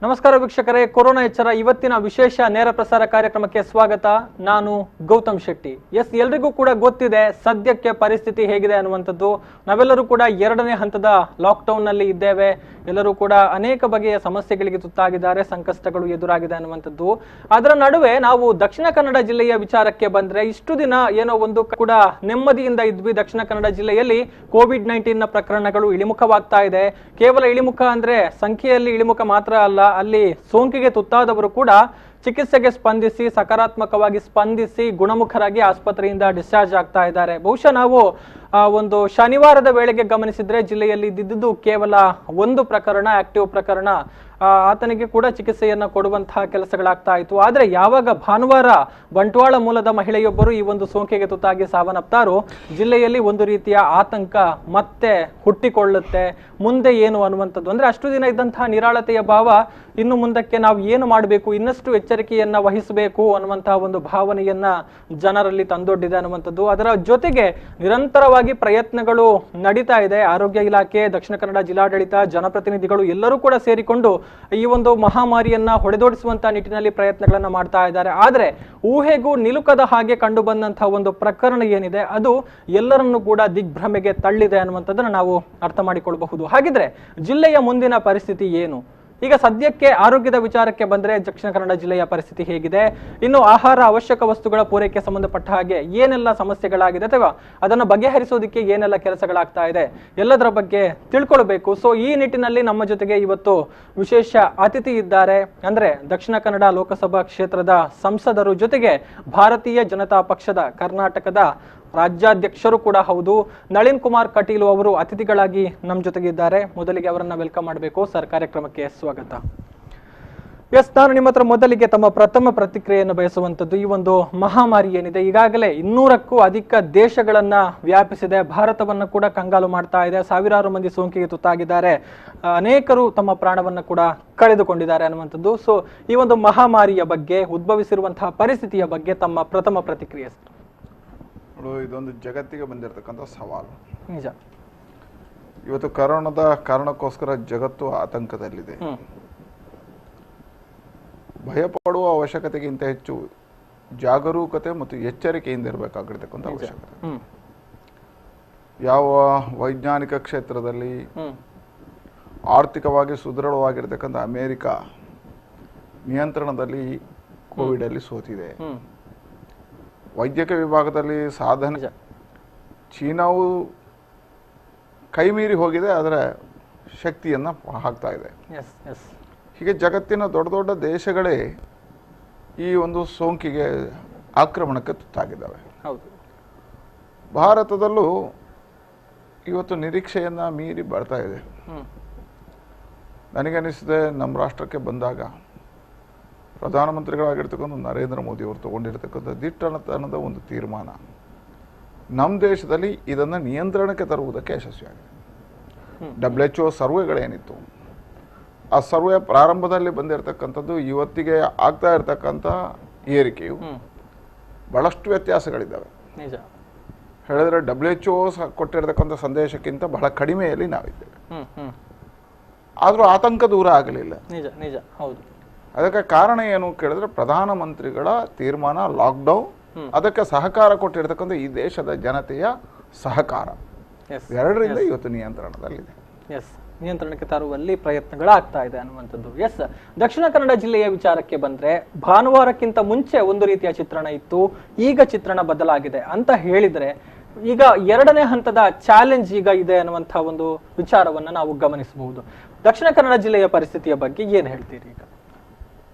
ನಮಸ್ಕಾರ ವೀಕ್ಷಕರೇ, ಕೊರೋನಾ ಎಚ್ಚರ ಇವತ್ತಿನ ವಿಶೇಷ ನೇರ ಪ್ರಸಾರ ಕಾರ್ಯಕ್ರಮಕ್ಕೆ ಸ್ವಾಗತ. ನಾನು ಗೌತಮ್ ಶೆಟ್ಟಿ. ಎಲ್ರಿಗೂ ಕೂಡ ಗೊತ್ತಿದೆ ಸದ್ಯಕ್ಕೆ ಪರಿಸ್ಥಿತಿ ಹೇಗಿದೆ ಅನ್ನುವಂಥದ್ದು. ನಾವೆಲ್ಲರೂ ಕೂಡ ಎರಡನೇ ಹಂತದ ಲಾಕ್ಡೌನ್ ನಲ್ಲಿ ಇದ್ದೇವೆ. ಎಲ್ಲರೂ ಕೂಡ ಅನೇಕ ಬಗೆಯ ಸಮಸ್ಯೆಗಳಿಗೆ ತುತ್ತಾಗಿದ್ದಾರೆ, ಸಂಕಷ್ಟಗಳು ಎದುರಾಗಿದೆ ಅನ್ನುವಂಥದ್ದು. ಅದರ ನಡುವೆ ನಾವು ದಕ್ಷಿಣ ಕನ್ನಡ ಜಿಲ್ಲೆಯ ವಿಚಾರಕ್ಕೆ ಬಂದ್ರೆ, ಇಷ್ಟು ದಿನ ಏನೋ ಒಂದು ಕೂಡ ನೆಮ್ಮದಿಯಿಂದ ಇದ್ವಿ. ದಕ್ಷಿಣ ಕನ್ನಡ ಜಿಲ್ಲೆಯಲ್ಲಿ ಕೋವಿಡ್-19 ಪ್ರಕರಣಗಳು ಇಳಿಮುಖವಾಗ್ತಾ ಇದೆ. ಕೇವಲ ಇಳಿಮುಖ ಅಂದ್ರೆ ಸಂಖ್ಯೆಯಲ್ಲಿ ಇಳಿಮುಖ ಮಾತ್ರ ಅಲ್ಲ, ಅಲ್ಲಿ ಸೋಂಕಿಗೆ ತುತ್ತಾದವರು ಕೂಡ ಚಿಕಿತ್ಸೆಗೆ ಸ್ಪಂದಿಸಿ ಸಕಾರಾತ್ಮಕವಾಗಿ ಸ್ಪಂದಿಸಿ ಗುಣಮುಖರಾಗಿ ಆಸ್ಪತ್ರೆಯಿಂದ ಡಿಸ್ಚಾರ್ಜ್ ಆಗ್ತಾ ಇದ್ದಾರೆ. ಬಹುಶಃ ನಾವು ಒಂದು ಶನಿವಾರದ ವೇಳೆಗೆ ಗಮನಿಸಿದ್ರೆ ಜಿಲ್ಲೆಯಲ್ಲಿ ಇದ್ದಿದ್ದು ಕೇವಲ ಒಂದು ಪ್ರಕರಣ, ಆಕ್ಟಿವ್ ಪ್ರಕರಣ. ಆತನಿಗೆ ಕೂಡ ಚಿಕಿತ್ಸೆಯನ್ನ ಕೊಡುವಂತಹ ಕೆಲಸಗಳಾಗ್ತಾ ಇತ್ತು. ಆದ್ರೆ ಯಾವಾಗ ಭಾನುವಾರ ಬಂಟ್ವಾಳ ಮೂಲದ ಮಹಿಳೆಯೊಬ್ಬರು ಈ ಒಂದು ಸೋಂಕಿಗೆ ತುತ್ತಾಗಿ ಸಾವನ್ನಪ್ತಾರೋ, ಜಿಲ್ಲೆಯಲ್ಲಿ ಒಂದು ರೀತಿಯ ಆತಂಕ ಮತ್ತೆ ಹುಟ್ಟಿಕೊಳ್ಳುತ್ತೆ. ಮುಂದೆ ಏನು ಅನ್ನುವಂಥದ್ದು ಅಂದ್ರೆ, ಅಷ್ಟು ದಿನ ಇದ್ದಂತಹ ನಿರಾಳತೆಯ ಭಾವ ಇನ್ನು ಮುಂದಕ್ಕೆ ನಾವು ಏನು ಮಾಡಬೇಕು, ಇನ್ನಷ್ಟು ಎಚ್ಚರಿಕೆಯನ್ನ ವಹಿಸಬೇಕು ಅನ್ನುವಂತಹ ಒಂದು ಭಾವನೆಯನ್ನ ಜನರಲ್ಲಿ ತಂದೊಡ್ಡಿದೆ ಅನ್ನುವಂಥದ್ದು. ಅದರ ಜೊತೆಗೆ ನಿರಂತರವಾಗಿ ಪ್ರಯತ್ನಗಳು ನಡೀತಾ ಇದೆ. ಆರೋಗ್ಯ ಇಲಾಖೆ, ದಕ್ಷಿಣ ಕನ್ನಡ ಜಿಲ್ಲಾಡಳಿತ, ಜನಪ್ರತಿನಿಧಿಗಳು ಎಲ್ಲರೂ ಕೂಡ ಸೇರಿಕೊಂಡು ಈ ಒಂದು ಮಹಾಮಾರಿಯನ್ನ ಹೊಡೆದೋಡಿಸುವಂತಹ ನಿಟ್ಟಿನಲ್ಲಿ ಪ್ರಯತ್ನಗಳನ್ನ ಮಾಡ್ತಾ ಇದ್ದಾರೆ. ಆದ್ರೆ ಊಹೆಗೂ ನಿಲುಕದ ಹಾಗೆ ಕಂಡು ಬಂದಂತಹ ಒಂದು ಪ್ರಕರಣ ಏನಿದೆ, ಅದು ಎಲ್ಲರನ್ನೂ ಕೂಡ ದಿಗ್ಭ್ರಮೆಗೆ ತಳ್ಳಿದೆ ಅನ್ನುವಂಥದ್ದನ್ನ ನಾವು ಅರ್ಥ ಮಾಡಿಕೊಳ್ಳಬಹುದು. ಹಾಗಿದ್ರೆ ಜಿಲ್ಲೆಯ ಮುಂದಿನ ಪರಿಸ್ಥಿತಿ ಏನು? ಈಗ ಸದ್ಯಕ್ಕೆ ಆರೋಗ್ಯದ ವಿಚಾರಕ್ಕೆ ಬಂದ್ರೆ ದಕ್ಷಿಣ ಕನ್ನಡ ಜಿಲ್ಲೆಯ ಪರಿಸ್ಥಿತಿ ಹೇಗಿದೆ, ಇನ್ನು ಆಹಾರ ಅವಶ್ಯಕ ವಸ್ತುಗಳ ಪೂರೈಕೆ ಸಂಬಂಧಪಟ್ಟ ಹಾಗೆ ಏನೆಲ್ಲ ಸಮಸ್ಯೆಗಳಾಗಿದೆ ಅಥವಾ ಅದನ್ನು ಬಗೆಹರಿಸೋದಕ್ಕೆ ಏನೆಲ್ಲ ಕೆಲಸಗಳಾಗ್ತಾ ಇದೆ, ಎಲ್ಲದರ ಬಗ್ಗೆ ತಿಳ್ಕೊಳ್ಬೇಕು. ಸೊ ಈ ನಿಟ್ಟಿನಲ್ಲಿ ನಮ್ಮ ಜೊತೆಗೆ ಇವತ್ತು ವಿಶೇಷ ಅತಿಥಿ ಇದ್ದಾರೆ. ಅಂದ್ರೆ ದಕ್ಷಿಣ ಕನ್ನಡ ಲೋಕಸಭಾ ಕ್ಷೇತ್ರದ ಸಂಸದರು, ಜೊತೆಗೆ ಭಾರತೀಯ ಜನತಾ ಪಕ್ಷದ ಕರ್ನಾಟಕದ ರಾಜ್ಯಾಧ್ಯಕ್ಷರು ಕೂಡ ಹೌದು, ನಳಿನ್ ಕುಮಾರ್ ಕಟೀಲು ಅವರು ಅತಿಥಿಗಳಾಗಿ ನಮ್ಮ ಜೊತೆಗೆ ಇದ್ದಾರೆ. ಮೊದಲಿಗೆ ಅವರನ್ನ ವೆಲ್ಕಮ್ ಮಾಡಬೇಕು. ಸರ್, ಕಾರ್ಯಕ್ರಮಕ್ಕೆ ಸ್ವಾಗತ. ನಾನು ನಿಮ್ಮ ಹತ್ರ ಮೊದಲಿಗೆ ತಮ್ಮ ಪ್ರಥಮ ಪ್ರತಿಕ್ರಿಯೆಯನ್ನು ಬಯಸುವಂಥದ್ದು, ಈ ಒಂದು ಮಹಾಮಾರಿ ಏನಿದೆ ಈಗಾಗಲೇ 200ಕ್ಕೂ ಅಧಿಕ ದೇಶಗಳನ್ನ ವ್ಯಾಪಿಸಿದೆ, ಭಾರತವನ್ನು ಕೂಡ ಕಂಗಾಲು ಮಾಡ್ತಾ ಇದೆ. ಸಾವಿರಾರು ಮಂದಿ ಸೋಂಕಿಗೆ ತುತ್ತಾಗಿದ್ದಾರೆ, ಅನೇಕರು ತಮ್ಮ ಪ್ರಾಣವನ್ನು ಕೂಡ ಕಳೆದುಕೊಂಡಿದ್ದಾರೆ ಅನ್ನುವಂಥದ್ದು. ಸೊ ಈ ಒಂದು ಮಹಾಮಾರಿಯ ಬಗ್ಗೆ, ಉದ್ಭವಿಸಿರುವಂತಹ ಪರಿಸ್ಥಿತಿಯ ಬಗ್ಗೆ ತಮ್ಮ ಪ್ರಥಮ ಪ್ರತಿಕ್ರಿಯೆ ಸರ್. ಇದೊಂದು ಜಗತ್ತಿಗೆ ಬಂದಿರತಕ್ಕಂಥ ಸವಾಲು. ನಿಜ. ಇವತ್ತು ಕರೋನಾದ ಕಾರಣಕ್ಕೋಸ್ಕರ ಜಗತ್ತು ಆತಂಕದಲ್ಲಿದೆ. ಭಯಪಡುವ ಅವಶ್ಯಕತೆಗಿಂತ ಹೆಚ್ಚು ಜಾಗರೂಕತೆ ಮತ್ತು ಎಚ್ಚರಿಕೆಯಿಂದ ಇರಬೇಕಾಗಿರ್ತಕ್ಕಂಥ ಅವಶ್ಯಕತೆ. ಯಾವ ವೈಜ್ಞಾನಿಕ ಕ್ಷೇತ್ರದಲ್ಲಿ ಆರ್ಥಿಕವಾಗಿ ಸುದೃಢವಾಗಿರ್ತಕ್ಕಂಥ ಅಮೆರಿಕ ನಿಯಂತ್ರಣದಲ್ಲಿ ಕೋವಿಡ್ ಅಲ್ಲಿ ಸೋತಿದೆ, ವೈದ್ಯಕೀಯ ವಿಭಾಗದಲ್ಲಿ ಸಾಧನೆ ಚೀನಾವು ಕೈ ಮೀರಿ ಹೋಗಿದೆ, ಅದರ ಶಕ್ತಿಯನ್ನ ಹಾಕ್ತಾ ಇದೆ. ಹೀಗೆ ಜಗತ್ತಿನ ದೊಡ್ಡ ದೊಡ್ಡ ದೇಶಗಳೇ ಈ ಒಂದು ಸೋಂಕಿಗೆ ಆಕ್ರಮಣಕ್ಕೆ ತುತ್ತಾಗಿದ್ದಾವೆ. ಭಾರತದಲ್ಲೂ ಇವತ್ತು ನಿರೀಕ್ಷೆಯನ್ನ ಮೀರಿ ಬರ್ತಾ ಇದೆ. ನನಗನ್ನಿಸಿದೆ, ನಮ್ಮ ರಾಷ್ಟ್ರಕ್ಕೆ ಬಂದಾಗ ಪ್ರಧಾನಮಂತ್ರಿಗಳಾಗಿರ್ತಕ್ಕಂಥ ನರೇಂದ್ರ ಮೋದಿ ಅವರು ತಗೊಂಡಿರ್ತಕ್ಕಂಥ ದಿಟ್ಟತನದ ಒಂದು ತೀರ್ಮಾನ ನಮ್ಮ ದೇಶದಲ್ಲಿ ಇದನ್ನು ನಿಯಂತ್ರಣಕ್ಕೆ ತರುವುದಕ್ಕೆ ಯಶಸ್ವಿಯಾಗಿದೆ. WHO ಸರ್ವೆಗಳೇನಿತ್ತು, ಆ ಸರ್ವೆ ಪ್ರಾರಂಭದಲ್ಲಿ ಬಂದಿರತಕ್ಕಂಥದ್ದು ಇವತ್ತಿಗೆ ಆಗ್ತಾ ಇರತಕ್ಕಂಥ ಏರಿಕೆಯು ಬಹಳಷ್ಟು ವ್ಯತ್ಯಾಸಗಳಿದ್ದಾವೆ. ಹೇಳಿದ್ರೆ WHO ಕೊಟ್ಟಿರತಕ್ಕಂಥ ಸಂದೇಶಕ್ಕಿಂತ ಬಹಳ ಕಡಿಮೆಯಲ್ಲಿ ನಾವಿದ್ದೇವೆ. ಆದರೂ ಆತಂಕ ದೂರ ಆಗಲಿಲ್ಲ. ಅದಕ್ಕೆ ಕಾರಣ ಏನು ಕೇಳಿದ್ರೆ, ಪ್ರಧಾನಮಂತ್ರಿಗಳ ತೀರ್ಮಾನ, ಲಾಕ್ಡೌನ್, ಅದಕ್ಕೆ ಸಹಕಾರ ಕೊಟ್ಟಿರ್ತಕ್ಕಂಥ ಈ ದೇಶದ ಜನತೆಯ ಸಹಕಾರ, ಎರಡರಿಂದ ಇವತ್ತು ನಿಯಂತ್ರಣದಲ್ಲಿದೆ. ನಿಯಂತ್ರಣಕ್ಕೆ ತರುವಲ್ಲಿ ಪ್ರಯತ್ನಗಳಾಗ್ತಾ ಇದೆ ಅನ್ನುವಂಥದ್ದು. ದಕ್ಷಿಣ ಕನ್ನಡ ಜಿಲ್ಲೆಯ ವಿಚಾರಕ್ಕೆ ಬಂದ್ರೆ, ಭಾನುವಾರಕ್ಕಿಂತ ಮುಂಚೆ ಒಂದು ರೀತಿಯ ಚಿತ್ರಣ ಇತ್ತು, ಈಗ ಚಿತ್ರಣ ಬದಲಾಗಿದೆ ಅಂತ ಹೇಳಿದ್ರೆ, ಈಗ ಎರಡನೇ ಹಂತದ ಚಾಲೆಂಜ್ ಈಗ ಇದೆ ಅನ್ನುವಂತಹ ಒಂದು ವಿಚಾರವನ್ನ ನಾವು ಗಮನಿಸಬಹುದು. ದಕ್ಷಿಣ ಕನ್ನಡ ಜಿಲ್ಲೆಯ ಪರಿಸ್ಥಿತಿಯ ಬಗ್ಗೆ ಏನ್ ಹೇಳ್ತೀರಿ? ಈಗ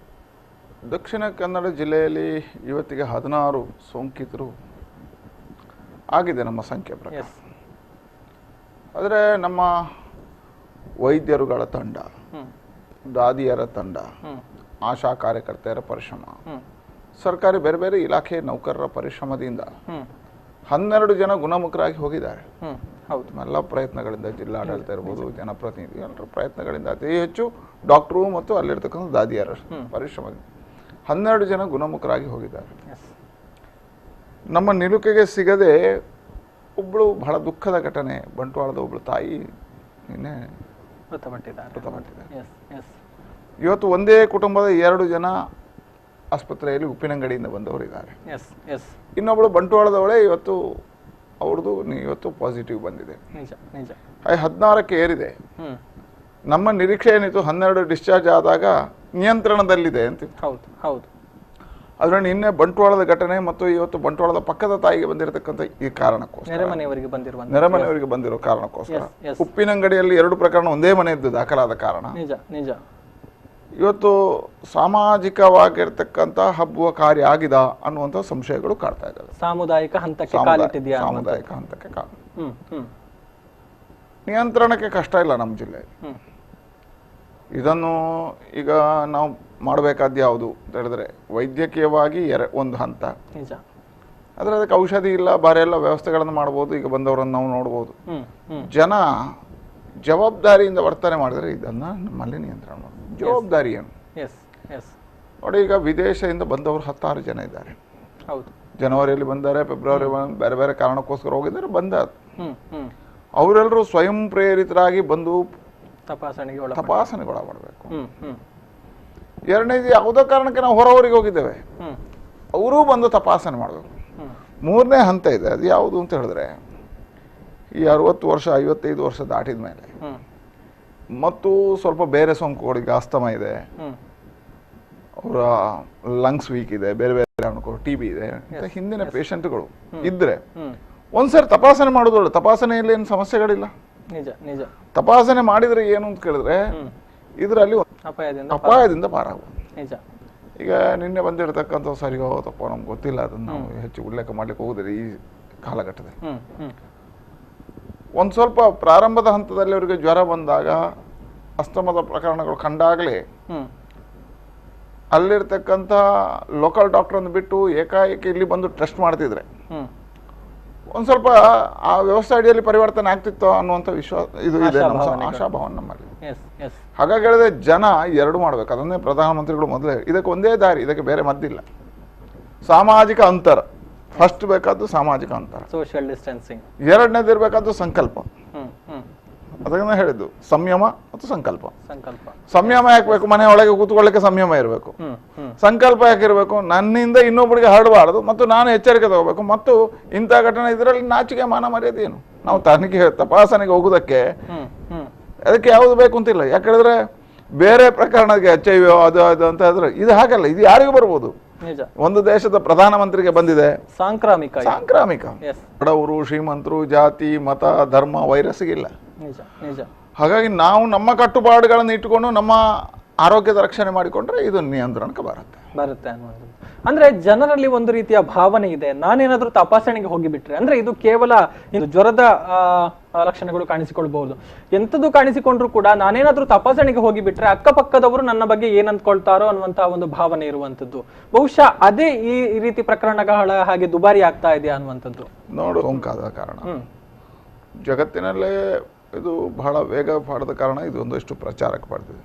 ದಕ್ಷಿಣ ಕನ್ನಡ ಜಿಲ್ಲೆಯಲ್ಲಿ ಇವತ್ತಿಗೆ 16 ಸೋಂಕಿತರು ಆಗಿದೆ ನಮ್ಮ ಸಂಖ್ಯೆ ಪ್ರಕಾರ. ಆದರೆ ನಮ್ಮ ವೈದ್ಯರುಗಳ ತಂಡ, ದಾದಿಯರ ತಂಡ, ಆಶಾ ಕಾರ್ಯಕರ್ತೆಯರ ಪರಿಶ್ರಮ, ಸರ್ಕಾರಿ ಬೇರೆ ಬೇರೆ ಇಲಾಖೆ ನೌಕರರ ಪರಿಶ್ರಮದಿಂದ 12 ಜನ ಗುಣಮುಖರಾಗಿ ಹೋಗಿದ್ದಾರೆ. ಎಲ್ಲ ಪ್ರಯತ್ನಗಳಿಂದ, ಜಿಲ್ಲಾಡಳಿತ ಇರ್ಬೋದು, ಜನಪ್ರತಿನಿಧಿ ಎಲ್ಲರ ಪ್ರಯತ್ನಗಳಿಂದ, ಅತಿ ಹೆಚ್ಚು ಡಾಕ್ಟರು ಮತ್ತು ಅಲ್ಲಿರ್ತಕ್ಕಂಥ ದಾದಿಯರ ಪರಿಶ್ರಮದಿಂದ 12 ಜನ ಗುಣಮುಖರಾಗಿ ಹೋಗಿದ್ದಾರೆ. ನಮ್ಮ ನಿಲುಕೆಗೆ ಸಿಗದೆ ಒಬ್ಬಳು ಬಹಳ ದುಃಖದ ಘಟನೆ, ಬಂಟ್ವಾಳದ ಒಬ್ಬಳು ತಾಯಿ ನಿನ್ನೆ ಮೃತಪಟ್ಟಿದ್ದಾರೆ. ಇವತ್ತು ಒಂದೇ ಕುಟುಂಬದ 2 ಜನ ಆಸ್ಪತ್ರೆಯಲ್ಲಿ ಉಪ್ಪಿನಂಗಡಿಯಿಂದ ಬಂದವರಿದ್ದಾರೆ. ಇನ್ನೊಬ್ಬಳು ಬಂಟ್ವಾಳದವಳೇ ಇವತ್ತು ಅವ್ರದ್ದು ಇವತ್ತು ಪಾಸಿಟಿವ್ ಬಂದಿದೆ. 16ಕ್ಕೆ ಏರಿದೆ. ನಮ್ಮ ನಿರೀಕ್ಷೆ ಏನಿತ್ತು 12 ಡಿಸ್ಚಾರ್ಜ್ ಆದಾಗ ನಿಯಂತ್ರಣದಲ್ಲಿದೆ ಅಂತ. ಅದರಲ್ಲಿ ನಿನ್ನೆ ಬಂಟ್ವಾಳದ ಘಟನೆ ಮತ್ತು ಇವತ್ತು ಬಂಟ್ವಾಳದ ಪಕ್ಕದ ತಾಯಿಗೆ ಬಂದಿರತಕ್ಕಂಥ ಈ ಕಾರಣಕ್ಕೋಸ್ಕರ, ನೆರೆಮನೆಯವರಿಗೆ ಬಂದಿರೋ ಕಾರಣಕ್ಕೋಸ್ಕರ ಉಪ್ಪಿನಂಗಡಿಯಲ್ಲಿ 2 ಪ್ರಕರಣ ಒಂದೇ ಮನೆಯದ್ದು ದಾಖಲಾದ ಕಾರಣ ಇವತ್ತು ಸಾಮಾಜಿಕವಾಗಿರ್ತಕ್ಕಂಥ ಹಬ್ಬುವ ಕಾರ್ಯ ಆಗಿದೆ ಅನ್ನುವಂಥ ಸಂಶಯಗಳು ಕಾಡ್ತಾ ಇದ್ದಾವೆ. ಸಾಮುದಾಯಿಕ ಹಂತಕ್ಕೆ ನಿಯಂತ್ರಣಕ್ಕೆ ಕಷ್ಟ ಇಲ್ಲ ನಮ್ಮ ಜಿಲ್ಲೆಯಲ್ಲಿ. ಇದನ್ನು ಈಗ ನಾವು ಮಾಡಬೇಕಾದ ಯಾವುದು ಅಂತ ಹೇಳಿದ್ರೆ ವೈದ್ಯಕೀಯವಾಗಿ ಒಂದು ಹಂತ, ಆದರೆ ಅದಕ್ಕೆ ಔಷಧಿ ಇಲ್ಲ, ಬೇರೆ ಎಲ್ಲ ವ್ಯವಸ್ಥೆಗಳನ್ನು ಮಾಡ್ಬೋದು. ಈಗ ಬಂದವರನ್ನು ನಾವು ನೋಡ್ಬೋದು. ಜನ ಜವಾಬ್ದಾರಿಯಿಂದ ವರ್ತನೆ ಮಾಡಿದರೆ ಇದನ್ನ ನಮ್ಮಲ್ಲಿ ನಿಯಂತ್ರಣ ಮಾಡಬಹುದು. ಜವಾಬ್ದಾರಿ ಏನು ನೋಡಿ, ಈಗ ವಿದೇಶದಿಂದ ಬಂದವರು 16 ಜನ ಇದ್ದಾರೆ. ಜನವರಿಯಲ್ಲಿ ಬಂದರೆ, ಫೆಬ್ರವರಿ ಬೇರೆ ಬೇರೆ ಕಾರಣಕ್ಕೋಸ್ಕರ ಹೋಗಿದ್ದಾರೆ, ಬಂದ ಅವರೆಲ್ಲರೂ ಸ್ವಯಂ ಪ್ರೇರಿತರಾಗಿ ಬಂದು ತಪಾಸಣೆಗೊಳಪಡಬೇಕು. ಎರಡನೇದು ಯಾವುದೋ ಕಾರಣಕ್ಕೆ ನಾವು ಹೊರವರಿಗೆ ಹೋಗಿದ್ದೇವೆ, ಅವರೂ ಬಂದು ತಪಾಸಣೆ ಮಾಡಬೇಕು. 3ನೇ ಹಂತ ಇದೆ, ಅದು ಯಾವುದು ಅಂತ ಹೇಳಿದ್ರೆ ಈ 60 ವರ್ಷ 55 ವರ್ಷ ದಾಟಿದ ಮೇಲೆ ಮತ್ತು ಸ್ವಲ್ಪ ಬೇರೆ ಸೋಂಕುಗಳಿಗೆ ಅಸ್ತಮ ಇದೆ, ಅವರ ಲಂಗ್ಸ್ ವೀಕ್ ಇದೆ, ಬೇರೆ ಬೇರೆ TB ಇದೆ, ಹಿಂದಿನ ಪೇಷಂಟ್ಗಳು ಇದ್ರೆ ಒಂದ್ಸರಿ ತಪಾಸಣೆ ಮಾಡೋದು. ತಪಾಸಣೆಯಲ್ಲಿ ಏನು ಸಮಸ್ಯೆಗಳಿಲ್ಲ. ತಪಾಸಣೆ ಮಾಡಿದ್ರೆ ಏನು ಅಂತ ಕೇಳಿದ್ರೆ ಇದರಲ್ಲಿ ಅಪಾಯದಿಂದ ಪಾರಾಗಬಹುದು. ಈಗ ನಿನ್ನೆ ಬಂದಿರತಕ್ಕಂಥ ಸರಿಯೋ ತಪ್ಪೋ ನಮ್ಗೆ ಗೊತ್ತಿಲ್ಲ, ಅದನ್ನು ನಾವು ಹೆಚ್ಚು ಉಲ್ಲೇಖ ಮಾಡ್ಲಿಕ್ಕೆ ಹೋಗುದಿಲ್ಲ ಈ ಕಾಲಘಟ್ಟದಲ್ಲಿ. ಒಂದು ಸ್ವಲ್ಪ ಪ್ರಾರಂಭದ ಹಂತದಲ್ಲಿ ಅವರಿಗೆ ಜ್ವರ ಬಂದಾಗ, ಅಸ್ತಮದ ಪ್ರಕರಣಗಳು ಕಂಡಾಗಲೇ ಅಲ್ಲಿರ್ತಕ್ಕಂಥ ಲೋಕಲ್ ಡಾಕ್ಟರ್ ಅನ್ನು ಬಿಟ್ಟು ಏಕಾಏಕಿ ಇಲ್ಲಿ ಬಂದು ಟೆಸ್ಟ್ ಮಾಡ್ತಿದ್ರೆ ಒಂದು ಸ್ವಲ್ಪ ಆ ವ್ಯವಸ್ಥೆ ಅಡಿಯಲ್ಲಿ ಪರಿವರ್ತನೆ ಆಗ್ತಿತ್ತು ಅನ್ನುವಂಥ ವಿಶ್ವಾಸ ಇದು ಇದೆ, ಆಶಾಭಾವ ನಮ್ಮಲ್ಲಿ. ಹಾಗಾಗಿ ಹೇಳಿದ್ರೆ ಜನ 2 ಮಾಡ್ಬೇಕು. ಅದನ್ನೇ ಪ್ರಧಾನಮಂತ್ರಿಗಳು ಮೊದಲೇ, ಇದಕ್ಕೆ ಒಂದೇ ದಾರಿ, ಇದಕ್ಕೆ ಬೇರೆ ಮದ್ದಿಲ್ಲ. ಸಾಮಾಜಿಕ ಅಂತರ ಫಸ್ಟ್ ಬೇಕಾದ್ದು, ಸಾಮಾಜಿಕ ಅಂತರ, ಸೋಷಿಯಲ್ ಡಿಸ್ಟೆನ್ಸಿಂಗ್. ಎರಡನೇದು ಇರಬೇಕಾದ್ದು ಸಂಕಲ್ಪ. ಅದನ್ನ ಹೇಳಿದ್ದು ಸಂಯಮ ಮತ್ತು ಸಂಕಲ್ಪ. ಸಂಯಮ ಯಾಕೆ ಬೇಕು? ಮನೆ ಒಳಗೆ ಕೂತ್ಕೊಳ್ಳಿಕ್ಕೆ ಸಂಯಮ ಇರಬೇಕು. ಸಂಕಲ್ಪ ಯಾಕಿರ್ಬೇಕು? ನನ್ನಿಂದ ಇನ್ನೊಬ್ಬರಿಗೆ ಹರಡಬಾರದು ಮತ್ತು ನಾನು ಎಚ್ಚರಿಕೆ ತಗೋಬೇಕು. ಮತ್ತು ಇಂಥ ಘಟನೆ ಇದರಲ್ಲಿ ನಾಚಿಕೆ ಮಾನ ಮರ್ಯಾದೆ ಏನು? ನಾವು ತಪಾಸಣೆಗೆ ಹೋಗುದಕ್ಕೆ ಅದಕ್ಕೆ ಯಾವುದು ಬೇಕು ಅಂತಿಲ್ಲ. ಯಾಕಂದ್ರೆ ಬೇರೆ ಪ್ರಕರಣಕ್ಕೆ HIV ಅದು ಅದು ಅಂತ ಹೇಳಿದ್ರೆ ಇದು ಹಾಗಲ್ಲ, ಇದು ಯಾರಿಗೂ ಬರ್ಬೋದು. ಒಂದು ದೇಶದ ಪ್ರಧಾನಮಂತ್ರಿಗೆ ಬಂದಿದೆ, ಸಾಂಕ್ರಾಮಿಕ. ಬಡವರು ಶ್ರೀಮಂತರು, ಜಾತಿ ಮತ ಧರ್ಮ ವೈರಸ್ಗಿಲ್ಲ. ಹಾಗಾಗಿ ನಾವು ನಮ್ಮ ಕಟ್ಟುಪಾಡುಗಳನ್ನು ಇಟ್ಟುಕೊಂಡು ನಮ್ಮ ಆರೋಗ್ಯದ ರಕ್ಷಣೆ ಮಾಡಿಕೊಂಡ್ರೆ ಇದು ನಿಯಂತ್ರಣಕ್ಕೆ ಬರುತ್ತೆ ಅನ್ನುವಂಥದ್ದು. ಅಂದ್ರೆ ಜನರಲ್ಲಿ ಒಂದು ರೀತಿಯ ಭಾವನೆ ಇದೆ, ನಾನೇನಾದ್ರೂ ತಪಾಸಣೆಗೆ ಹೋಗಿಬಿಟ್ರೆ, ಅಂದ್ರೆ ಇದು ಕೇವಲ ಜ್ವರದ ಲಕ್ಷಣಗಳು ಕಾಣಿಸಿಕೊಳ್ಬಹುದು, ಎಂಥದ್ದು ಕಾಣಿಸಿಕೊಂಡ್ರು ಕೂಡ ನಾನೇನಾದ್ರೂ ತಪಾಸಣೆಗೆ ಹೋಗಿಬಿಟ್ರೆ ಅಕ್ಕಪಕ್ಕದವರು ನನ್ನ ಬಗ್ಗೆ ಏನ್ ಅಂದ್ಕೊಳ್ತಾರೋ ಅನ್ನುವಂತಹ ಒಂದು ಭಾವನೆ ಇರುವಂತದ್ದು. ಬಹುಶಃ ಅದೇ ಈ ರೀತಿ ಪ್ರಕರಣಗಳ ಹಾಗೆ ದುಬಾರಿ ಆಗ್ತಾ ಇದೆಯಾ ಅನ್ನುವಂಥದ್ದು. ನೋಡು, ಸೋಂಕಾದ ಕಾರಣ ಜಗತ್ತಿನಲ್ಲೇ ಇದು ಬಹಳ ವೇಗ ಪಡೆದ ಕಾರಣ ಇದು ಒಂದಷ್ಟು ಪ್ರಚಾರಕ್ಕೆ ಪಡೆದಿದೆ.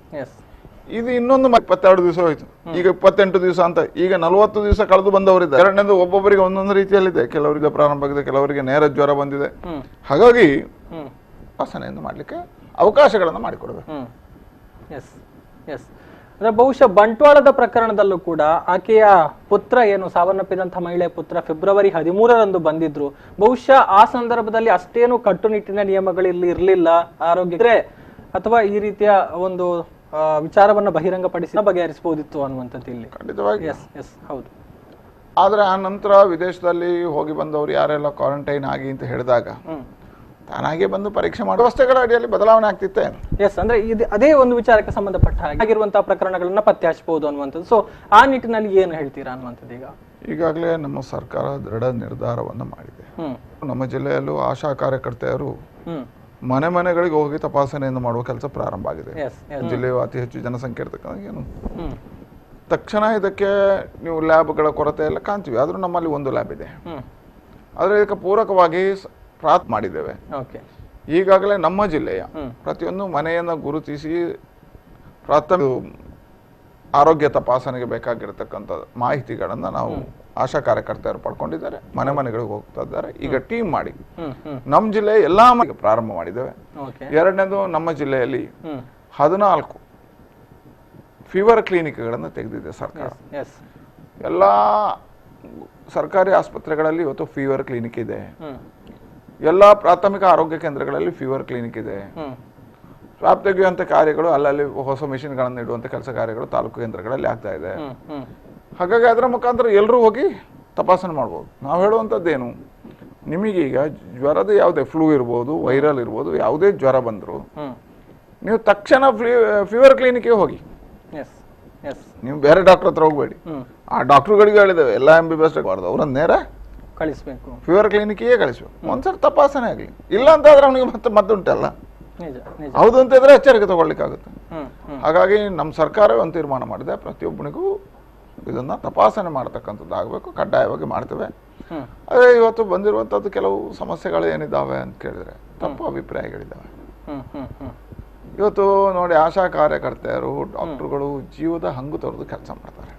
ಇದು ಇನ್ನೊಂದು 22 ದಿವಸ ಹೋಯ್ತು, ಈಗ 28 ದಿವಸ ಅಂತ, ಈಗ 40 ದಿವಸ ಕಳೆದು ಬಂದವರಿದ್ದಾರೆ. ಎರಡನೇದು ಒಬ್ಬೊಬ್ಬರಿಗೆ ಒಂದೊಂದು ರೀತಿಯಲ್ಲಿದೆ, ಕೆಲವರಿಗೆ ಪ್ರಾರಂಭ ಆಗಿದೆ, ಕೆಲವರಿಗೆ ನೇರ ಜ್ವರ ಬಂದಿದೆ. ಹಾಗಾಗಿ ತಪಾಸಣೆಯನ್ನು ಮಾಡ್ಲಿಕ್ಕೆ ಅವಕಾಶಗಳನ್ನು ಮಾಡಿಕೊಡ್ಬೇಕು. ಅಂದ್ರೆ ಬಹುಶಃ ಬಂಟ್ವಾಳದ ಪ್ರಕರಣದಲ್ಲೂ ಕೂಡ ಆಕೆಯ ಪುತ್ರ ಏನು ಸಾವನ್ನಪ್ಪಿದಂತಹ ಮಹಿಳೆಯ ಪುತ್ರ ಫೆಬ್ರವರಿ 13ರಂದು ಬಂದಿದ್ರು. ಬಹುಶಃ ಆ ಸಂದರ್ಭದಲ್ಲಿ ಅಷ್ಟೇನು ಕಟ್ಟುನಿಟ್ಟಿನ ನಿಯಮಗಳಲ್ಲಿ ಇರಲಿಲ್ಲ ಆರೋಗ್ಯ, ಅಥವಾ ಈ ರೀತಿಯ ಒಂದು ವಿಚಾರವನ್ನ ಬಹಿರಂಗಪಡಿಸಿ ಬಗೆಹರಿಸಬಹುದಿತ್ತು ಅನ್ನುವಂಥದ್ದು ಇಲ್ಲಿ ಖಂಡಿತವಾಗಿ. ಹೌದು. ಆದ್ರೆ ಆ ನಂತರ ವಿದೇಶದಲ್ಲಿ ಹೋಗಿ ಬಂದವರು ಯಾರೆಲ್ಲ ಕ್ವಾರಂಟೈನ್ ಆಗಿ ಅಂತ ಹೇಳಿದಾಗ ತಾನಾಗೆ ಬಂದು ಪರೀಕ್ಷೆ ಮಾಡುವ ವ್ಯವಸ್ಥೆಗಳ ಅಡಿಯಲ್ಲಿ ಬದಲಾವಣೆ ಆಗ್ತಿತ್ತೆ. ಅಂದ್ರೆ ಅದೇ ಒಂದು ವಿಚಾರಕ್ಕೆ ಸಂಬಂಧಪಟ್ಟ ಆಗಿರುವಂತಹ ಪ್ರಕರಣಗಳನ್ನ ಪತ್ತೆ ಹಚ್ಚಬಹುದು ಅನ್ನುವಂಥದ್ದು. ಸೊ ಆ ನಿಟ್ಟಿನಲ್ಲಿ ಏನು ಹೇಳ್ತೀರಾ ಅನ್ನುವಂಥದ್ದು? ಈಗಾಗಲೇ ನಮ್ಮ ಸರ್ಕಾರ ದೃಢ ನಿರ್ಧಾರವನ್ನ ಮಾಡಿದೆ. ನಮ್ಮ ಜಿಲ್ಲೆಯಲ್ಲೂ ಆಶಾ ಕಾರ್ಯಕರ್ತೆಯರು ಮನೆ ಮನೆಗಳಿಗೆ ಹೋಗಿ ತಪಾಸಣೆಯನ್ನು ಮಾಡುವ ಕೆಲಸ ಪ್ರಾರಂಭ ಆಗಿದೆ. ಜಿಲ್ಲೆಯು ಅತಿ ಹೆಚ್ಚು ಜನಸಂಖ್ಯೆ ಇರತಕ್ಕಂಥ ಏನು ತಕ್ಷಣ ಇದಕ್ಕೆ ನೀವು ಲ್ಯಾಬ್ಗಳ ಕೊರತೆ ಎಲ್ಲ ಕಾಣ್ತೀವಿ. ಆದ್ರೂ ನಮ್ಮಲ್ಲಿ ಒಂದು ಲ್ಯಾಬ್ ಇದೆ. ಆದ್ರೆ ಇದಕ್ಕೆ ಪೂರಕವಾಗಿ ಮಾಡಿದ್ದೇವೆ. ಈಗಾಗಲೇ ನಮ್ಮ ಜಿಲ್ಲೆಯ ಪ್ರತಿಯೊಂದು ಮನೆಯನ್ನ ಗುರುತಿಸಿ ಪ್ರಾಥಮಿಕ ಆರೋಗ್ಯ ತಪಾಸಣೆಗೆ ಬೇಕಾಗಿರತಕ್ಕಂಥ ಮಾಹಿತಿಗಳನ್ನ ನಾವು ಆಶಾ ಕಾರ್ಯಕರ್ತರು ಪಡ್ಕೊಂಡಿದ್ದಾರೆ, ಮನೆ ಮನೆಗಳಿಗೆ ಹೋಗ್ತಾ ಇದ್ದಾರೆ. ಈಗ ಟೀಮ್ ಮಾಡಿ ನಮ್ಮ ಜಿಲ್ಲೆ ಎಲ್ಲಾ ಪ್ರಾರಂಭ ಮಾಡಿದ್ದೇವೆ. ಎರಡನೇದು, ನಮ್ಮ ಜಿಲ್ಲೆಯಲ್ಲಿ 14 ಫೀವರ್ ಕ್ಲಿನಿಕ್ಗಳನ್ನು ತೆಗೆದಿದೆ ಸರ್ಕಾರ. ಎಲ್ಲ ಸರ್ಕಾರಿ ಆಸ್ಪತ್ರೆಗಳಲ್ಲಿ ಇವತ್ತು ಫೀವರ್ ಕ್ಲಿನಿಕ್ ಇದೆ. ಎಲ್ಲ ಪ್ರಾಥಮಿಕ ಆರೋಗ್ಯ ಕೇಂದ್ರಗಳಲ್ಲಿ ಫೀವರ್ ಕ್ಲಿನಿಕ್ ಇದೆ. ಸ್ವಾಬ್ ತೆಗೆಯುವಂಥ ಕಾರ್ಯಗಳು ಅಲ್ಲಲ್ಲಿ ಹೊಸ ಮಿಷಿನ್ಗಳನ್ನು ಇಡುವಂಥ ಕೆಲಸ ಕಾರ್ಯಗಳು ತಾಲೂಕು ಕೇಂದ್ರಗಳಲ್ಲಿ ಆಗ್ತಾ ಇದೆ. ಹಾಗಾಗಿ ಅದರ ಮುಖಾಂತರ ಎಲ್ಲರೂ ಹೋಗಿ ತಪಾಸಣೆ ಮಾಡ್ಬೋದು. ನಾವು ಹೇಳುವಂಥದ್ದೇನು, ನಿಮಗೀಗ ಜ್ವರದ ಯಾವುದೇ ಫ್ಲೂ ಇರ್ಬೋದು, ವೈರಲ್ ಇರ್ಬೋದು, ಯಾವುದೇ ಜ್ವರ ಬಂದರೂ ನೀವು ತಕ್ಷಣ ಫೀವರ್ ಕ್ಲಿನಿಕ್ಗೆ ಹೋಗಿ. ನೀವು ಬೇರೆ ಡಾಕ್ಟರ್ ಹತ್ರ ಹೋಗಬೇಡಿ. ಆ ಡಾಕ್ಟರ್ಗಳಿಗೆ ಹೇಳಿದ್ದೇವೆ ಎಲ್ಲ MBBS ಬಾರ್ದು ಅವ್ರನ್ನ ನೇರ ಕಳಿಸ್ಬೇಕು, ಫೀವರ್ ಕ್ಲಿನಿಕ್ಗೆ ಕಳಿಸ್ಬೇಕು. ಒಂದ್ಸರಿ ತಪಾಸಣೆ ಆಗಲಿ. ಇಲ್ಲ ಅಂತ ಆದ್ರೆ ಅವನಿಗೆ ಮದ್ದುಂಟಲ್ಲ, ಹೌದು ಅಂತ ಇದ್ರೆ ಎಚ್ಚರಿಕೆ ತಗೊಳ್ಳಿಕ್ಕಾಗುತ್ತೆ. ಹಾಗಾಗಿ ನಮ್ಮ ಸರ್ಕಾರವೇ ಒಂದು ತೀರ್ಮಾನ ಮಾಡಿದೆ, ಪ್ರತಿಯೊಬ್ಬನಿಗೂ ಇದನ್ನ ತಪಾಸಣೆ ಮಾಡ್ತಕ್ಕಂಥದ್ದು ಆಗಬೇಕು, ಕಡ್ಡಾಯವಾಗಿ ಮಾಡ್ತೇವೆ. ಅದೇ ಇವತ್ತು ಬಂದಿರುವಂಥದ್ದು ಕೆಲವು ಸಮಸ್ಯೆಗಳು ಏನಿದ್ದಾವೆ ಅಂತ ಕೇಳಿದ್ರೆ ತಪ್ಪು ಅಭಿಪ್ರಾಯಗಳಿದ್ದಾವೆ. ಇವತ್ತು ನೋಡಿ, ಆಶಾ ಕಾರ್ಯಕರ್ತೆಯರು, ಡಾಕ್ಟರ್ಗಳು ಜೀವದ ಹಂಗು ತೊರೆದು ಕೆಲಸ ಮಾಡ್ತಾರೆ.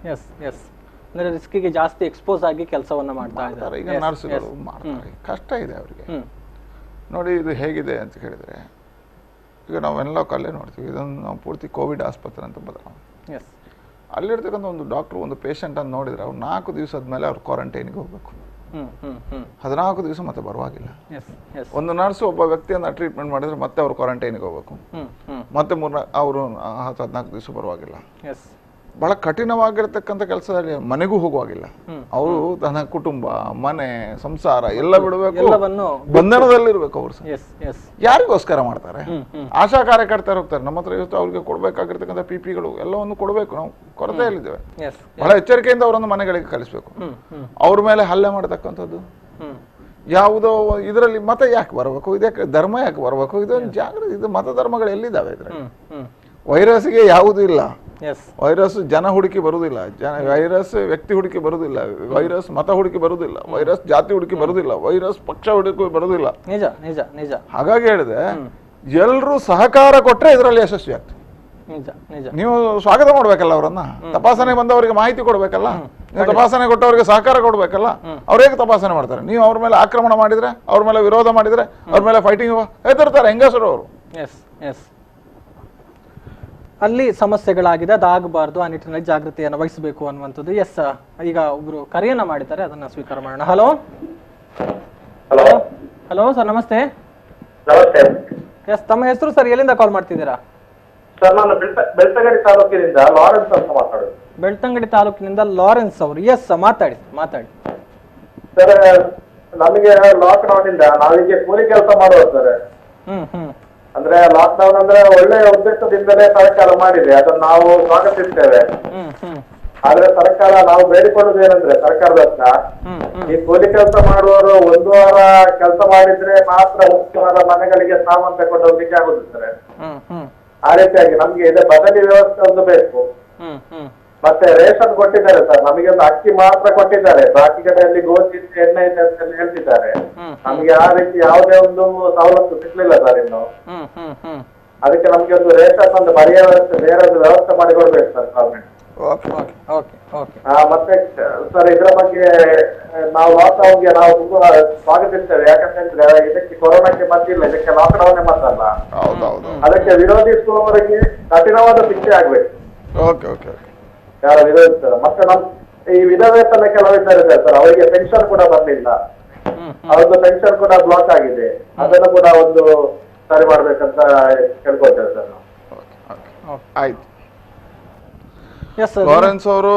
ಅಂದ್ರೆ ರಿಸ್ಕಿಗೆ ಜಾಸ್ತಿ ಎಕ್ಸ್ಪೋಸ್ ಆಗಿ ಕೆಲಸವನ್ನ ಮಾಡ್ತಾ ಇದ್ದಾರೆ. ಈಗ ನರ್ಸ್ಗಳು ಮಾಡ್ತಾರೆ, ಕಷ್ಟ ಇದೆ ಅವರಿಗೆ. ನೋಡಿ ಇದು ಹೇಗಿದೆ ಅಂತ ಕೇಳಿದ್ರೆ, ಈಗ ನಾವು ವೆನ್ಲಾಕಲ್ಲೇ ನೋಡ್ತೀವಿ, ಇದನ್ನು ನಾವು ಪೂರ್ತಿ ಕೋವಿಡ್ ಆಸ್ಪತ್ರೆ ಅಂತ ಬದಲಾವಣೆ. ಅಲ್ಲಿರ್ತಕ್ಕಂಥ ಒಂದು ಡಾಕ್ಟ್ರು ಒಂದು ಪೇಷಂಟ್ ಅಂತ ನೋಡಿದ್ರೆ ಅವ್ರು 4 ದಿವಸದ ಮೇಲೆ ಅವ್ರು ಕ್ವಾರಂಟೈನ್ಗೆ ಹೋಗ್ಬೇಕು. 14 ದಿವಸ ಮತ್ತೆ ಬರುವಾಗಿಲ್ಲ. ಒಂದು ನರ್ಸ್ ಒಬ್ಬ ವ್ಯಕ್ತಿಯನ್ನ ಟ್ರೀಟ್ಮೆಂಟ್ ಮಾಡಿದ್ರೆ ಮತ್ತೆ ಅವ್ರು ಕ್ವಾರಂಟೈನ್ಗೆ ಹೋಗ್ಬೇಕು, ಮತ್ತೆ ಅವರು 14 ದಿವಸ ಬರುವಾಗಿಲ್ಲ. ಬಹಳ ಕಠಿಣವಾಗಿರ್ತಕ್ಕಂಥ ಕೆಲಸದಲ್ಲಿ ಮನೆಗೂ ಹೋಗುವಾಗಿಲ್ಲ. ಅವರು ತನ್ನ ಕುಟುಂಬ, ಮನೆ, ಸಂಸಾರ ಎಲ್ಲ ಬಿಡಬೇಕು, ಬಂಧನದಲ್ಲಿರ್ಬೇಕು. ಅವರು ಯಾರಿಗೋಸ್ಕರ ಮಾಡ್ತಾರೆ? ಆಶಾ ಕಾರ್ಯಕರ್ತರು ಹೋಗ್ತಾರೆ. ನಮ್ಮ ಹತ್ರ ಇವತ್ತು ಅವ್ರಿಗೆ ಕೊಡ್ಬೇಕಾಗಿರ್ತಕ್ಕಂಥ PPಗಳು ಎಲ್ಲವನ್ನು ಕೊಡಬೇಕು. ನಾವು ಕೊರತೆಯಲ್ಲಿದ್ದೇವೆ. ಬಹಳ ಎಚ್ಚರಿಕೆಯಿಂದ ಅವರನ್ನು ಮನೆಗಳಿಗೆ ಕಳಿಸ್ಬೇಕು. ಅವ್ರ ಮೇಲೆ ಹಲ್ಲೆ ಮಾಡತಕ್ಕಂಥದ್ದು ಯಾವುದೋ ಇದರಲ್ಲಿ ಮತ ಯಾಕೆ ಬರಬೇಕು, ಇದಕ್ಕೆ ಧರ್ಮ ಯಾಕೆ ಬರಬೇಕು? ಇದೊಂದು ಜಾಗೃತಿ. ಇದು ಮತ ಧರ್ಮಗಳು ಎಲ್ಲಿದ್ದಾವೆ ಇದ್ರಲ್ಲಿ? ವೈರಸ್ಗೆ ಯಾವುದೂ ಇಲ್ಲ. ವೈರಸ್ ಜನ ಹುಡುಕಿ ಬರುವುದಿಲ್ಲ, ವೈರಸ್ ವ್ಯಕ್ತಿ ಹುಡುಕಿ ಬರುವುದಿಲ್ಲ, ವೈರಸ್ ಮತ ಹುಡುಕಿ ಬರುವುದಿಲ್ಲ, ವೈರಸ್ ಜಾತಿ ಹುಡುಕಿ ಬರುವುದಿಲ್ಲ, ವೈರಸ್ ಪಕ್ಷ ಹುಡುಕಿ ಬರುವುದಿಲ್ಲ. ನಿಜ ನಿಜ ನಿಜ. ಹಾಗಾಗಿ ಹೇಳಿದೆ, ಎಲ್ಲರೂ ಸಹಕಾರ ಕೊಟ್ರೆ ಇದರಲ್ಲಿ ಯಶಸ್ವಿ ಆಗ್ತದೆ. ನೀವು ಸ್ವಾಗತ ಮಾಡ್ಬೇಕಲ್ಲ ಅವರನ್ನ. ತಪಾಸಣೆ ಬಂದವರಿಗೆ ಮಾಹಿತಿ ಕೊಡ್ಬೇಕಲ್ಲ, ನೀವು ತಪಾಸಣೆ ಕೊಟ್ಟವರಿಗೆ ಸಹಕಾರ ಕೊಡ್ಬೇಕಲ್ಲ. ಅವ್ರು ಹೇಗೆ ತಪಾಸಣೆ ಮಾಡ್ತಾರೆ? ನೀವು ಅವ್ರ ಮೇಲೆ ಆಕ್ರಮಣ ಮಾಡಿದ್ರೆ, ಅವ್ರ ಮೇಲೆ ವಿರೋಧ ಮಾಡಿದ್ರೆ, ಅವ್ರ ಮೇಲೆ ಫೈಟಿಂಗ್ ಹೆದರ್ತಾರೆ ಹೆಂಗಸರು ಅವರು. ಅಲ್ಲಿ ಸಮಸ್ಯೆಗಳಾಗಿದೆ, ಅದಾಗಬಾರ್ದು, ಆ ನಿಟ್ಟಿನಲ್ಲಿ ಜಾಗೃತಿಯನ್ನು ವಹಿಸಬೇಕು ಅನ್ನುವಂಥದ್ದು. ಈಗ ಒಬ್ರು ಕರೆಯನ್ನ ಮಾಡಿದ್ದಾರೆ, ಅದನ್ನ ಸ್ವೀಕಾರ ಮಾಡೋಣ. ಹಲೋ ಹಲೋ ಹಲೋ ಸರ್, ನಮಸ್ತೆ. ನಮಸ್ತೆ. ತಮ್ಮ ಹೆಸರು ಸರ್, ಎಲ್ಲಿಂದ ಕಾಲ್ ಮಾಡ್ತಿದ್ದೀರಾ? ಸರ್, ನಾನು ಬೆಳ್ತಂಗಡಿ ತಾಲೂಕಿನಿಂದ ಲಾರೆನ್ಸ್ ಅಂತ ಮಾತಾಡೋದು. ಬೆಳ್ತಂಗಡಿ ತಾಲೂಕಿನಿಂದ ಲಾರೆನ್ಸ್ ಅವರು. ಮಾತಾಡಿ. ಸರ್, ನಮಗೆ ಲಾಕ್ ಡೌನ್ ಇಂದ ನಾವೀಗ ಕೂಲಿ ಕೆಲಸ ಮಾಡುವ ಸರ್. ಅಂದ್ರೆ ಲಾಕ್ ಡೌನ್ ಅಂದ್ರೆ ಒಳ್ಳೆಯ ಉದ್ದೇಶದಿಂದಲೇ ಸರ್ಕಾರ ಮಾಡಿದೆ, ಅದನ್ನು ನಾವು ಸ್ವಾಗತಿಸ್ತೇವೆ. ಆದ್ರೆ ಸರ್ಕಾರ ನಾವು ಬೇಡಿಕೊಳ್ಳುದು ಏನಂದ್ರೆ, ಸರ್ಕಾರದ ಹತ್ರ ಈ ಕೂಲಿ ಕೆಲಸ ಮಾಡುವವರು 1 ವಾರ ಕೆಲಸ ಮಾಡಿದ್ರೆ ಮಾತ್ರ 1 ವಾರ ಮನೆಗಳಿಗೆ ಸಾಮಾನು ತಗೊಂಡು ಹೋಗ್ಲಿಕ್ಕೆ ಆಗುದು ಸರ್. ಆ ರೀತಿಯಾಗಿ ನಮ್ಗೆ ಇದೆ ಬದಲಿ ವ್ಯವಸ್ಥೆ ಒಂದು ಬೇಕು. ಮತ್ತೆ ರೇಷನ್ ಕೊಟ್ಟಿದ್ದಾರೆ ಸರ್, ನಮಗೆ ಒಂದು ಅಕ್ಕಿ ಮಾತ್ರ ಕೊಟ್ಟಿದ್ದಾರೆ, ಬಾಕಿ ಕಡೆಯಲ್ಲಿ ಗೋಧಿ ಎಣ್ಣೆ ಇದೆ ಅಂತ ಹೇಳ್ತಿದ್ದಾರೆ. ನಮ್ಗೆ ಆ ರೀತಿ ಯಾವುದೇ ಒಂದು ಸವಲತ್ತು ಸಿಗ್ಲಿಲ್ಲ ಸರ್ ಇನ್ನು. ಅದಕ್ಕೆ ನಮ್ಗೆ ಒಂದು ರೇಷನ್ ಒಂದು ಬರಿಯ ವ್ಯವಸ್ಥೆ, ಬೇರೆ ಒಂದು ವ್ಯವಸ್ಥೆ ಮಾಡಿಕೊಡ್ಬೇಕು ಸರ್ ಗವರ್ಮೆಂಟ್. ಮತ್ತೆ ಸರ್, ಇದರ ಬಗ್ಗೆ ನಾವು ಲಾಕ್ಡೌನ್ಗೆ ನಾವು ತುಂಬಾ ಸ್ವಾಗತಿಸ್ತೇವೆ. ಯಾಕಂತಂದ್ರೆ ಇದಕ್ಕೆ ಕೊರೋನಾಕ್ಕೆ ಮದ್ದಿಲ್ಲ, ಇದಕ್ಕೆ ಲಾಕ್ಡೌನ್ ಮದ್ದಲ್ಲ. ಅದಕ್ಕೆ ವಿರೋಧಿಸುವವರಿಗೆ ಕಠಿಣವಾದ ಶಿಕ್ಷೆ ಆಗ್ಬೇಕು ಯಾರು ವಿರೋಧಿಸ್ತಾರೆ. ಮತ್ತೆ ಈ ವಿಧವೇತನ ಕೆಲವಿದ್ದಾರೆ ಸರ್, ಅವರಿಗೆ ಪೆನ್ಷನ್ ಕೂಡ ಬರ್ಲಿಲ್ಲ, ಅವ್ರದ್ದು ಪೆನ್ಷನ್ ಕೂಡ ಬ್ಲಾಕ್ ಆಗಿದೆ. ಅದನ್ನು ಕೂಡ ಒಂದು ಸರಿ ಮಾಡ್ಬೇಕಂತ ಕೇಳ್ಕೊಳ್ತೇವೆ ಸರ್ ನಾವು. ಆಯ್ತು. ಲಾರೆನ್ಸ್ ಅವರು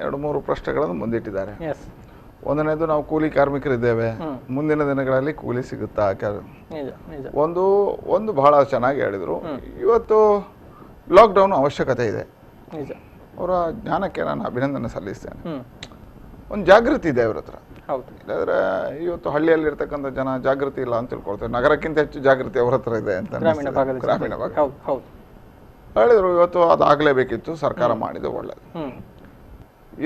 2-3 ಪ್ರಶ್ನೆಗಳನ್ನು ಮುಂದಿಟ್ಟಿದ್ದಾರೆ. ಒಂದನೇದು, ನಾವು ಕೂಲಿ ಕಾರ್ಮಿಕರಿದ್ದೇವೆ, ಮುಂದಿನ ದಿನಗಳಲ್ಲಿ ಕೂಲಿ ಸಿಗುತ್ತಾ? ಒಂದು ಬಹಳ ಚೆನ್ನಾಗಿ ಹೇಳಿದ್ರು. ಇವತ್ತು ಲಾಕ್ಡೌನ್ ಅವಶ್ಯಕತೆ ಇದೆ, ಅವರ ಜ್ಞಾನಕ್ಕೆ ನಾನು ಅಭಿನಂದನೆ ಸಲ್ಲಿಸ್ತೇನೆ. ಒಂದು ಜಾಗೃತಿ ಇದೆ ಅವ್ರ ಹತ್ರ. ಇಲ್ಲಾಂದ್ರೆ ಇವತ್ತು ಹಳ್ಳಿಯಲ್ಲಿ ಇರ್ತಕ್ಕಂಥ ಜನ ಜಾಗೃತಿ ಇಲ್ಲ ಅಂತ ತಿಳ್ಕೊಳ್ತಾರೆ. ನಗರಕ್ಕಿಂತ ಹೆಚ್ಚು ಜಾಗೃತಿ ಅವ್ರ ಹತ್ರ ಇದೆ ಅಂತ ಗ್ರಾಮೀಣ ಭಾಗ ಹೇಳಿದ್ರು. ಇವತ್ತು ಅದಾಗಲೇಬೇಕಿತ್ತು, ಸರ್ಕಾರ ಮಾಡಿದೆ, ಒಳ್ಳೇದು.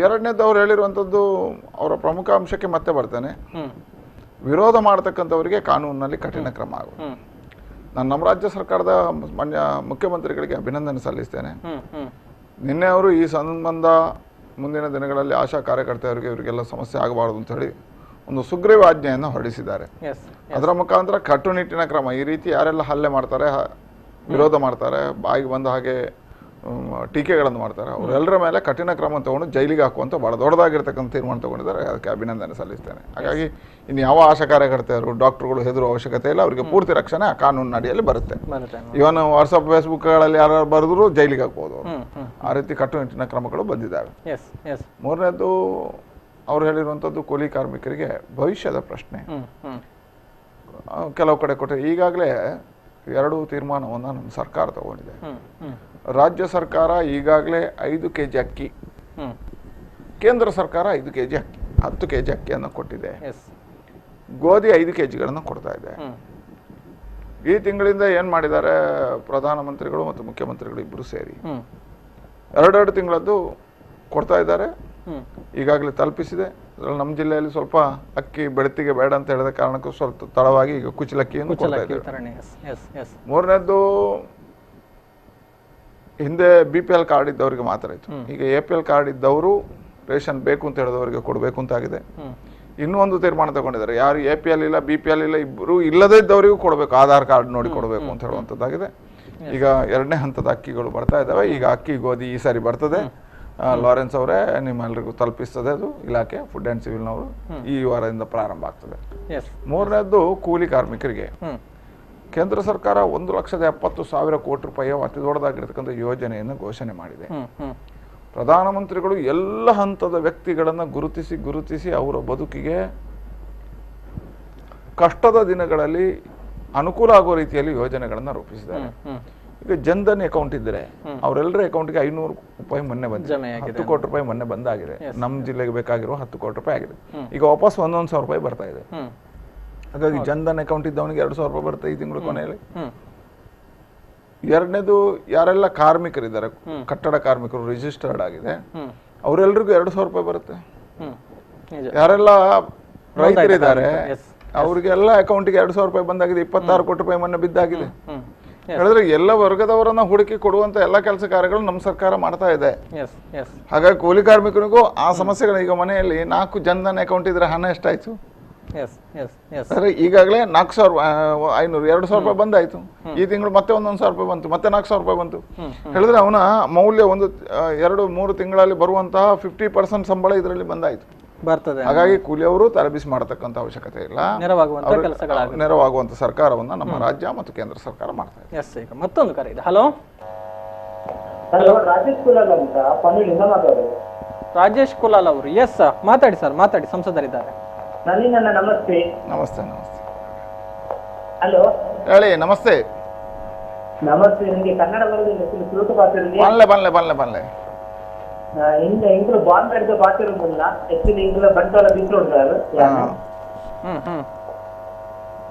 ಎರಡನೇದು ಅವ್ರು ಹೇಳಿರುವಂಥದ್ದು, ಅವರ ಪ್ರಮುಖ ಅಂಶಕ್ಕೆ ಮತ್ತೆ ಬರ್ತೇನೆ. ವಿರೋಧ ಮಾಡತಕ್ಕಂಥವರಿಗೆ ಕಾನೂನಿನಲ್ಲಿ ಕಠಿಣ ಕ್ರಮ ಆಗುತ್ತೆ. ನಾನು ನಮ್ಮ ರಾಜ್ಯ ಸರ್ಕಾರದ ಮಾನ್ಯ ಮುಖ್ಯಮಂತ್ರಿಗಳಿಗೆ ಅಭಿನಂದನೆ ಸಲ್ಲಿಸ್ತೇನೆ. ನಿನ್ನೆ ಅವರು ಈ ಸಂಬಂಧ ಮುಂದಿನ ದಿನಗಳಲ್ಲಿ ಆಶಾ ಕಾರ್ಯಕರ್ತೆಯರಿಗೆ ಇವರಿಗೆಲ್ಲ ಸಮಸ್ಯೆ ಆಗಬಾರ್ದು ಅಂತ ಹೇಳಿ ಒಂದು ಸುಗ್ರೀವಾಜ್ಞೆಯನ್ನು ಹೊರಡಿಸಿದ್ದಾರೆ. ಅದರ ಮುಖಾಂತರ ಕಟ್ಟುನಿಟ್ಟಿನ ಕ್ರಮ, ಈ ರೀತಿ ಯಾರೆಲ್ಲ ಹಲ್ಲೆ ಮಾಡ್ತಾರೆ, ವಿರೋಧ ಮಾಡ್ತಾರೆ, ಬಾಯಿಗೆ ಬಂದ ಹಾಗೆ ಟೀಕೆಗಳನ್ನು ಮಾಡ್ತಾರೆ ಅವರೆಲ್ಲರ ಮೇಲೆ ಕಠಿಣ ಕ್ರಮ ತಗೊಂಡು ಜೈಲಿಗೆ ಹಾಕುವಂತ ಬಹಳ ದೊಡ್ಡದಾಗಿರ್ತಕ್ಕಂಥ ತೀರ್ಮಾನ ತಗೊಂಡಿದ್ದಾರೆ. ಅದಕ್ಕೆ ಅಭಿನಂದನೆ ಸಲ್ಲಿಸ್ತೇನೆ. ಹಾಗಾಗಿ ಇನ್ನು ಯಾವ ಆಶಾ ಕಾರ್ಯಕರ್ತರು ಡಾಕ್ಟರ್ಗಳು ಹೆದರುವ ಅವಶ್ಯಕತೆ ಇಲ್ಲ. ಅವರಿಗೆ ಪೂರ್ತಿ ರಕ್ಷಣೆ ಆ ಕಾನೂನು ಅಡಿಯಲ್ಲಿ ಬರುತ್ತೆ. ಇವನ್ ವಾಟ್ಸಪ್ ಫೇಸ್ಬುಕ್ಗಳಲ್ಲಿ ಯಾರು ಬರೆದ್ರು ಜೈಲಿಗೆ ಹಾಕ್ಬೋದು. ಆ ರೀತಿ ಕಟ್ಟುನಿಟ್ಟಿನ ಕ್ರಮಗಳು ಬಂದಿದ್ದಾವೆ. ಮೂರನೇದು ಅವ್ರು ಹೇಳಿರುವಂಥದ್ದು ಕೂಲಿ ಕಾರ್ಮಿಕರಿಗೆ ಭವಿಷ್ಯದ ಪ್ರಶ್ನೆ. ಕೆಲವು ಕಡೆ ಕೊಟ್ಟರೆ ಈಗಾಗಲೇ 2 ತೀರ್ಮಾನವನ್ನು ನಮ್ಮ ಸರ್ಕಾರ ತಗೊಂಡಿದೆ. ರಾಜ್ಯ ಸರ್ಕಾರ ಈಗಾಗಲೇ 5 kg ಅಕ್ಕಿ, ಕೇಂದ್ರ ಸರ್ಕಾರ 5 kg ಅಕ್ಕಿ 10 kg ಅಕ್ಕಿಯನ್ನು ಕೊಟ್ಟಿದೆ. ಗೋಧಿ 5 kgಗಳನ್ನು ಕೊಡ್ತಾ ಇದೆ. ಈ ತಿಂಗಳಿಂದ ಏನು ಮಾಡಿದ್ದಾರೆ ಪ್ರಧಾನಮಂತ್ರಿಗಳು ಮತ್ತು ಮುಖ್ಯಮಂತ್ರಿಗಳು ಇಬ್ಬರು ಸೇರಿ 2 ತಿಂಗಳದ್ದು ಕೊಡ್ತಾ ಇದ್ದಾರೆ. ಈಗಾಗಲೇ ತಲುಪಿಸಿದೆ. ನಮ್ಮ ಜಿಲ್ಲೆಯಲ್ಲಿ ಸ್ವಲ್ಪ ಅಕ್ಕಿ ಬೆಳತಿಗೆ ಬೇಡ ಅಂತ ಹೇಳಿದ ಕಾರಣಕ್ಕೂ ಸ್ವಲ್ಪ ತಡವಾಗಿ ಈಗ ಕುಚ್ಚಲಕ್ಕಿಯನ್ನು ಕೊಡ್ತಾ ಇದ್ದಾರೆ. ಮೂರನೇದ್ದು ಹಿಂದೆ BPL ಕಾರ್ಡ್ ಇದ್ದವರಿಗೆ ಮಾತ್ರ ಇತ್ತು. ಈಗ APL ಕಾರ್ಡ್ ಇದ್ದವರು ರೇಷನ್ ಬೇಕು ಅಂತ ಹೇಳಿದವರಿಗೆ ಕೊಡಬೇಕು ಅಂತಾಗಿದೆ. ಇನ್ನೂ ಒಂದು ತೀರ್ಮಾನ ತಗೊಂಡಿದ್ದಾರೆ, ಯಾರು APL ಇಲ್ಲ BPL ಇಲ್ಲ ಇಬ್ಬರು ಇಲ್ಲದೇ ಇದ್ದವರಿಗೂ ಕೊಡಬೇಕು, ಆಧಾರ್ ಕಾರ್ಡ್ ನೋಡಿ ಕೊಡಬೇಕು ಅಂತ ಹೇಳುವಂಥದ್ದಾಗಿದೆ. ಈಗ 2ನೇ ಹಂತದ ಅಕ್ಕಿಗಳು ಬರ್ತಾ ಇದ್ದಾವೆ. ಈಗ ಅಕ್ಕಿ ಗೋಧಿ ಈ ಸಾರಿ ಬರ್ತದೆ. ಲಾರೆನ್ಸ್ ಅವರೇ ನಿಮ್ಮೆಲ್ಲರಿಗೂ ತಲುಪಿಸ್ತದೆ ಅದು ಇಲಾಖೆ ಫುಡ್ ಆ್ಯಂಡ್ ಸಿವಿಲ್ನವರು. ಈ ವಾರದಿಂದ ಪ್ರಾರಂಭ ಆಗ್ತದೆ. ಮೂರನೇದ್ದು ಕೂಲಿ ಕಾರ್ಮಿಕರಿಗೆ ಕೇಂದ್ರ ಸರ್ಕಾರ 1,70,000 ಕೋಟಿ ರೂಪಾಯಿಯ ಅತಿ ದೊಡ್ಡದಾಗಿರ್ತಕ್ಕಂಥ ಯೋಜನೆಯನ್ನು ಘೋಷಣೆ ಮಾಡಿದೆ. ಪ್ರಧಾನಮಂತ್ರಿಗಳು ಎಲ್ಲ ಹಂತದ ವ್ಯಕ್ತಿಗಳನ್ನು ಗುರುತಿಸಿ ಅವರ ಬದುಕಿಗೆ ಕಷ್ಟದ ದಿನಗಳಲ್ಲಿ ಅನುಕೂಲ ಆಗುವ ರೀತಿಯಲ್ಲಿ ಯೋಜನೆಗಳನ್ನು ರೂಪಿಸಿದ್ದಾರೆ. ಈಗ ಜನ್ಧನ್ ಅಕೌಂಟ್ ಇದ್ರೆ ಅವರೆಲ್ಲರ ಅಕೌಂಟ್ಗೆ 500 ರೂಪಾಯಿ ಮೊನ್ನೆ ಬಂದಿದೆ. 10 ಕೋಟಿ ರೂಪಾಯಿ ಮೊನ್ನೆ ಬಂದಾಗಿದೆ. ನಮ್ಮ ಜಿಲ್ಲೆಗೆ ಬೇಕಾಗಿರುವ 10 ಕೋಟಿ ರೂಪಾಯಿ ಆಗಿದೆ. ಈಗ ವಾಪಸ್ 1,100 ರೂಪಾಯಿ ಬರ್ತಾ ಇದೆ. ಹಾಗಾಗಿ ಜನ್ಧನ್ ಅಕೌಂಟ್ ಇದ್ದವನಿಗೆ 2,000 ರೂಪಾಯಿ ಬರುತ್ತೆ ಈ ತಿಂಗಳು ಕೊನೆಯಲ್ಲಿ. ಎರಡನೇದು ಯಾರೆಲ್ಲ ಕಾರ್ಮಿಕರಿದ್ದಾರೆ, ಕಟ್ಟಡ ಕಾರ್ಮಿಕರು ರಿಜಿಸ್ಟರ್ಡ್ ಆಗಿದೆ, ಅವರೆಲ್ಲರಿಗೂ 2,000 ರೂಪಾಯಿ ಬರುತ್ತೆ. ಯಾರೆಲ್ಲ ರೈತರಿದ್ದಾರೆ ಅವ್ರಿಗೆಲ್ಲ ಅಕೌಂಟಿಗೆ 2,000 ರೂಪಾಯಿ ಬಂದಾಗಿದೆ. 26 ಕೋಟಿ ರೂಪಾಯಿ ಮೊನ್ನೆ ಬಿದ್ದಾಗಿದೆ. ಹೇಳಿದ್ರೆ ಎಲ್ಲ ವರ್ಗದವರನ್ನ ಹುಡುಕಿ ಕೊಡುವಂತ ಎಲ್ಲ ಕೆಲಸ ಕಾರ್ಯಗಳು ನಮ್ಮ ಸರ್ಕಾರ ಮಾಡ್ತಾ ಇದೆ. ಹಾಗಾಗಿ ಕೂಲಿ ಕಾರ್ಮಿಕರಿಗೂ ಆ ಸಮಸ್ಯೆಗಳು, ಈಗ ಮನೆಯಲ್ಲಿ 4 ಜನ್ಧನ್ ಅಕೌಂಟ್ ಇದ್ರೆ ಹಣ ಎಷ್ಟಾಯ್ತು? ಈಗಾಗಲೇ 4,500 2,000 ರೂಪಾಯಿ ಬಂದಾಯ್ತು. ಈ ತಿಂಗಳು ಮತ್ತೆ 1,100 ರೂಪಾಯಿ ಬಂತು, ಮತ್ತೆ 4,000 ರೂಪಾಯಿ ಬಂತು. ಹೇಳಿದ್ರೆ ಅವನ ಮೌಲ್ಯ 2-3 ತಿಂಗಳಲ್ಲಿ ಬರುವಂತಹ 50% ಸಂಬಳ ಇದರಲ್ಲಿ ಬಂದಾಯ್ತು. ಹಾಗಾಗಿ ಕೂಲಿಯವರು ತರಬೇತಿ ಮಾಡತಕ್ಕಂತ ಅವಶ್ಯಕತೆ ಇಲ್ಲ. ನೆರವಾಗುವಂತ ಸರ್ಕಾರವನ್ನ ನಮ್ಮ ರಾಜ್ಯ ಮತ್ತು ಕೇಂದ್ರ ಸರ್ಕಾರ ಮಾಡ್ತಾ ಇದೆ. ಮತ್ತೊಂದು ಕರೆ ಇದೆ. ಹಲೋ ರಾಜೇಶ್ ಕುಲಾಲ್ ಅಂತ ಪನ್ನೀರಿಂದ ಮಾತಾಡೋದು. ರಾಜೇಶ್ ಕುಲಾಲ್ ಅವರು. ಎಸ್ ಮಾತಾಡಿ ಸರ್, ಮಾತಾಡಿ, ಸಂಸದರಿದ್ದಾರೆ. ನಮಸ್ತೆ. ನಮಸ್ತೆ ನಮಸ್ತೆ. ಹಲೋ ಹೇಳಿ. ನಮಸ್ತೆ ನಮಸ್ತೆ. ನಿಮಗೆ ಕನ್ನಡ ಬರೋದಿಲ್ಲ? ಬನ್ಲೆ ఇంట్లో బాంబు పెడితే బాత్రూమ్ ఉందా? యాక్చువల్లీ ఇంట్లో బంటోళ్ళ ఇంట్లో ఉంటారు.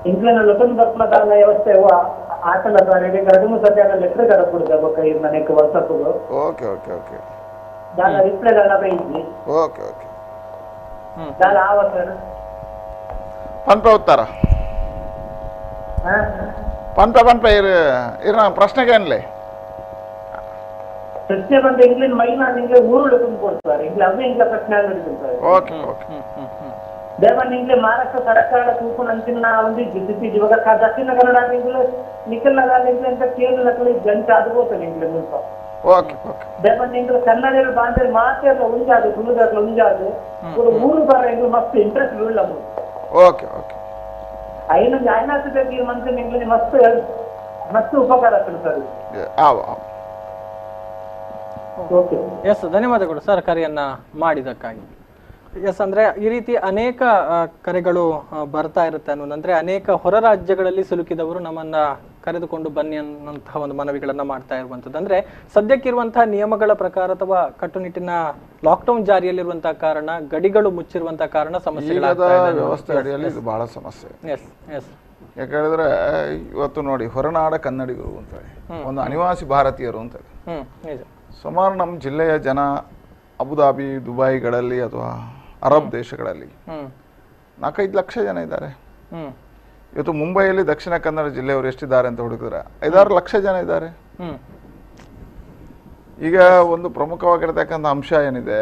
ఇంట్లో ಲೋಕನ್ ಬರ್ಪದಾನ ವ್ಯವಸ್ಥೆ ಆಟಲ ಸಾರಿಗೆ ಗಡಮು ಸದ್ಯಾನ ಲೆಟರ್ ಕಡಪುಡುತ್ತೆ ಬೊಕ್ಕ ನನಗೆ ವಾಟ್ಸಪ್ಗೆ. Okay okay okay. ದಾನ ರಿಪ್ಲೈ ದಾನ ಬೈದಿ. Okay okay. ದಾನ ಆವಸನ ಪಂಪ ಉತ್ತರ ಪಂಪ ಇರ ಪ್ರಶ್ನೆಗೆ ಏನ್ಲೆ ಪ್ರಶ್ನೆ ಬಂದ ಇಂಗ್ಲಿಷ್ ಮೈನಾ ನಿಂಗೆ ಊರುಳು ಕೊಡ್ತಾರೆ. ಇಂಗ್ಲಿಷ್ ಅವೇ ಇಂಗ್ಲಿಷ್ ಪ್ರಶ್ನೆ ಆಗಿರ್ತಾರೆ. Okay okay. Devan English Maharashtra ಸರ್ಕಾರ ಕೂಪನ್ ಅಂತಿನ ಒಂದು ಜಿದ್ದಿ ಇವಾಗ ದಕ್ಷಿಣ ಕನ್ನಡ ಇಂಗ್ಲಿಷ್ ನಿಖಲ್ ಇಂಗ್ಲಿಷ್ ಅಂತ ಕೇರಳ ಜಂಟ ಆದ್ಬೋತಾರೆ ಇಂಗ್ಲಿಷ್ ಮುಲ್ಪ. Okay okay. Devan English Kannada ಬಾಂಧವ್ಯ ಮಾತೆಲ್ಲ ಉಂಜಾದು ತುಳುದಾಗ್ಲ ಉಂಜಾದು ಊರು ಬರ ಇಂಗ್ಲಿಷ್ ಮಸ್ತ್ ಇಂಟ್ರೆಸ್ಟ್ ಉಳ್ಳ. Okay okay. ಐನಾತಿ ಮಂತ್ ಇಂಗ್ಲಿಷ್ ಮಸ್ತ್ ಉಪಕಾರ ಆಗ್ತದೆ ಸರ್. ಎಸ್, ಧನ್ಯವಾದಗಳು ಸರ್ ಕರೆಯನ್ನ ಮಾಡಿದಕ್ಕಾಗಿ. ಎಸ್, ಅಂದ್ರೆ ಈ ರೀತಿ ಅನೇಕ ಕರೆಗಳು ಬರ್ತಾ ಇರುತ್ತೆ ಅನ್ನೋದಂದ್ರೆ ಅನೇಕ ಹೊರ ರಾಜ್ಯಗಳಲ್ಲಿ ಸಿಲುಕಿದವರು ನಮ್ಮನ್ನ ಕರೆದುಕೊಂಡು ಬನ್ನಿ ಅನ್ನುವಂತಹ ಒಂದು ಮನವಿಗಳನ್ನ ಮಾಡ್ತಾ ಇರುವಂತದ್ದು. ಅಂದ್ರೆ ಸದ್ಯಕ್ಕಿರುವಂತಹ ನಿಯಮಗಳ ಪ್ರಕಾರ ಅಥವಾ ಕಟ್ಟುನಿಟ್ಟಿನ ಲಾಕ್ಡೌನ್ ಜಾರಿಯಲ್ಲಿರುವಂತಹ ಕಾರಣ, ಗಡಿಗಳು ಮುಚ್ಚಿರುವಂತಹ ಕಾರಣ ವ್ಯವಸ್ಥೆ ಅಡಿಯಲ್ಲಿ ಇದು ಬಹಳ ಸಮಸ್ಯೆ. Yes yes. ಯಾಕಂದ್ರೆ ಇವತ್ತು ನೋಡಿ, ಹೊರನಾಡ ಕನ್ನಡಿಗರು ಅಂತೇಳಿ, ಒಂದು ಅನಿವಾಸಿ ಭಾರತೀಯರು ಅಂತೇಳಿ ಸುಮಾರು ನಮ್ಮ ಜಿಲ್ಲೆಯ ಜನ ಅಬುದಾಬಿ, ದುಬೈಗಳಲ್ಲಿ ಅಥವಾ ಅರಬ್ ದೇಶಗಳಲ್ಲಿ 4-5 ಲಕ್ಷ ಜನ ಇದ್ದಾರೆ. ಇವತ್ತು ಮುಂಬೈಯಲ್ಲಿ ದಕ್ಷಿಣ ಕನ್ನಡ ಜಿಲ್ಲೆಯವರು ಎಷ್ಟಿದ್ದಾರೆ ಅಂತ ಹುಡುಕಿದ್ರೆ 5-6 ಲಕ್ಷ ಜನ ಇದ್ದಾರೆ. ಈಗ ಒಂದು ಪ್ರಮುಖವಾಗಿರತಕ್ಕಂಥ ಅಂಶ ಏನಿದೆ,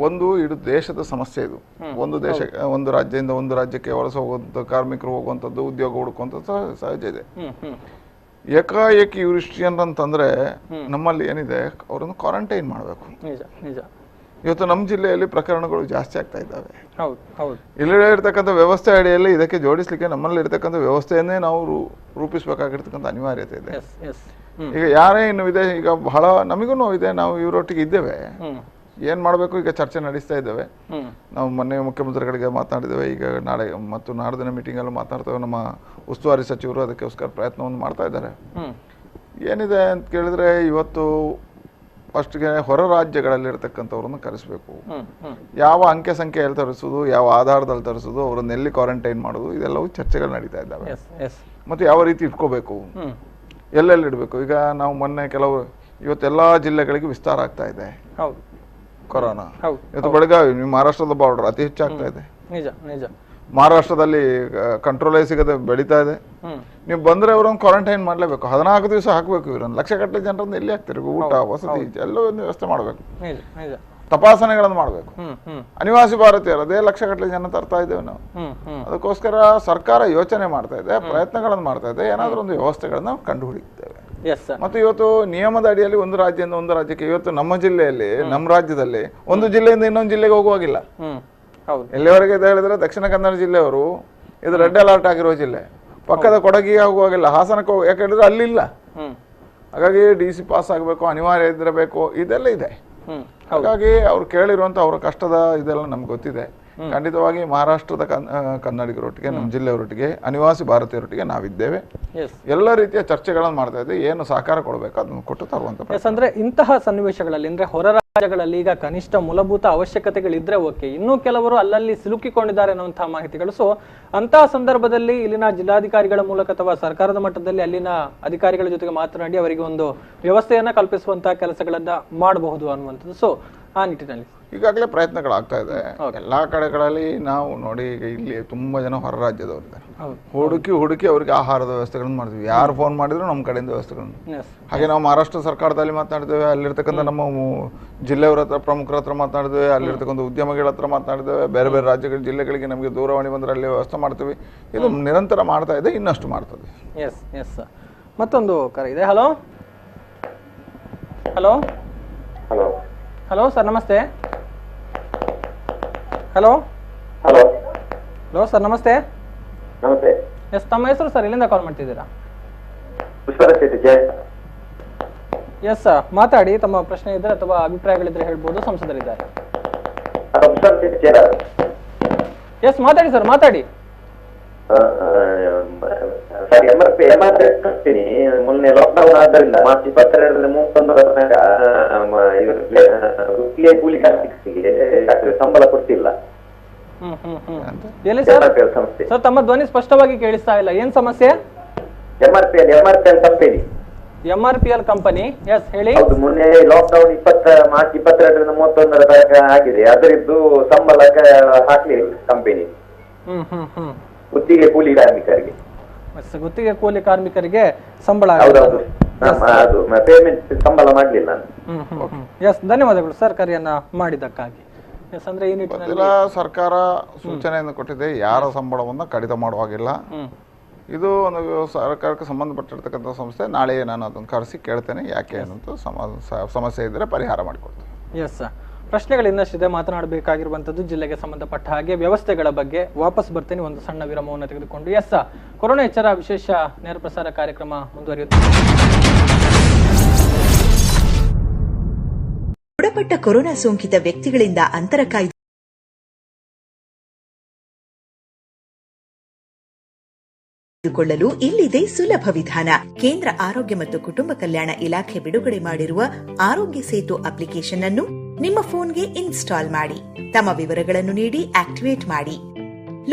ಒಂದು ಇಡೀ ದೇಶದ ಸಮಸ್ಯೆ ಇದು. ಒಂದು ರಾಜ್ಯದಿಂದ ಒಂದು ರಾಜ್ಯಕ್ಕೆ ವಲಸೆ ಹೋಗುವಂಥ ಕಾರ್ಮಿಕರು ಹೋಗುವಂಥದ್ದು, ಉದ್ಯೋಗ ಹುಡುಕುವಂಥದ್ದು ಸಹಜ ಇದೆ. ಏಕಾಏಕಿ ಇವ್ರಿಷ್ಟು ಜನರಂತಂದ್ರೆ ನಮ್ಮಲ್ಲಿ ಏನಿದೆ ಅವರನ್ನು ಕ್ವಾರಂಟೈನ್ ಮಾಡಬೇಕು. ನಿಜ ನಿಜ. ಇವತ್ತು ನಮ್ಮ ಜಿಲ್ಲೆಯಲ್ಲಿ ಪ್ರಕರಣಗಳು ಜಾಸ್ತಿ ಆಗ್ತಾ ಇದ್ದಾವೆ. ಹೌದು ಹೌದು. ಇಲ್ಲಿ ಇರ್ತಕ್ಕಂಥ ವ್ಯವಸ್ಥೆ ಅಡಿಯಲ್ಲಿ ಇದಕ್ಕೆ ಜೋಡಿಸ್ಲಿಕ್ಕೆ ನಮ್ಮಲ್ಲಿ ಇರ್ತಕ್ಕಂಥ ವ್ಯವಸ್ಥೆಯನ್ನೇ ನಾವು ರೂಪಿಸಬೇಕಾಗಿರ್ತಕ್ಕಂಥ ಅನಿವಾರ್ಯತೆ ಇದೆ. ಈಗ ಯಾರೇ ಇನ್ನು ಇದೆ, ಈಗ ಬಹಳ ನಮಗೂ ನೋವಿದೆ, ನಾವು ಇವರೊಟ್ಟಿಗೆ ಇದ್ದೇವೆ, ಏನ್ ಮಾಡಬೇಕು ಈಗ ಚರ್ಚೆ ನಡೆಸ್ತಾ ಇದ್ದೇವೆ. ನಾವು ಮೊನ್ನೆ ಮುಖ್ಯಮಂತ್ರಿಗಳಿಗೆ ಮಾತನಾಡಿದ್ದೇವೆ, ಈಗ ನಾಳೆ ಮತ್ತು ನಾಡ್ದಿನ ಮೀಟಿಂಗ್ ಅಲ್ಲೂ ಮಾತನಾಡ್ತೇವೆ. ನಮ್ಮ ಉಸ್ತುವಾರಿ ಸಚಿವರು ಅದಕ್ಕೋಸ್ಕರ ಪ್ರಯತ್ನವನ್ನು ಮಾಡ್ತಾ ಇದ್ದಾರೆ. ಏನಿದೆ ಅಂತ ಕೇಳಿದ್ರೆ, ಇವತ್ತು ಫಸ್ಟ್ಗೆ ಹೊರ ರಾಜ್ಯಗಳಲ್ಲಿ ಇರ್ತಕ್ಕಂಥವ್ರನ್ನ ಕರೆಸಬೇಕು. ಯಾವ ಅಂಕೆ ಸಂಖ್ಯೆಯಲ್ಲಿ ತರಿಸೋದು, ಯಾವ ಆಧಾರದಲ್ಲಿ ತರಿಸೋದು, ಅವರನ್ನ ಎಲ್ಲಿ ಕ್ವಾರಂಟೈನ್ ಮಾಡೋದು, ಇದೆಲ್ಲವೂ ಚರ್ಚೆಗಳು ನಡೀತಾ ಇದ್ದಾವೆ. ಮತ್ತೆ ಯಾವ ರೀತಿ ಇಟ್ಕೋಬೇಕು, ಎಲ್ಲೆಲ್ಲಿ ಇಡಬೇಕು. ಈಗ ನಾವು ಮೊನ್ನೆ ಕೆಲವು ಇವತ್ತೆಲ್ಲ ಜಿಲ್ಲೆಗಳಿಗೆ ವಿಸ್ತಾರ ಆಗ್ತಾ ಇದೆ ಕೊರೋನಾ. ಇವತ್ತು ಬೆಳಗಾವಿ, ಮಹಾರಾಷ್ಟ್ರದ ಬಾರ್ಡರ್ ಅತಿ ಹೆಚ್ಚಾಗ್ತಾ ಇದೆ. ನಿಜ ನಿಜ. ಮಹಾರಾಷ್ಟ್ರದಲ್ಲಿ ಕಂಟ್ರೋಲೇ ಸಿಗದೆ ಬೆಳೀತಾ ಇದೆ. ನೀವು ಬಂದ್ರೆ ಅವರನ್ನು ಕ್ವಾರಂಟೈನ್ ಮಾಡ್ಲೇಬೇಕು. 14 ದಿವಸ ಹಾಕ್ಬೇಕು. ಇವರನ್ನು ಲಕ್ಷಗಟ್ಟಲೆ ಜನರನ್ನು ಎಲ್ಲಿ ಹಾಕ್ತಿರಿ? ಊಟ, ವಸತಿ ಎಲ್ಲವನ್ನೂ ವ್ಯವಸ್ಥೆ ಮಾಡಬೇಕು. ತಪಾಸಣೆಗಳನ್ನು ಮಾಡಬೇಕು. ಅನಿವಾಸಿ ಭಾರತೀಯರು ಅದೇ ಲಕ್ಷಗಟ್ಟಲೆ ಜನ ತರ್ತಾ ಇದ್ದೇವೆ ನಾವು. ಅದಕ್ಕೋಸ್ಕರ ಸರ್ಕಾರ ಯೋಚನೆ ಮಾಡ್ತಾ ಇದೆ, ಪ್ರಯತ್ನಗಳನ್ನು ಮಾಡ್ತಾ ಇದೆ. ಏನಾದ್ರೂ ಒಂದು ವ್ಯವಸ್ಥೆಗಳನ್ನ ಕಂಡು ಹಿಡಿತೇವೆ. ಮತ್ತು ಇವತ್ತು ನಿಯಮದ ಅಡಿಯಲ್ಲಿ ಒಂದು ರಾಜ್ಯದಿಂದ ಒಂದು ರಾಜ್ಯಕ್ಕೆ, ಇವತ್ತು ನಮ್ಮ ಜಿಲ್ಲೆಯಲ್ಲಿ, ನಮ್ಮ ರಾಜ್ಯದಲ್ಲಿ ಒಂದು ಜಿಲ್ಲೆಯಿಂದ ಇನ್ನೊಂದು ಜಿಲ್ಲೆಗೆ ಹೋಗುವಾಗಿಲ್ಲ. ಎಲ್ಲಿವರೆಗೆ ಅಂತ ಹೇಳಿದ್ರೆ, ದಕ್ಷಿಣ ಕನ್ನಡ ಜಿಲ್ಲೆಯವರು ಇದು ರೆಡ್ ಅಲರ್ಟ್ ಆಗಿರೋ ಜಿಲ್ಲೆ, ಪಕ್ಕದ ಕೊಡಗಿಗೆ ಹೋಗುವಾಗಿಲ್ಲ, ಹಾಸನಕ್ಕೆ ಯಾಕಂದ್ರೆ ಅಲ್ಲಿಲ್ಲ. ಹಾಗಾಗಿ DC ಪಾಸ್ ಆಗಬೇಕು, ಅನಿವಾರ್ಯ ಇದ್ದಿರಬೇಕು, ಇದೆಲ್ಲ ಇದೆ. ಹಾಗಾಗಿ ಅವ್ರು ಕೇಳಿರುವಂತ ಅವರ ಕಷ್ಟದ ಇದೆಲ್ಲ ನಮ್ಗೆ ಗೊತ್ತಿದೆ. ಖಂಡಿತವಾಗಿ ಮಹಾರಾಷ್ಟ್ರದ ಕನ್ನಡಿಗರೊಟ್ಟಿಗೆ, ನಮ್ಮ ಜಿಲ್ಲೆಯವರೊಟ್ಟಿಗೆ, ಅನಿವಾಸಿ ಭಾರತೀಯರೊಟ್ಟಿಗೆ ನಾವಿದ್ದೇವೆ. ಎಲ್ಲ ರೀತಿಯ ಚರ್ಚೆಗಳನ್ನು ಮಾಡ್ತಾ ಇದ್ದೇವೆ. ಏನು ಸಹಕಾರ ಕೊಡಬೇಕು ಅದನ್ನು ಕೊಟ್ಟು ತರುವಂತ. ಅಂದ್ರೆ ಇಂತಹ ಸನ್ನಿವೇಶಗಳಲ್ಲಿ, ಅಂದ್ರೆ ಹೊರ ರಾಜ್ಯಗಳಲ್ಲಿ ಈಗ ಕನಿಷ್ಠ ಮೂಲಭೂತ ಅವಶ್ಯಕತೆಗಳಿದ್ರೆ ಓಕೆ, ಇನ್ನೂ ಕೆಲವರು ಅಲ್ಲಲ್ಲಿ ಸಿಲುಕಿಕೊಂಡಿದ್ದಾರೆ ಅನ್ನುವಂತಹ ಮಾಹಿತಿಗಳು. ಸೊ ಅಂತಹ ಸಂದರ್ಭದಲ್ಲಿ ಇಲ್ಲಿನ ಜಿಲ್ಲಾಧಿಕಾರಿಗಳ ಮೂಲಕ ಅಥವಾ ಸರ್ಕಾರದ ಮಟ್ಟದಲ್ಲಿ ಅಲ್ಲಿನ ಅಧಿಕಾರಿಗಳ ಜೊತೆಗೆ ಮಾತನಾಡಿ ಅವರಿಗೆ ಒಂದು ವ್ಯವಸ್ಥೆಯನ್ನ ಕಲ್ಪಿಸುವಂತಹ ಕೆಲಸಗಳನ್ನ ಮಾಡಬಹುದು ಅನ್ನುವಂಥದ್ದು. ಸೊ ಆ ನಿಟ್ಟಿನಲ್ಲಿ ಈಗಾಗಲೇ ಪ್ರಯತ್ನಗಳಾಗ್ತಾ ಇದೆ ಎಲ್ಲಾ ಕಡೆಗಳಲ್ಲಿ. ನಾವು ನೋಡಿ, ಈಗ ಇಲ್ಲಿ ತುಂಬಾ ಜನ ಹೊರ ರಾಜ್ಯದವರಿದ್ದಾರೆ. ಹುಡುಕಿ ಅವ್ರಿಗೆ ಆಹಾರದ ವ್ಯವಸ್ಥೆಗಳನ್ನು ಮಾಡ್ತೀವಿ. ಯಾರು ಫೋನ್ ಮಾಡಿದ್ರು ನಮ್ಮ ಕಡೆಯಿಂದ ವ್ಯವಸ್ಥೆಗಳನ್ನು. ಹಾಗೆ ನಾವು ಮಹಾರಾಷ್ಟ್ರ ಸರ್ಕಾರದಲ್ಲಿ ಮಾತನಾಡಿದ್ದೇವೆ, ಅಲ್ಲಿರ್ತಕ್ಕಂಥ ನಮ್ಮ ಜಿಲ್ಲೆಯವರ ಹತ್ರ, ಪ್ರಮುಖರ ಹತ್ರ ಮಾತನಾಡಿದ್ದೇವೆ, ಅಲ್ಲಿರ್ತಕ್ಕಂಥ ಉದ್ಯಮಿಗಳ ಹತ್ರ ಮಾತನಾಡಿದ್ದೇವೆ. ಬೇರೆ ಬೇರೆ ರಾಜ್ಯಗಳ ಜಿಲ್ಲೆಗಳಿಗೆ ನಮಗೆ ದೂರವಾಣಿ ಬಂದರೆ ಅಲ್ಲಿ ವ್ಯವಸ್ಥೆ ಮಾಡ್ತೀವಿ. ಇದು ನಿರಂತರ ಮಾಡ್ತಾ ಇದೆ, ಇನ್ನಷ್ಟು ಮಾಡ್ತದೆ. ಮತ್ತೊಂದು ಕರೆ ಇದೆ. Hello hello hello hello sir, ನಮಸ್ತೆ. ಹಲೋ ಹಲೋ ಹಲೋ ಸರ್, ನಮಸ್ತೆ. ನಮಸ್ತೆ. ತಮ್ಮ ಹೆಸರು ಸರ್? ಎಲ್ಲಿಂದ ಕಾಲ್ ಮಾಡ್ತಿದ್ದೀರಾ? ಎಸ್ ಸರ್, ಮಾತಾಡಿ. ತಮ್ಮ ಪ್ರಶ್ನೆ ಇದ್ರೆ ಅಥವಾ ಅಭಿಪ್ರಾಯಗಳಿದ್ರೆ ಹೇಳ್ಬೋದು. ಸಂಸದರಿದ್ದಾರೆ. ಎಸ್, ಮಾತಾಡಿ ಸರ್, ಮಾತಾಡಿ. ಸರ್, ಕಟ್ತೀನಿ. ಮೊನ್ನೆ ಲಾಕ್ಡೌನ್ ಆದ್ದರಿಂದ ಮಾರ್ಚ್ 22 ಕೂಲಿ ಕಾರ್ಮಿಕರಿಗೆ ಸಂಬಳ ಕೊಡ್ತಿಲ್ಲ. ಎಲ್ಲಿ ಸರ್? ಸರ್, ತಮ್ಮ ಧ್ವನಿ ಸ್ಪಷ್ಟವಾಗಿ ಕೇಳಿಸ್ತಾ ಇಲ್ಲ. ಏನ್ ಸಮಸ್ಯೆ? MRPL company. MRPL company. Yes, ಹೇಳಿ. ಹೌದು, ಮೊನ್ನೆ ಲಾಕ್ಡೌನ್ ಮಾರ್ಚ್ 22 31 ತನಕ ಆಗಿದೆ. ಅದರದ್ದು ಸಂಬಳ ಹಾಕ್ಲಿಲ್ಲ ಕಂಪನಿ. ಗುತ್ತಿಗೆ ಕೂಲಿ ಕಾರ್ಮಿಕರಿಗೆ. ಗುತ್ತಿಗೆ ಕೂಲಿ ಕಾರ್ಮಿಕರಿಗೆ ಸಂಬಳ ಪೇಮೆಂಟ್ ಸಂಬಳ ಮಾಡಲಿಲ್ಲ. ಎಸ್, ಧನ್ಯವಾದಗಳು ಸರ್ ಕರೆಯನ್ನ ಮಾಡಿದ್ದಕ್ಕಾಗಿ. ಎಸ್, ಅಂದ್ರೆ ಈ ನಿಟ್ಟಿನಲ್ಲಿ ಸರ್ಕಾರ ಸೂಚನೆಯನ್ನು ಕೊಟ್ಟಿದೆ, ಯಾರ ಸಂಬಳವನ್ನ ಕಡಿತ ಮಾಡುವಾಗಿಲ್ಲ. ಇದು ಒಂದು ಸರ್ಕಾರಕ್ಕೆ ಸಂಬಂಧಪಟ್ಟಿರ್ತಕ್ಕಂಥ ಸಂಸ್ಥೆ. ನಾಳೆ ನಾನು ಅದನ್ನು ಕರೆಸಿ ಕೇಳ್ತೇನೆ, ಯಾಕೆ ಅನ್ನೋದು ಸಮಸ್ಯೆ ಇದ್ದರೆ ಪರಿಹಾರ ಮಾಡಿಕೊಡ್ತೇನೆ. ಎಸ್, ಪ್ರಶ್ನೆಗಳು ಇನ್ನಷ್ಟಿದೆ. ಮಾತನಾಡಬೇಕಾಗಿರುವಂಥದ್ದು ಜಿಲ್ಲೆಗೆ ಸಂಬಂಧಪಟ್ಟ ಹಾಗೆ ವ್ಯವಸ್ಥೆಗಳ ಬಗ್ಗೆ. ವಾಪಸ್ ಬರ್ತೇನೆ ಒಂದು ಸಣ್ಣ ವಿರಾಮವನ್ನು ತೆಗೆದುಕೊಂಡು. ಎಸ್, ಕೊರೋನಾ ಎಚ್ಚರ ವಿಶೇಷ ನೇರ ಪ್ರಸಾರ ಕಾರ್ಯಕ್ರಮ ಮುಂದುವರಿಯುತ್ತದೆ. ದೃಢಪಟ್ಟ ಕೊರೋನಾ ಸೋಂಕಿತ ವ್ಯಕ್ತಿಗಳಿಂದ ಅಂತರ ಕಾಯ್ದುಕೊಳ್ಳಲು ಇಲ್ಲಿದೆ ಸುಲಭ ವಿಧಾನ. ಕೇಂದ್ರ ಆರೋಗ್ಯ ಮತ್ತು ಕುಟುಂಬ ಕಲ್ಯಾಣ ಇಲಾಖೆ ಬಿಡುಗಡೆ ಮಾಡಿರುವ ಆರೋಗ್ಯ ಸೇತು ಅಪ್ಲಿಕೇಶನ್ ಅನ್ನು ನಿಮ್ಮ ಫೋನ್ಗೆ ಇನ್ಸ್ಟಾಲ್ ಮಾಡಿ, ತಮ್ಮ ವಿವರಗಳನ್ನು ನೀಡಿ ಆಕ್ಟಿವೇಟ್ ಮಾಡಿ.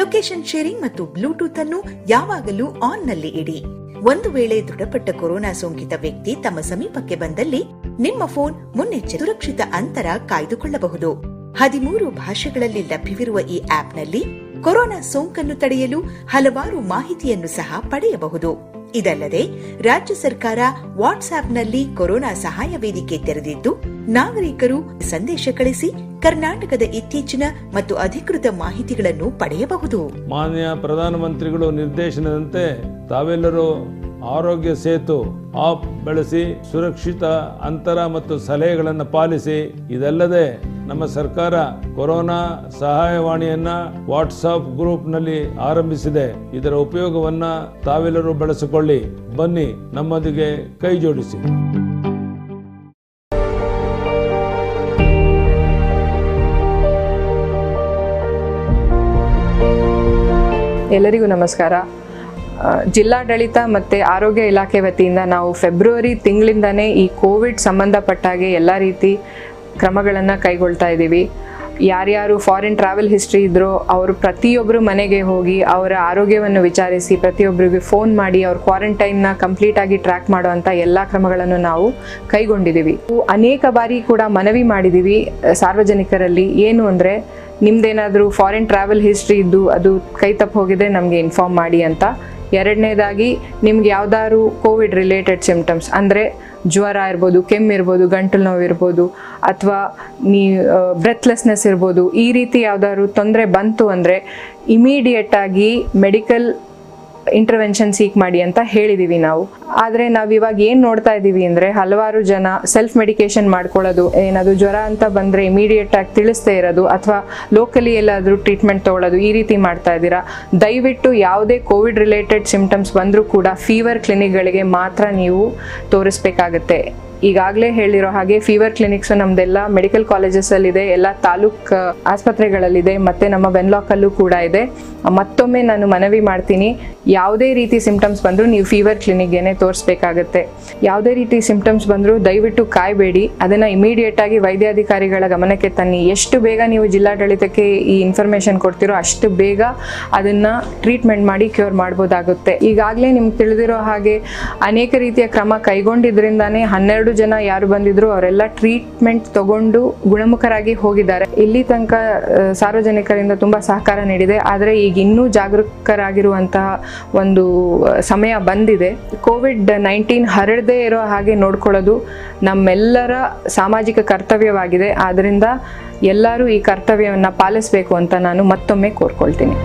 ಲೊಕೇಶನ್ ಶೇರಿಂಗ್ ಮತ್ತು ಬ್ಲೂಟೂತ್ ಅನ್ನು ಯಾವಾಗಲೂ ಆನ್ ನಲ್ಲಿ ಇಡಿ. ಒಂದು ವೇಳೆ ದೃಢಪಟ್ಟ ಕೊರೋನಾ ಸೋಂಕಿತ ವ್ಯಕ್ತಿ ತಮ್ಮ ಸಮೀಪಕ್ಕೆ ಬಂದಲ್ಲಿ ನಿಮ್ಮ ಫೋನ್ ಮುನ್ನೆಚ್ಚರಿಕೆ ಸುರಕ್ಷಿತ ಅಂತರ ಕಾಯ್ದುಕೊಳ್ಳಬಹುದು. 13 ಭಾಷೆಗಳಲ್ಲಿ ಲಭ್ಯವಿರುವ ಈ ಆಪ್ನಲ್ಲಿ ಕೊರೋನಾ ಸೋಂಕನ್ನು ತಡೆಯಲು ಹಲವಾರು ಮಾಹಿತಿಯನ್ನು ಸಹ ಪಡೆಯಬಹುದು. ಇದಲ್ಲದೆ ರಾಜ್ಯ ಸರ್ಕಾರ ವಾಟ್ಸ್ಆಪ್ನಲ್ಲಿ ಕೊರೋನಾ ಸಹಾಯ ವೇದಿಕೆ ತೆರೆದಿದ್ದು, ನಾಗರಿಕರು ಸಂದೇಶ ಕಳಿಸಿ ಕರ್ನಾಟಕದ ಇತ್ತೀಚಿನ ಮತ್ತು ಅಧಿಕೃತ ಮಾಹಿತಿಗಳನ್ನು ಪಡೆಯಬಹುದು. ಮಾನ್ಯ ಪ್ರಧಾನಮಂತ್ರಿಗಳು ನಿರ್ದೇಶನದಂತೆ ತಾವೆಲ್ಲರೂ ಆರೋಗ್ಯ ಸೇತು ಆಪ್ ಬಳಸಿ ಸುರಕ್ಷಿತ ಅಂತರ ಮತ್ತು ಸಲಹೆಗಳನ್ನು ಪಾಲಿಸಿ. ಇದಲ್ಲದೆ ನಮ್ಮ ಸರ್ಕಾರ ಕೊರೋನಾ ಸಹಾಯವಾಣಿಯನ್ನ ವಾಟ್ಸಾಪ್ ಗ್ರೂಪ್ ನಲ್ಲಿ ಆರಂಭಿಸಿದೆ. ಇದರ ಉಪಯೋಗವನ್ನ ತಾವೆಲ್ಲರೂ ಬಳಸಿಕೊಳ್ಳಿ. ಬನ್ನಿ, ನಮ್ಮೊಂದಿಗೆ ಕೈ ಜೋಡಿಸಿ. ಎಲ್ಲರಿಗೂ ನಮಸ್ಕಾರ. ಜಿಲ್ಲಾಡಳಿತ ಮತ್ತು ಆರೋಗ್ಯ ಇಲಾಖೆ ವತಿಯಿಂದ ನಾವು ಫೆಬ್ರವರಿ ತಿಂಗಳಿಂದನೇ ಈ ಕೋವಿಡ್ ಸಂಬಂಧಪಟ್ಟಾಗೆ ಎಲ್ಲ ರೀತಿ ಕ್ರಮಗಳನ್ನು ಕೈಗೊಳ್ತಾ ಇದ್ದೀವಿ. ಯಾರ್ಯಾರು ಫಾರಿನ್ ಟ್ರಾವೆಲ್ ಹಿಸ್ಟ್ರಿ ಇದ್ರೋ ಅವರು ಪ್ರತಿಯೊಬ್ಬರು ಮನೆಗೆ ಹೋಗಿ ಅವರ ಆರೋಗ್ಯವನ್ನು ವಿಚಾರಿಸಿ ಪ್ರತಿಯೊಬ್ಬರಿಗೆ ಫೋನ್ ಮಾಡಿ ಅವ್ರ ಕ್ವಾರಂಟೈನ್ನ ಕಂಪ್ಲೀಟಾಗಿ ಟ್ರ್ಯಾಕ್ ಮಾಡುವಂಥ ಎಲ್ಲ ಕ್ರಮಗಳನ್ನು ನಾವು ಕೈಗೊಂಡಿದ್ದೀವಿ. ಅನೇಕ ಬಾರಿ ಕೂಡ ಮನವಿ ಮಾಡಿದ್ದೀವಿ ಸಾರ್ವಜನಿಕರಲ್ಲಿ, ಏನು ಅಂದರೆ ನಿಮ್ದೇನಾದರೂ ಫಾರಿನ್ ಟ್ರಾವೆಲ್ ಹಿಸ್ಟ್ರಿ ಇದ್ದು ಅದು ಕೈ ತಪ್ಪು ಹೋಗಿದ್ರೆ ನಮಗೆ ಇನ್ಫಾರ್ಮ್ ಮಾಡಿ ಅಂತ. ಎರಡನೇದಾಗಿ ನಿಮ್ಗೆ ಯಾವ್ದಾದ್ರು ಕೋವಿಡ್ ರಿಲೇಟೆಡ್ ಸಿಂಪ್ಟಮ್ಸ್ ಅಂದರೆ ಜ್ವರ ಇರ್ಬೋದು, ಕೆಮ್ಮಿರ್ಬೋದು, ಗಂಟಲು ನೋವು ಇರ್ಬೋದು, ಅಥವಾ ಬ್ರೆತ್ಲೆಸ್ನೆಸ್ ಇರ್ಬೋದು, ಈ ರೀತಿ ಯಾವ್ದಾದ್ರು ತೊಂದರೆ ಬಂತು ಅಂದರೆ ಇಮಿಡಿಯೇಟಾಗಿ ಮೆಡಿಕಲ್ ಇಂಟರ್ವೆನ್ಷನ್ ಸೀಕ್ ಮಾಡಿ ಅಂತ ಹೇಳಿದ್ದೀವಿ ನಾವು. ಆದರೆ ನಾವು ಇವಾಗ ಏನು ನೋಡ್ತಾ ಇದ್ದೀವಿ ಅಂದರೆ ಹಲವಾರು ಜನ ಸೆಲ್ಫ್ ಮೆಡಿಕೇಶನ್ ಮಾಡ್ಕೊಳ್ಳೋದು, ಏನಾದರೂ ಜ್ವರ ಅಂತ ಬಂದರೆ ಇಮಿಡಿಯೇಟಾಗಿ ತಿಳಿಸ್ದೇ ಇರೋದು ಅಥವಾ ಲೋಕಲಿ ಎಲ್ಲಾದರೂ ಟ್ರೀಟ್ಮೆಂಟ್ ತೊಗೊಳ್ಳೋದು, ಈ ರೀತಿ ಮಾಡ್ತಾ ಇದ್ದೀರಾ. ದಯವಿಟ್ಟು ಯಾವುದೇ ಕೋವಿಡ್ ರಿಲೇಟೆಡ್ ಸಿಂಪ್ಟಮ್ಸ್ ಬಂದರೂ ಕೂಡ ಫೀವರ್ ಕ್ಲಿನಿಕ್ಗಳಿಗೆ ಮಾತ್ರ ನೀವು ತೋರಿಸ್ಬೇಕಾಗತ್ತೆ. ಈಗಾಗಲೇ ಹೇಳಿರೋ ಹಾಗೆ ಫೀವರ್ ಕ್ಲಿನಿಕ್ಸು ನಮ್ದೆಲ್ಲ ಮೆಡಿಕಲ್ ಕಾಲೇಜಸಲ್ಲಿದೆ, ಎಲ್ಲ ತಾಲೂಕ್ ಆಸ್ಪತ್ರೆಗಳಲ್ಲಿದೆ, ಮತ್ತು ನಮ್ಮ ವೆನ್ಲಾಕಲ್ಲೂ ಕೂಡ ಇದೆ. ಮತ್ತೊಮ್ಮೆ ನಾನು ಮನವಿ ಮಾಡ್ತೀನಿ, ಯಾವುದೇ ರೀತಿ ಸಿಂಪ್ಟಮ್ಸ್ ಬಂದರೂ ನೀವು ಫೀವರ್ ಕ್ಲಿನಿಕ್ಗೆ ತೋರಿಸ್ಬೇಕಾಗತ್ತೆ. ಯಾವುದೇ ರೀತಿ ಸಿಂಪ್ಟಮ್ಸ್ ಬಂದರೂ ದಯವಿಟ್ಟು ಕಾಯಬೇಡಿ, ಅದನ್ನು ಇಮಿಡಿಯೇಟಾಗಿ ವೈದ್ಯಾಧಿಕಾರಿಗಳ ಗಮನಕ್ಕೆ ತನ್ನಿ. ಎಷ್ಟು ಬೇಗ ನೀವು ಜಿಲ್ಲಾಡಳಿತಕ್ಕೆ ಈ ಇನ್ಫಾರ್ಮೇಷನ್ ಕೊಡ್ತೀರೋ ಅಷ್ಟು ಬೇಗ ಅದನ್ನು ಟ್ರೀಟ್ಮೆಂಟ್ ಮಾಡಿ ಕ್ಯೂರ್ ಮಾಡ್ಬೋದಾಗುತ್ತೆ. ಈಗಾಗಲೇ ನಿಮ್ಗೆ ತಿಳಿದಿರೋ ಹಾಗೆ ಅನೇಕ ರೀತಿಯ ಕ್ರಮ ಕೈಗೊಂಡಿದ್ರಿಂದಾನೇ 12 ಜನ ಯಾರು ಬಂದಿದ್ರು ಅವರೆಲ್ಲ ಟ್ರೀಟ್ಮೆಂಟ್ ತಗೊಂಡು ಗುಣಮುಖರಾಗಿ ಹೋಗಿದ್ದಾರೆ. ಇಲ್ಲಿ ತನಕ ಸಾರ್ವಜನಿಕರಿಂದ ತುಂಬ ಸಹಕಾರ ನೀಡಿದೆ. ಆದರೆ ಈಗ ಇನ್ನೂ ಜಾಗರೂಕರಾಗಿರುವಂತಹ ಒಂದು ಸಮಯ ಬಂದಿದೆ. ಕೋವಿಡ್-19 ಹರಡದೇ ಇರೋ ಹಾಗೆ ನೋಡ್ಕೊಳ್ಳೋದು ನಮ್ಮೆಲ್ಲರ ಸಾಮಾಜಿಕ ಕರ್ತವ್ಯವಾಗಿದೆ. ಆದ್ದರಿಂದ ಎಲ್ಲರೂ ಈ ಕರ್ತವ್ಯವನ್ನು ಪಾಲಿಸಬೇಕು ಅಂತ ನಾನು ಮತ್ತೊಮ್ಮೆ ಕೋರ್ಕೊಳ್ತೀನಿ.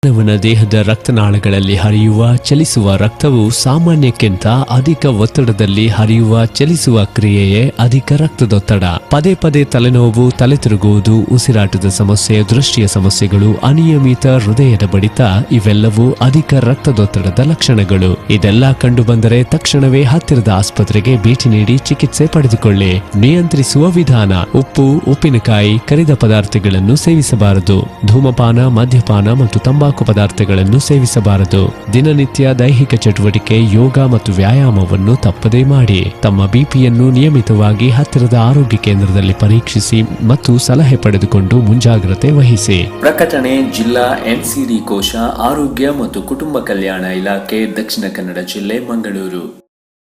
ಮಾನವನ ದೇಹದ ರಕ್ತನಾಳಗಳಲ್ಲಿ ಹರಿಯುವ ಚಲಿಸುವ ರಕ್ತವು ಸಾಮಾನ್ಯಕ್ಕಿಂತ ಅಧಿಕ ಒತ್ತಡದಲ್ಲಿ ಹರಿಯುವ ಚಲಿಸುವ ಕ್ರಿಯೆಯೇ ಅಧಿಕ ರಕ್ತದೊತ್ತಡ. ಪದೇ ಪದೇ ತಲೆನೋವು, ತಲೆ ತಿರುಗುವುದು, ಉಸಿರಾಟದ ಸಮಸ್ಯೆ, ದೃಷ್ಟಿಯ ಸಮಸ್ಯೆಗಳು, ಅನಿಯಮಿತ ಹೃದಯದ ಬಡಿತ ಇವೆಲ್ಲವೂ ಅಧಿಕ ರಕ್ತದೊತ್ತಡದ ಲಕ್ಷಣಗಳು. ಇದೆಲ್ಲ ಕಂಡು ಬಂದರೆ ತಕ್ಷಣವೇ ಹತ್ತಿರದ ಆಸ್ಪತ್ರೆಗೆ ಭೇಟಿ ನೀಡಿ ಚಿಕಿತ್ಸೆ ಪಡೆದುಕೊಳ್ಳಿ. ನಿಯಂತ್ರಿಸುವ ವಿಧಾನ: ಉಪ್ಪು, ಉಪ್ಪಿನಕಾಯಿ, ಕರಿದ ಪದಾರ್ಥಗಳನ್ನು ಸೇವಿಸಬಾರದು. ಧೂಮಪಾನ, ಮದ್ಯಪಾನ ಮತ್ತು ತಂಬಾಕು ಪದಾರ್ಥಗಳನ್ನು ಸೇವಿಸಬಾರದು. ದಿನನಿತ್ಯ ದೈಹಿಕ ಚಟುವಟಿಕೆ, ಯೋಗ ಮತ್ತು ವ್ಯಾಯಾಮವನ್ನು ತಪ್ಪದೇ ಮಾಡಿ. ತಮ್ಮ ಬಿಪಿಯನ್ನು ನಿಯಮಿತವಾಗಿ ಹತ್ತಿರದ ಆರೋಗ್ಯ ಕೇಂದ್ರದಲ್ಲಿ ಪರೀಕ್ಷಿಸಿ ಮತ್ತು ಸಲಹೆ ಪಡೆದುಕೊಂಡು ಮುಂಜಾಗ್ರತೆ ವಹಿಸಿ. ಪ್ರಕಟಣೆ ಜಿಲ್ಲಾ ಎನ್ಸಿಡಿ ಕೋಶ, ಆರೋಗ್ಯ ಮತ್ತು ಕುಟುಂಬ ಕಲ್ಯಾಣ ಇಲಾಖೆ, ದಕ್ಷಿಣ ಕನ್ನಡ ಜಿಲ್ಲೆ, ಮಂಗಳೂರು.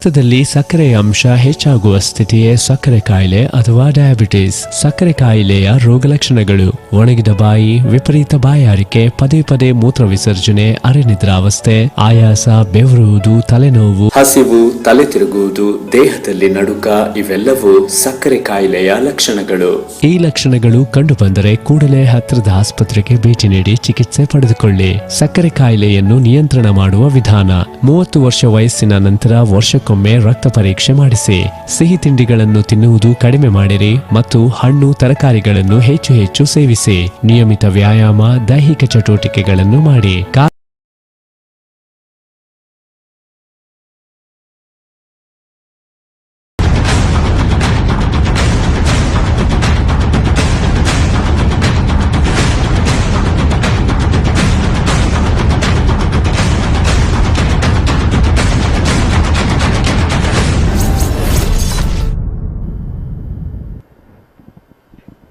ರಕ್ತದಲ್ಲಿ ಸಕ್ಕರೆಯ ಅಂಶ ಹೆಚ್ಚಾಗುವ ಸ್ಥಿತಿಯೇ ಸಕ್ಕರೆ ಕಾಯಿಲೆ ಅಥವಾ ಡಯಾಬಿಟಿಸ್. ಸಕ್ಕರೆ ಕಾಯಿಲೆಯ ರೋಗಲಕ್ಷಣಗಳು: ಒಣಗಿದ ಬಾಯಿ, ವಿಪರೀತ ಬಾಯಾರಿಕೆ, ಪದೇ ಪದೇ ಮೂತ್ರ ವಿಸರ್ಜನೆ, ಅರೆನಿದ್ರಾವಸ್ಥೆ, ಆಯಾಸ, ಬೆವರುವುದು, ತಲೆನೋವು, ಹಸಿವು, ತಲೆ ತಿರುಗುವುದು, ದೇಹದಲ್ಲಿ ನಡುಕ ಇವೆಲ್ಲವೂ ಸಕ್ಕರೆ ಕಾಯಿಲೆಯ ಲಕ್ಷಣಗಳು. ಈ ಲಕ್ಷಣಗಳು ಕಂಡುಬಂದರೆ ಕೂಡಲೇ ಹತ್ತಿರದ ಆಸ್ಪತ್ರೆಗೆ ಭೇಟಿ ನೀಡಿ ಚಿಕಿತ್ಸೆ ಪಡೆದುಕೊಳ್ಳಿ. ಸಕ್ಕರೆ ಕಾಯಿಲೆಯನ್ನು ನಿಯಂತ್ರಣ ಮಾಡುವ ವಿಧಾನ: 30 ವರ್ಷ ವಯಸ್ಸಿನ ನಂತರ ವರ್ಷಕ್ಕೊಮ್ಮೆ ರಕ್ತ ಪರೀಕ್ಷೆ ಮಾಡಿಸಿ. ಸಿಹಿ ತಿಂಡಿಗಳನ್ನು ತಿನ್ನುವುದು ಕಡಿಮೆ ಮಾಡಿರಿ ಮತ್ತು ಹಣ್ಣು, ತರಕಾರಿಗಳನ್ನು ಹೆಚ್ಚು ಹೆಚ್ಚು ಸೇವಿಸಿ. ನಿಯಮಿತ ವ್ಯಾಯಾಮ, ದೈಹಿಕ ಚಟುವಟಿಕೆಗಳನ್ನು ಮಾಡಿ.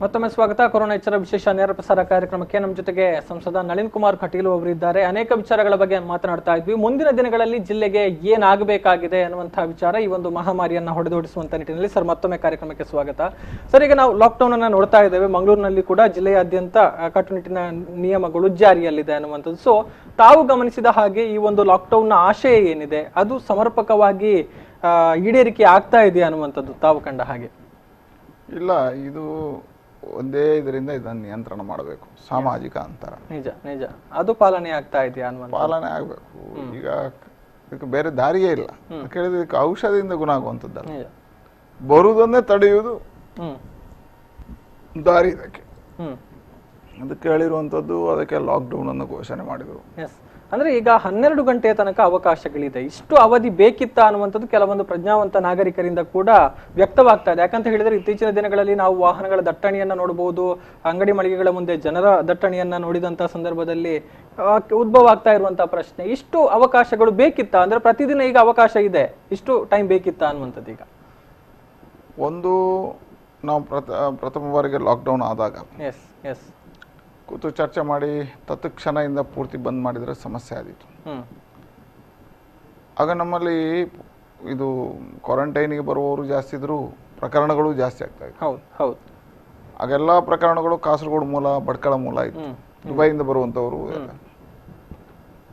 ಮತ್ತೊಮ್ಮೆ ಸ್ವಾಗತ. ಕೊರೋನಾ ಎಚ್ಚರ ವಿಶೇಷ ನೇರ ಪ್ರಸಾರ ಕಾರ್ಯಕ್ರಮಕ್ಕೆ ನಮ್ಮ ಜೊತೆಗೆ ಸಂಸದ ನಳಿನ್ ಕುಮಾರ್ ಕಟೀಲ್ ಅವರು ಇದ್ದಾರೆ. ಅನೇಕ ವಿಚಾರಗಳ ಬಗ್ಗೆ ಮಾತನಾಡ್ತಾ ಇದ್ವಿ. ಮುಂದಿನ ದಿನಗಳಲ್ಲಿ ಜಿಲ್ಲೆಗೆ ಏನಾಗಬೇಕಾಗಿದೆ ಅನ್ನುವಂತಹ ವಿಚಾರ, ಈ ಒಂದು ಮಹಾಮಾರಿಯನ್ನ ಹೊಡೆದೋಡಿಸುವಂತ ನಿಟ್ಟಿನಲ್ಲಿ ಸರ್ ಮತ್ತೊಮ್ಮೆ ಕಾರ್ಯಕ್ರಮಕ್ಕೆ ಸ್ವಾಗತ. ಸರ್, ಈಗ ನಾವು ಲಾಕ್ಡೌನ್ ಅನ್ನ ನೋಡ್ತಾ ಇದ್ದೇವೆ. ಮಂಗಳೂರಿನಲ್ಲಿ ಕೂಡ ಜಿಲ್ಲೆಯಾದ್ಯಂತ ಕಟ್ಟುನಿಟ್ಟಿನ ನಿಯಮಗಳು ಜಾರಿಯಲ್ಲಿದೆ ಅನ್ನುವಂಥದ್ದು. ಸೊ ತಾವು ಗಮನಿಸಿದ ಹಾಗೆ ಈ ಒಂದು ಲಾಕ್ಡೌನ್ ನ ಆಶಯ ಏನಿದೆ, ಅದು ಸಮರ್ಪಕವಾಗಿ ಈಡೇರಿಕೆ ಆಗ್ತಾ ಇದೆಯಾ ಅನ್ನುವಂಥದ್ದು ತಾವು ಕಂಡ ಹಾಗೆ? ಇಲ್ಲ, ಇದು ಒಂದೇ ಇದರಿಂದ ಇದನ್ನು ನಿಯಂತ್ರಣ ಮಾಡಬೇಕು, ಸಾಮಾಜಿಕ ಅಂತರ. ನಿಜ ನಿಜ, ಅದು ಪಾಲನೆ ಆಗ್ತಾ ಇದೆಯಾ ಅನ್ನುವಂಥ ಪಾಲನೆ ಆಗಬೇಕು. ಈಗ ಇದಕ್ಕೆ ಬೇರೆ ದಾರಿಯೇ ಇಲ್ಲ. ಕೇಳಿದ್ರೆ ಇದಕ್ಕೆ ಔಷಧಿಯಿಂದ ಗುಣ ಆಗುವಂಥದ್ದಲ್ಲ, ನಿಜ. ಬರುವುದನ್ನೇ ತಡೆಯುವುದು ಹ್ಮ್ ದಾರಿ ಇದಕ್ಕೆ. ಹ್ಮ್ ಅದಕ್ಕೆ ಹೇಳಿರುವಂಥದ್ದು, ಅದಕ್ಕೆ ಲಾಕ್ಡೌನ್ ಅನ್ನು ಘೋಷಣೆ ಮಾಡಿದರು. ಎಸ್, ಅಂದ್ರೆ ಈಗ 12 ಗಂಟೆಯ ತನಕ ಅವಕಾಶಗಳಿದೆ, ಇಷ್ಟು ಅವಧಿ ಬೇಕಿತ್ತ ಅನ್ನುವಂಥದ್ದು ಕೆಲವೊಂದು ಪ್ರಜ್ಞಾವಂತ ನಾಗರಿಕರಿಂದ ಕೂಡ ವ್ಯಕ್ತವಾಗ್ತಾ ಇದೆ. ಯಾಕಂತ ಹೇಳಿದ್ರೆ ಇತ್ತೀಚಿನ ದಿನಗಳಲ್ಲಿ ನಾವು ವಾಹನಗಳ ದಟ್ಟಣೆಯನ್ನ ನೋಡಬಹುದು, ಅಂಗಡಿ ಮಳಿಗೆಗಳ ಮುಂದೆ ಜನರ ದಟ್ಟಣೆಯನ್ನ ನೋಡಿದಂತ ಸಂದರ್ಭದಲ್ಲಿ ಉದ್ಭವ ಆಗ್ತಾ ಇರುವಂತಹ ಪ್ರಶ್ನೆ, ಇಷ್ಟು ಅವಕಾಶಗಳು ಬೇಕಿತ್ತ? ಅಂದ್ರೆ ಪ್ರತಿದಿನ ಈಗ ಅವಕಾಶ ಇದೆ, ಇಷ್ಟು ಟೈಮ್ ಬೇಕಿತ್ತ ಅನ್ನುವಂಥದ್ದು? ಈಗ ಒಂದು, ನಾವು ಪ್ರಥಮ ಬಾರಿಗೆ ಲಾಕ್ಡೌನ್ ಆದಾಗ ಎಸ್ ಎಸ್ ಕೂತು ಚರ್ಚೆ ಮಾಡಿ ತತ್ಕ್ಷಣದಿಂದ ಪೂರ್ತಿ ಬಂದ್ ಮಾಡಿದರೆ ಸಮಸ್ಯೆ ಆದಿತ್ತು. ಆಗ ನಮ್ಮಲ್ಲಿ ಇದು ಕ್ವಾರಂಟೈನಿಗೆ ಬರುವವರು ಜಾಸ್ತಿ ಇದ್ರು, ಪ್ರಕರಣಗಳು ಜಾಸ್ತಿ ಆಗ್ತಾ ಇತ್ತು. ಹೌದು ಹೌದು. ಆಗೆಲ್ಲ ಪ್ರಕರಣಗಳು ಕಾಸರಗೋಡು ಮೂಲ, ಭಟ್ಕಳ ಮೂಲ ಇತ್ತು, ದುಬೈಯಿಂದ ಬರುವಂಥವರು.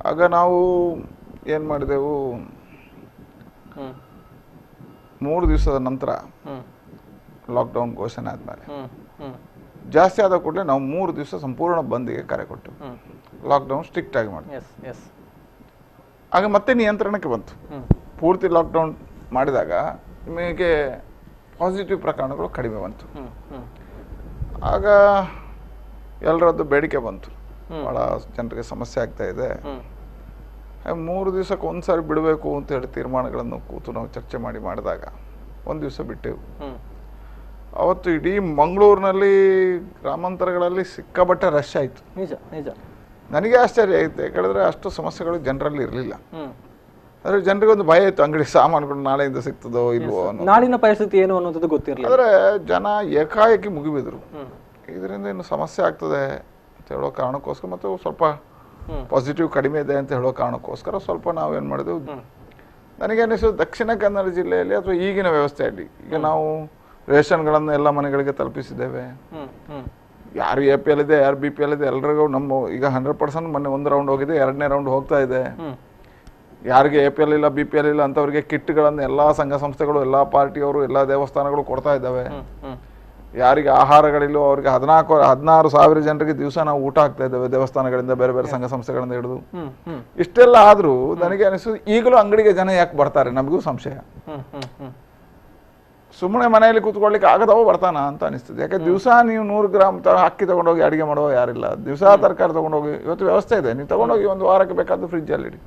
ಆಗ ನಾವು ಏನು ಮಾಡಿದೆವು, 3 ದಿವಸದ ನಂತರ ಲಾಕ್ಡೌನ್ ಘೋಷಣೆ ಆದಮೇಲೆ ಜಾಸ್ತಿ ಆದ ಕೂಡಲೇ ನಾವು 3 ದಿವಸ ಸಂಪೂರ್ಣ ಬಂದಿಗೆ ಕರೆ ಕೊಟ್ಟು ಲಾಕ್ಡೌನ್ ಸ್ಟ್ರಿಕ್ಟ್ ಆಗಿ ಮಾಡಿ, ಆಗ ಮತ್ತೆ ನಿಯಂತ್ರಣಕ್ಕೆ ಬಂತು. ಪೂರ್ತಿ ಲಾಕ್ಡೌನ್ ಮಾಡಿದಾಗ ನಿಮಗೆ ಪಾಸಿಟಿವ್ ಪ್ರಕರಣಗಳು ಕಡಿಮೆ ಬಂತು. ಆಗ ಎಲ್ಲರದ್ದು ಬೇಡಿಕೆ ಬಂತು, ಭಾಳ ಜನರಿಗೆ ಸಮಸ್ಯೆ ಆಗ್ತಾ ಇದೆ, 3 ದಿವಸಕ್ಕೆ ಒಂದ್ಸಾರಿ ಬಿಡಬೇಕು ಅಂತ ಹೇಳಿ ತೀರ್ಮಾನಗಳನ್ನು ಕೂತು ನಾವು ಚರ್ಚೆ ಮಾಡಿದಾಗ 1 ದಿವಸ ಬಿಟ್ಟೆವು. ಅವತ್ತು ಇಡೀ ಮಂಗಳೂರಿನಲ್ಲಿ ಗ್ರಾಮಾಂತರಗಳಲ್ಲಿ ಸಿಕ್ಕಾಪಟ್ಟೆ ರಶ್ ಆಯಿತು. ನಿಜ ನಿಜ. ನನಗೆ ಆಶ್ಚರ್ಯ ಆಯಿತು, ಯಾಕಂದರೆ ಅಷ್ಟು ಸಮಸ್ಯೆಗಳು ಜನರಲ್ಲಿ ಇರಲಿಲ್ಲ. ಆದರೆ ಜನರಿಗೆ ಒಂದು ಭಯ ಇತ್ತು, ಅಂಗಡಿ ಸಾಮಾನುಗಳು ನಾಳೆಯಿಂದ ಸಿಗ್ತದೋ ಇಲ್ವೋ ಅನ್ನೋ, ನಾಳಿನ ಪರಿಸ್ಥಿತಿ ಏನು ಅನ್ನೋದು ಗೊತ್ತಿರಲಿಲ್ಲ. ಆದರೆ ಜನ ಏಕಾಏಕಿ ಮುಗಿಬಿದ್ರು. ಇದರಿಂದ ಇನ್ನು ಸಮಸ್ಯೆ ಆಗ್ತದೆ ಅಂತ ಹೇಳೋ ಕಾರಣಕ್ಕೋಸ್ಕರ, ಮತ್ತು ಸ್ವಲ್ಪ ಪಾಸಿಟಿವ್ ಕಡಿಮೆ ಇದೆ ಅಂತ ಹೇಳೋ ಕಾರಣಕ್ಕೋಸ್ಕರ ಸ್ವಲ್ಪ ನಾವೇನು ಮಾಡಿದೆವು, ನನಗೆ ಅನ್ನಿಸೋದು ದಕ್ಷಿಣ ಕನ್ನಡ ಜಿಲ್ಲೆಯಲ್ಲಿ ಅಥವಾ ಈಗಿನ ವ್ಯವಸ್ಥೆಯಲ್ಲಿ ಈಗ ನಾವು ರೇಷನ್ಗಳನ್ನು ಎಲ್ಲ ಮನೆಗಳಿಗೆ ತಲುಪಿಸಿದ್ದೇವೆ. ಯಾರು APL ಇದೆ, ಯಾರು BPL ಇದೆ, ಎಲ್ರಿಗೂ ನಮ್ಮ ಈಗ 100% ಮೊನ್ನೆ 1 ರೌಂಡ್ ಹೋಗಿದೆ, 2ನೇ ರೌಂಡ್ ಹೋಗ್ತಾ ಇದೆ. ಯಾರಿಗೆ APL ಇಲ್ಲ, BPL ಇಲ್ಲ ಅಂತವರಿಗೆ ಕಿಟ್ಗಳನ್ನು ಎಲ್ಲ ಸಂಘ ಸಂಸ್ಥೆಗಳು, ಎಲ್ಲ ಪಾರ್ಟಿಯವರು, ಎಲ್ಲ ದೇವಸ್ಥಾನಗಳು ಕೊಡ್ತಾ ಇದ್ದಾವೆ. ಯಾರಿಗೆ ಆಹಾರಗಳಿಲ್ಲೋ ಅವ್ರಿಗೆ 16,000 ಜನರಿಗೆ ದಿವಸ ನಾವು ಊಟ ಹಾಕ್ತಾ ಇದ್ದೇವೆ, ದೇವಸ್ಥಾನಗಳಿಂದ, ಬೇರೆ ಬೇರೆ ಸಂಘ ಸಂಸ್ಥೆಗಳಿಂದ ಹಿಡಿದು. ಇಷ್ಟೆಲ್ಲ ಆದ್ರೂ ನನಗೆ ಅನಿಸೋದು ಈಗಲೂ ಅಂಗಡಿಗೆ ಜನ ಯಾಕೆ ಬರ್ತಾರೆ, ನಮಗೂ ಸಂಶಯ. ಸುಮ್ಮನೆ ಮನೆಯಲ್ಲಿ ಕೂತ್ಕೊಳ್ಳಿಕ್ಕೆ ಆಗದವ ಬರ್ತಾನ ಅಂತ ಅನಿಸ್ತದೆ. ಯಾಕೆ ದಿವಸ ನೀವು 100 ಗ್ರಾಮ್ ಅಕ್ಕಿ ತಗೊಂಡೋಗಿ ಅಡಿಗೆ ಮಾಡುವ ಯಾರಿಲ್ಲ, ದಿವಸ ತರಕಾರಿ ತಗೊಂಡೋಗಿ, ಇವತ್ತು ವ್ಯವಸ್ಥೆ ಇದೆ, ನೀವು ತಗೊಂಡೋಗಿ 1 ವಾರಕ್ಕೆ ಬೇಕಾದ ಫ್ರಿಜ್ಜಲ್ಲಿ ಇಡಿ.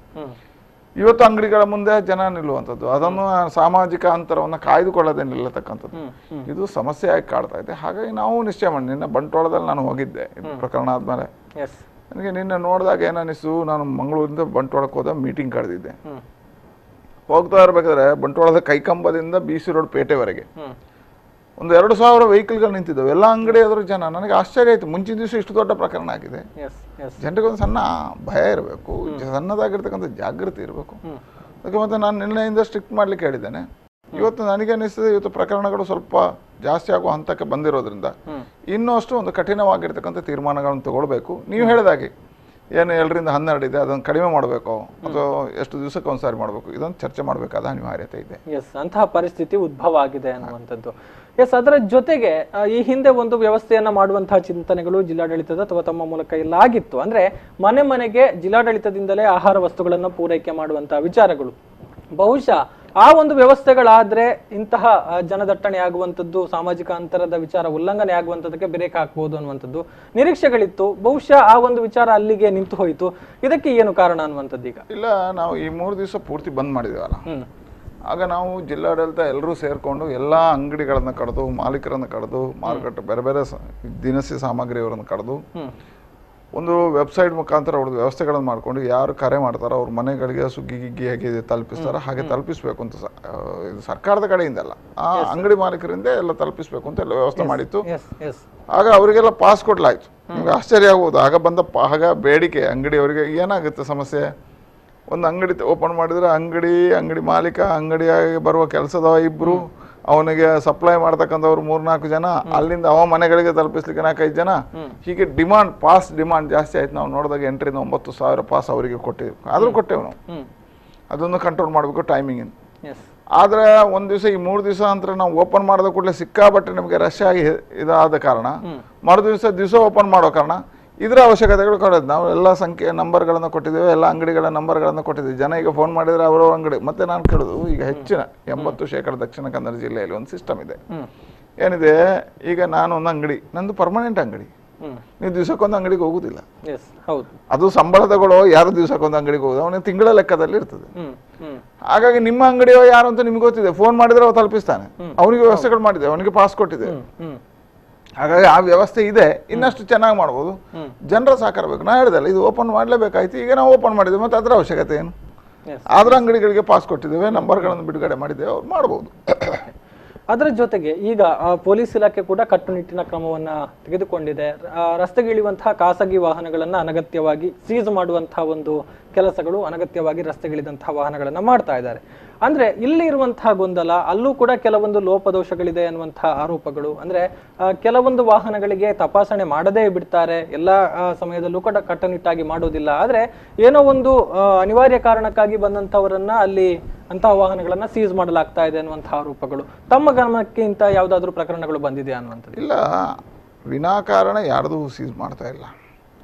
ಇವತ್ತು ಅಂಗಡಿಗಳ ಮುಂದೆ ಜನ ನಿಲ್ಲುವಂಥದ್ದು, ಅದನ್ನು ಸಾಮಾಜಿಕ ಅಂತರವನ್ನು ಕಾಯ್ದುಕೊಳ್ಳದೆ ನಿಲ್ಲತಕ್ಕಂಥದ್ದು, ಇದು ಸಮಸ್ಯೆಯಾಗಿ ಕಾಡ್ತಾ ಇದೆ. ಹಾಗಾಗಿ ನಾವು ನಿಶ್ಚಯ ಮಾಡಿ, ನಿನ್ನೆ ಬಂಟ್ವಾಳದಲ್ಲಿ ನಾನು ಹೋಗಿದ್ದೆ ಪ್ರಕರಣ ಆದ್ಮೇಲೆ. ನನಗೆ ನಿನ್ನೆ ನೋಡಿದಾಗ ಏನನ್ನಿಸ್ತು, ನಾನು ಮಂಗಳೂರಿಂದ ಬಂಟ್ವಾಳಕ್ಕೆ ಹೋದ, ಮೀಟಿಂಗ್ ಕರೆದಿದ್ದೆ. ಹೋಗ್ತಾ ಇರ್ಬೇಕಾದ್ರೆ ಬಂಟ್ವಾಳದ ಕೈಕಂಬದಿಂದ BC ರೋಡ್ ಪೇಟೆವರೆಗೆ ಒಂದು 2,000 ವೆಹಿಕಲ್ಗಳು ನಿಂತಿದ್ದಾವೆ, ಎಲ್ಲ ಅಂಗಡಿ ಆದ್ರೂ ಜನ. ನನಗೆ ಆಶ್ಚರ್ಯ ಆಯ್ತು, ಮುಂಚಿನ ದಿವಸ ಇಷ್ಟು ದೊಡ್ಡ ಪ್ರಕರಣ ಆಗಿದೆ. ಜನರಿಗೆ ಒಂದು ಸಣ್ಣ ಭಯ ಇರಬೇಕು, ಸಣ್ಣದಾಗಿರ್ತಕ್ಕಂಥ ಜಾಗೃತಿ ಇರಬೇಕು. ಅದಕ್ಕೆ ಮತ್ತೆ ನಾನು ನಿನ್ನೆಯಿಂದ ಸ್ಟ್ರಿಕ್ಟ್ ಮಾಡ್ಲಿಕ್ಕೆ ಹೇಳಿದ್ದೇನೆ. ಇವತ್ತು ನನಗೆ ಅನಿಸ್ತದೆ, ಇವತ್ತು ಪ್ರಕರಣಗಳು ಸ್ವಲ್ಪ ಜಾಸ್ತಿ ಆಗುವ ಹಂತಕ್ಕೆ ಬಂದಿರೋದ್ರಿಂದ ಇನ್ನೂ ಅಷ್ಟು ಒಂದು ಕಠಿಣವಾಗಿರ್ತಕ್ಕಂಥ ತೀರ್ಮಾನಗಳನ್ನು ತಗೊಳ್ಬೇಕು. ನೀವು ಹೇಳಿದಾಗೆ ಏನು 7ರಿಂದ 12 ಇದೆ, ಅದನ್ನು ಕಡಿಮೆ ಮಾಡಬೇಕು ಅಥವಾ ಎಷ್ಟು ದಿವಸಕ್ಕೆ ಒಂದ್ಸಾರಿ ಮಾಡಬೇಕು, ಇದನ್ನು ಚರ್ಚೆ ಮಾಡಬೇಕಾದ ಅನಿವಾರ್ಯತೆ ಇದೆ. ಅಂತಹ ಪರಿಸ್ಥಿತಿ ಉದ್ಭವ ಆಗಿದೆ ಅನ್ನುವಂಥದ್ದು. ಅದರ ಜೊತೆಗೆ ಈ ಹಿಂದೆ ಒಂದು ವ್ಯವಸ್ಥೆಯನ್ನ ಮಾಡುವಂತಹ ಚಿಂತನೆಗಳು ಜಿಲ್ಲಾಡಳಿತದ ಅಥವಾ ತಮ್ಮ ಮೂಲಕ ಎಲ್ಲ ಆಗಿತ್ತು. ಅಂದ್ರೆ ಮನೆ ಮನೆಗೆ ಜಿಲ್ಲಾಡಳಿತದಿಂದಲೇ ಆಹಾರ ವಸ್ತುಗಳನ್ನು ಪೂರೈಕೆ ಮಾಡುವಂತಹ ವಿಚಾರಗಳು. ಬಹುಶಃ ಆ ಒಂದು ವ್ಯವಸ್ಥೆಗಳಾದ್ರೆ ಇಂತಹ ಜನದಟ್ಟಣೆ ಆಗುವಂಥದ್ದು, ಸಾಮಾಜಿಕ ಅಂತರದ ವಿಚಾರ ಉಲ್ಲಂಘನೆ ಆಗುವಂಥದ್ದಕ್ಕೆ ಬ್ರೇಕ್ ಹಾಕ್ಬೋದು ಅನ್ನುವಂಥದ್ದು ನಿರೀಕ್ಷೆಗಳಿತ್ತು. ಬಹುಶಃ ಆ ಒಂದು ವಿಚಾರ ಅಲ್ಲಿಗೆ ನಿಂತು ಹೋಯಿತು. ಇದಕ್ಕೆ ಏನು ಕಾರಣ ಅನ್ನುವಂಥದ್ದು? ಈಗ ಇಲ್ಲ, ನಾವು ಈ 3 ದಿವಸ ಪೂರ್ತಿ ಬಂದ್ ಮಾಡಿದೇವಲ್ಲ, ಆಗ ನಾವು ಜಿಲ್ಲಾಡಳಿತ ಎಲ್ಲರೂ ಸೇರ್ಕೊಂಡು ಎಲ್ಲ ಅಂಗಡಿಗಳನ್ನ ಕಡಿದು, ಮಾಲೀಕರನ್ನು ಕಡಿದು, ಮಾರುಕಟ್ಟೆ ಬೇರೆ ಬೇರೆ ದಿನಸಿ ಸಾಮಗ್ರಿಯವರನ್ನು ಕಡಿದು ಒಂದು ವೆಬ್ಸೈಟ್ ಮುಖಾಂತರ ಅವ್ರದ್ದು ವ್ಯವಸ್ಥೆಗಳನ್ನು ಮಾಡ್ಕೊಂಡು, ಯಾರು ಕರೆ ಮಾಡ್ತಾರೋ ಅವ್ರ ಮನೆಗಳಿಗೆ ಸುಗ್ಗಿ ಗಿಗ್ಗಿ ಹೇಗೆ ತಲುಪಿಸ್ತಾರೋ ಹಾಗೆ ತಲುಪಿಸ್ಬೇಕು ಅಂತ ಸರ್ಕಾರದ ಕಡೆಯಿಂದಲ್ಲ, ಆ ಅಂಗಡಿ ಮಾಲೀಕರಿಂದ ಎಲ್ಲ ತಲುಪಿಸ್ಬೇಕು ಅಂತ ಎಲ್ಲ ವ್ಯವಸ್ಥೆ ಮಾಡಿತ್ತು. ಆಗ ಅವರಿಗೆಲ್ಲ ಪಾಸ್ ಕೊಡ್ಲಾಯ್ತು. ನಿಮ್ಗೆ ಆಶ್ಚರ್ಯ ಆಗ್ಬೋದು, ಆಗ ಬಂದ ಆಗ ಬೇಡಿಕೆ ಅಂಗಡಿಯವರಿಗೆ ಏನಾಗುತ್ತೆ ಸಮಸ್ಯೆ, ಒಂದು ಅಂಗಡಿ ಓಪನ್ ಮಾಡಿದ್ರೆ ಅಂಗಡಿ ಮಾಲೀಕ, ಅಂಗಡಿಯಾಗಿ ಬರುವ ಕೆಲಸದವ 2, ಅವನಿಗೆ ಸಪ್ಲೈ ಮಾಡ್ತಕ್ಕಂಥವ್ರು 3-4 ಜನ, ಅಲ್ಲಿಂದ ಅವ ಮನೆಗಳಿಗೆ ತಲುಪಿಸ್ಲಿಕ್ಕೆ 4-5 ಜನ. ಹೀಗೆ ಪಾಸ್ ಡಿಮಾಂಡ್ ಜಾಸ್ತಿ ಆಯ್ತು. ನಾವು ನೋಡಿದಾಗ 8ರಿಂದ 9,000 ಪಾಸ್ ಅವರಿಗೆ ಕೊಟ್ಟಿದ್ವಿ. ಆದರೂ ಕೊಟ್ಟೆವು ನಾವು. ಅದನ್ನು ಕಂಟ್ರೋಲ್ ಮಾಡಬೇಕು ಟೈಮಿಂಗ್. ಆದರೆ ಒಂದು ದಿವಸ ಈ 3 ದಿವಸ ನಂತರ ನಾವು ಓಪನ್ ಮಾಡಿದ ಕೂಡಲೇ ಸಿಕ್ಕಾಬಟ್ಟೆ ನಮಗೆ ರಶ್ ಆಗಿ ಇದಾದ ಕಾರಣ ಮರು ದಿವಸ ಓಪನ್ ಮಾಡೋ ಕಾರಣ ಇದರ ಅವಶ್ಯಕತೆಗಳು ಕೊಡೋದು. ನಾವು ಎಲ್ಲ ಸಂಖ್ಯೆ ನಂಬರ್ಗಳನ್ನು ಕೊಟ್ಟಿದ್ದೇವೆ, ಎಲ್ಲ ಅಂಗಡಿಗಳ ನಂಬರ್ಗಳನ್ನು ಕೊಟ್ಟಿದ್ದೀವಿ. ಜನ ಈಗ ಫೋನ್ ಮಾಡಿದರೆ ಅವರವ್ರ ಅಂಗಡಿ. ಮತ್ತೆ ನಾನು ಕೇಳೋದು, ಈಗ ಹೆಚ್ಚಿನ 80% ದಕ್ಷಿಣ ಕನ್ನಡ ಜಿಲ್ಲೆಯಲ್ಲಿ ಒಂದು ಸಿಸ್ಟಮ್ ಇದೆ. ಏನಿದೆ, ಈಗ ನಾನು ಒಂದು ಅಂಗಡಿ, ನಂದು ಪರ್ಮನೆಂಟ್ ಅಂಗಡಿ, ನೀವು ದಿವಸಕ್ಕೊಂದು ಅಂಗಡಿಗೆ ಹೋಗುದಿಲ್ಲ. ಅದು ಸಂಬಳ ತಗೊಳ್ಳೋ ಯಾರು ದಿವಸಕ್ಕೊಂದು ಅಂಗಡಿಗೆ ಹೋಗುದು, ಅವನಿಗೆ ತಿಂಗಳ ಲೆಕ್ಕದಲ್ಲಿ ಇರ್ತದೆ. ಹಾಗಾಗಿ ನಿಮ್ಮ ಅಂಗಡಿಯೋ ಯಾರು ಅಂತ ನಿಮ್ಗೆ ಗೊತ್ತಿದೆ, ಫೋನ್ ಮಾಡಿದ್ರೆ ಅವ ತಲುಪಿಸ್ತಾನೆ. ಅವನಿಗೆ ವ್ಯವಸ್ಥೆಗಳು ಮಾಡಿದೆ, ಅವನಿಗೆ ಪಾಸ್ ಕೊಟ್ಟಿದೆ. ಹಾಗಾಗಿ ಆ ವ್ಯವಸ್ಥೆ ಇದೆ, ಇನ್ನಷ್ಟು ಚೆನ್ನಾಗಿ ಮಾಡ್ಬೋದು. ಜನರ ಸಹಕಾರ ಬೇಕು. ನಾ ಹೇಳಿದಲ್ಲ, ಇದು ಓಪನ್ ಮಾಡಲೇಬೇಕಾಯ್ತು. ಈಗ ನಾವು ಓಪನ್ ಮಾಡಿದ್ವಿ, ಮತ್ತೆ ಅದರ ಅವಶ್ಯಕತೆ ಏನು? ಆದ್ರ ಅಂಗಡಿಗಳಿಗೆ ಪಾಸ್ ಕೊಟ್ಟಿದ್ದೇವೆ, ನಂಬರ್ಗಳನ್ನು ಬಿಡುಗಡೆ ಮಾಡಿದ್ದೇವೆ, ಅವ್ರು ಮಾಡ್ಬೋದು. ಅದರ ಜೊತೆಗೆ ಈಗ ಪೊಲೀಸ್ ಇಲಾಖೆ ಕೂಡ ಕಟ್ಟುನಿಟ್ಟಿನ ಕ್ರಮವನ್ನ ತೆಗೆದುಕೊಂಡಿದೆ. ರಸ್ತೆಗಿಳಿಯುವಂತಹ ಖಾಸಗಿ ವಾಹನಗಳನ್ನ ಅನಗತ್ಯವಾಗಿ ಸೀಸ್ ಮಾಡುವಂತಹ ಒಂದು ಕೆಲಸಗಳು, ಅನಗತ್ಯವಾಗಿ ರಸ್ತೆಗಿಳಿದಂತಹ ವಾಹನಗಳನ್ನ ಮಾಡ್ತಾ ಇದ್ದಾರೆ. ಅಂದ್ರೆ ಇಲ್ಲಿ ಇರುವಂತಹ ಗೊಂದಲ, ಅಲ್ಲೂ ಕೂಡ ಕೆಲವೊಂದು ಲೋಪದೋಷಗಳಿದೆ ಅನ್ನುವಂತಹ ಆರೋಪಗಳು. ಅಂದ್ರೆ ಕೆಲವೊಂದು ವಾಹನಗಳಿಗೆ ತಪಾಸಣೆ ಮಾಡದೇ ಬಿಡ್ತಾರೆ, ಎಲ್ಲ ಸಮಯದಲ್ಲೂ ಕೂಡ ಕಟ್ಟುನಿಟ್ಟಾಗಿ ಮಾಡೋದಿಲ್ಲ. ಆದ್ರೆ ಏನೋ ಒಂದು ಅನಿವಾರ್ಯ ಕಾರಣಕ್ಕಾಗಿ ಬಂದಂತವರನ್ನ ಅಲ್ಲಿ ಅಂತಹ ವಾಹನಗಳನ್ನ ಸೀಸ್ ಮಾಡಲಾಗ್ತಾ ಇದೆ ಅನ್ನುವಂತಹ ಆರೋಪಗಳು. ತಮ್ಮ ಗಮನಕ್ಕೆ ಇಂತ ಯಾವ್ದಾದ್ರು ಪ್ರಕರಣಗಳು ಬಂದಿದೆಯಾ ಅನ್ನುವಂಥದ್ದು? ಇಲ್ಲ, ವಿನಾಕಾರಣ ಯಾರ್ದು ಸೀಸ್ ಮಾಡ್ತಾ ಇಲ್ಲ.